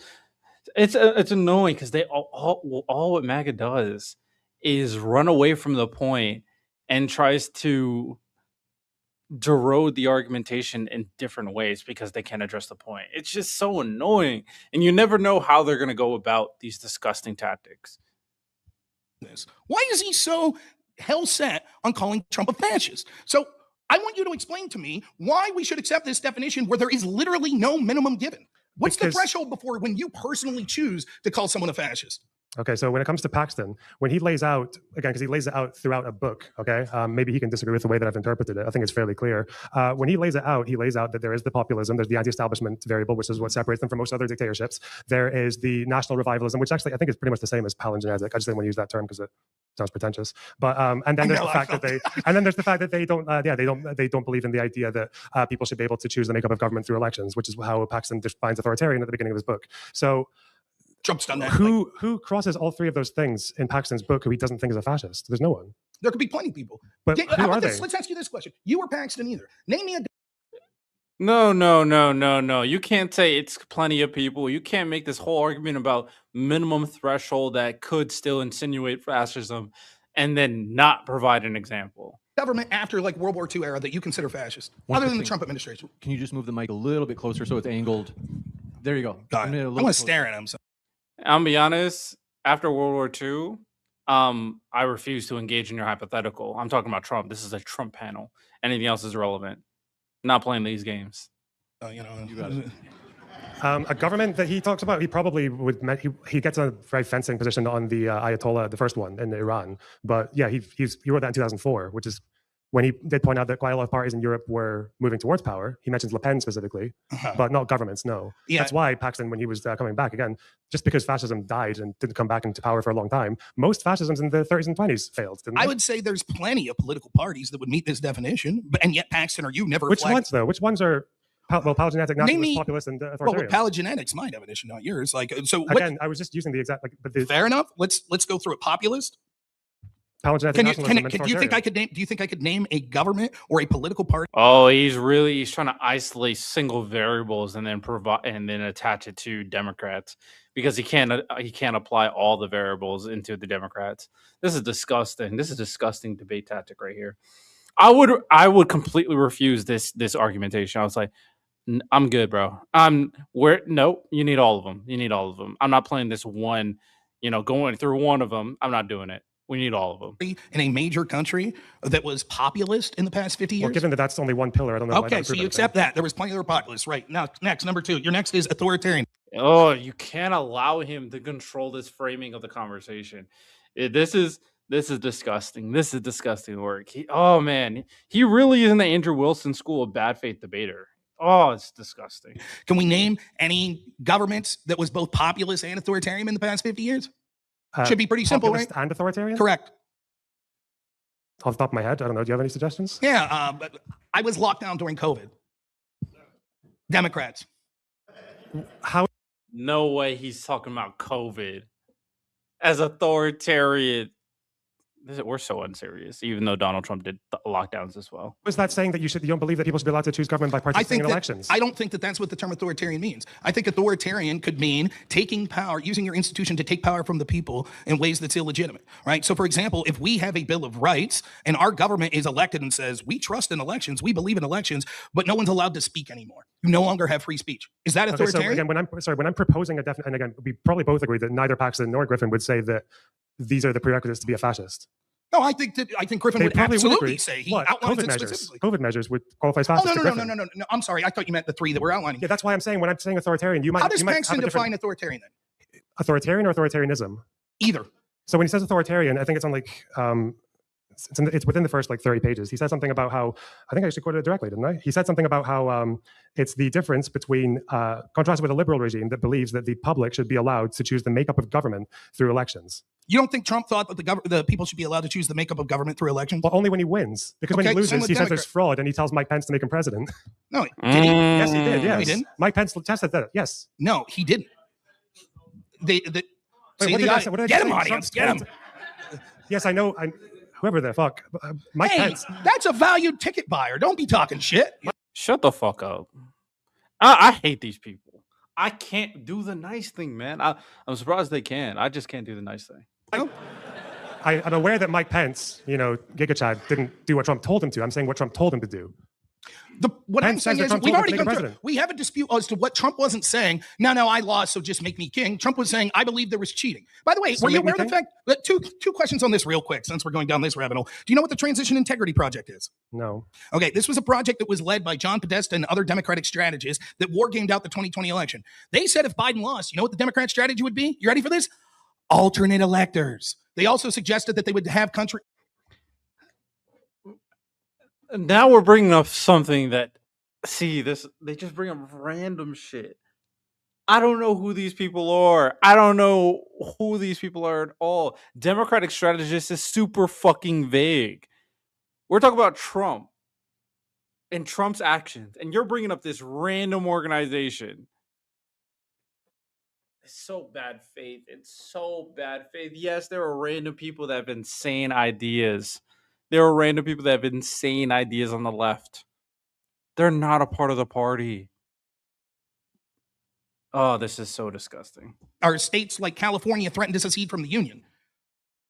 It's annoying because they all what MAGA does is run away from the point and tries to derode the argumentation in different ways because they can't address the point. It's just so annoying, and you never know how they're going to go about these disgusting tactics. Why is he so hell set on calling Trump a fascist? So I want you to explain to me why we should accept this definition where there is literally no minimum given. What's the threshold before when you personally choose to call someone a fascist? Okay, so when it comes to Paxton, when he lays out, again, because he lays it out throughout a book, okay, maybe he can disagree with the way that I've interpreted it. I think it's fairly clear. When he lays it out, he lays out that there is the populism, there's the anti-establishment variable, which is what separates them from most other dictatorships. There is the national revivalism, which actually I think is pretty much the same as palingenetic. I just didn't want to use that term because it sounds pretentious. But and then there's the fact that they they don't believe in the idea that people should be able to choose the makeup of government through elections, which is how Paxton defines authoritarian at the beginning of his book. So Trump's done that. Who crosses all three of those things in Paxton's book who he doesn't think is a fascist? There's no one. There could be plenty of people. But who are they? Let's ask you this question. You or Paxton either. Name me a... No. You can't say it's plenty of people. You can't make this whole argument about minimum threshold that could still insinuate fascism and then not provide an example. Government after like World War II era that you consider fascist, other than the Trump administration. Can you just move the mic a little bit closer so it's angled? There you go. I want to stare at him. So. I'll be honest, after World War II, I refuse to engage in your hypothetical. I'm talking about Trump. This is a Trump panel. Anything else is irrelevant. Not playing these games. You got it. A government that he talks about, he probably would. He gets a very fencing position on the Ayatollah, the first one in Iran. But yeah, he wrote that in 2004, which is when he did point out that quite a lot of parties in Europe were moving towards power. He mentions Le Pen specifically, but not governments, no. Yeah. That's why Paxton, when he was coming back, again, just because fascism died and didn't come back into power for a long time, most fascisms in the 30s and 20s failed, didn't they? I would say there's plenty of political parties that would meet this definition, and yet Paxton or you never... Which ones, though? Which ones are... Palingenetic, nationalist, populist, and authoritarian. Well, palingenetic's my definition, not yours. Again, I was just using the exact... Fair enough. Let's go through it. Populist? Do you think I could name a government or a political party? Oh, he's trying to isolate single variables and then attach it to Democrats because he can't apply all the variables into the Democrats. This is disgusting. This is disgusting debate tactic right here. I would completely refuse this argumentation. I was like, I'm good, bro. Nope. You need all of them. I'm not playing this one. Going through one of them. I'm not doing it. We need all of them. In a major country that was populist in the past 50 years? Well, given that that's only one pillar, I don't know. Okay, so you accept that. There was plenty of other populists. Right. Now, next, number two. Your next is authoritarian. Oh, you can't allow him to control this framing of the conversation. This is disgusting. This is disgusting work. He really is in the Andrew Wilson school of bad faith debater. Oh, it's disgusting. Can we name any governments that was both populist and authoritarian in the past 50 years? Should be pretty simple, right? And authoritarian? Correct. Off the top of my head, I don't know. Do you have any suggestions? Yeah, but I was locked down during COVID. Democrats. How? No way he's talking about COVID as authoritarian. We're so unserious, even though Donald Trump did lockdowns as well. Was that saying that you don't believe that people should be allowed to choose government by participating in elections? I don't think that that's what the term authoritarian means. I think authoritarian could mean taking power, using your institution to take power from the people in ways that's illegitimate, right? So, for example, if we have a Bill of Rights and our government is elected and says, we trust in elections, we believe in elections, but no one's allowed to speak anymore. You no longer have free speech. Is that authoritarian? Okay, so again, when I'm proposing a definite, and again, we probably both agree that neither Paxton nor Griffin would say that these are the prerequisites to be a fascist. No, I think Griffin would absolutely say he outlines it specifically. COVID measures would qualify as fascist. Oh, no. I'm sorry. I thought you meant the three that we're outlining. Yeah, that's why I'm saying when I'm saying authoritarian, you might. How does Paxton define authoritarian then? Authoritarian or authoritarianism? Either. So when he says authoritarian, I think it's on like it's within the first like 30 pages. He said something about how, I think I actually quoted it directly, didn't I? He said something about how it's the difference between, contrasted with a liberal regime that believes that the public should be allowed to choose the makeup of government through elections. You don't think Trump thought that the people should be allowed to choose the makeup of government through elections? Well, only when he wins. Because when he loses, he says there's fraud and he tells Mike Pence to make him president. No, did he? Yes, he did. Yes. No, he didn't? Mike Pence tested that. Yes. No, he didn't. Get him, audience. Get him. Yes, I know. whoever the fuck, Mike Hey, Pence. that's a valued ticket buyer. Don't be talking shit. Shut the fuck up. I hate these people. I can't do the nice thing, man. I'm surprised they can. I just can't do the nice thing. I'm aware that Mike Pence, Giga Chad, didn't do what Trump told him to. I'm saying what Trump told him to do. What I'm Pence saying says that is, Trump we've told him already to make gone him through. president. We have a dispute as to what Trump wasn't saying. No, I lost, so just make me king. Trump was saying, I believe there was cheating. By the way, So were you make me aware of the fact that two questions on this real quick, since we're going down this rabbit hole. Do you know what the Transition Integrity Project is? No. Okay, this was a project that was led by John Podesta and other Democratic strategists that war gamed out the 2020 election. They said if Biden lost, you know what the Democrat strategy would be? You ready for this? Alternate electors. They also suggested that they would have country. Now we're bringing up something that, they just bring up random shit. I don't know who these people are. I don't know who these people are at all. Democratic strategist is super fucking vague. We're talking about Trump and Trump's actions, and you're bringing up this random organization. It's so bad faith. It's so bad faith. Yes, there are random people that have insane ideas. There are random people that have insane ideas on the left. They're not a part of the party. Oh, this is so disgusting. Our states like California threatened to secede from the union.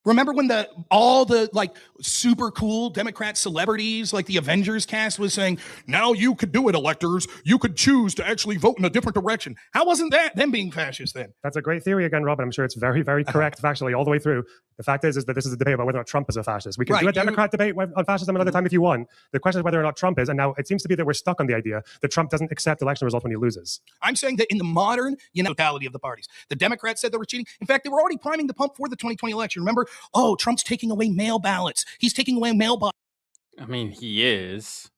Remember when all the like super cool Democrat celebrities like the Avengers cast was saying, now you could do it, electors. You could choose to actually vote in a different direction. How wasn't that them being fascist then? That's a great theory again, Robin. I'm sure it's very, very correct factually all the way through. The fact is that this is a debate about whether or not Trump is a fascist. We can do a Democrat debate on fascism another time if you want. The question is whether or not Trump is. And now it seems to be that we're stuck on the idea that Trump doesn't accept election results when he loses. I'm saying that in the modern totality of the parties, the Democrats said they were cheating. In fact, they were already priming the pump for the 2020 election. Remember, Trump's taking away mail ballots. He's taking away mail ballots. I mean, he is.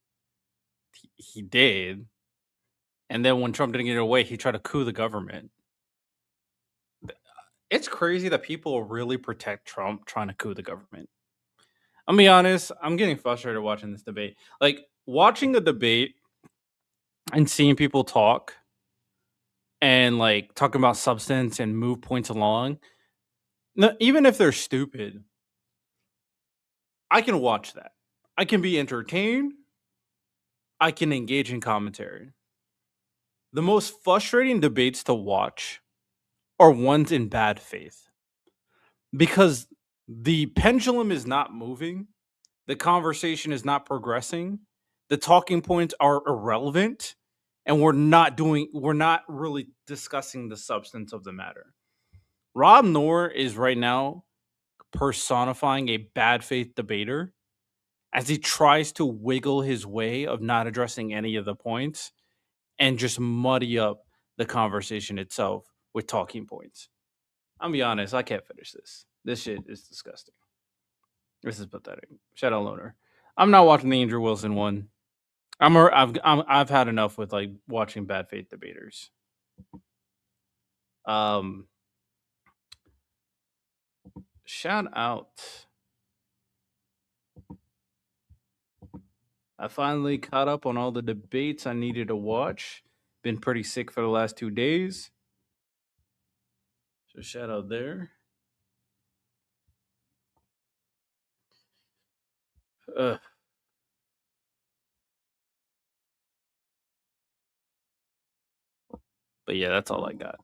He did. And then when Trump didn't get it away, he tried to coup the government. It's crazy that people really protect Trump trying to coup the government. I'll be honest, I'm getting frustrated watching this debate. Like, watching a debate and seeing people talk and, like, talking about substance and move points along, even if they're stupid, I can watch that. I can be entertained. I can engage in commentary. The most frustrating debates to watch are ones in bad faith, because the pendulum is not moving, the conversation is not progressing, the talking points are irrelevant, and we're not really discussing the substance of the matter. Rob Noor is right now personifying a bad faith debater as he tries to wiggle his way of not addressing any of the points and just muddy up the conversation itself with talking points. I'll be honest, I can't finish this. This shit is disgusting. This is pathetic. Shout out Loner. I'm not watching the Andrew Wilson one. I've had enough with like watching bad faith debaters. Shout out. I finally caught up on all the debates I needed to watch. Been pretty sick for the last 2 days. So shout out there. But yeah, that's all I got.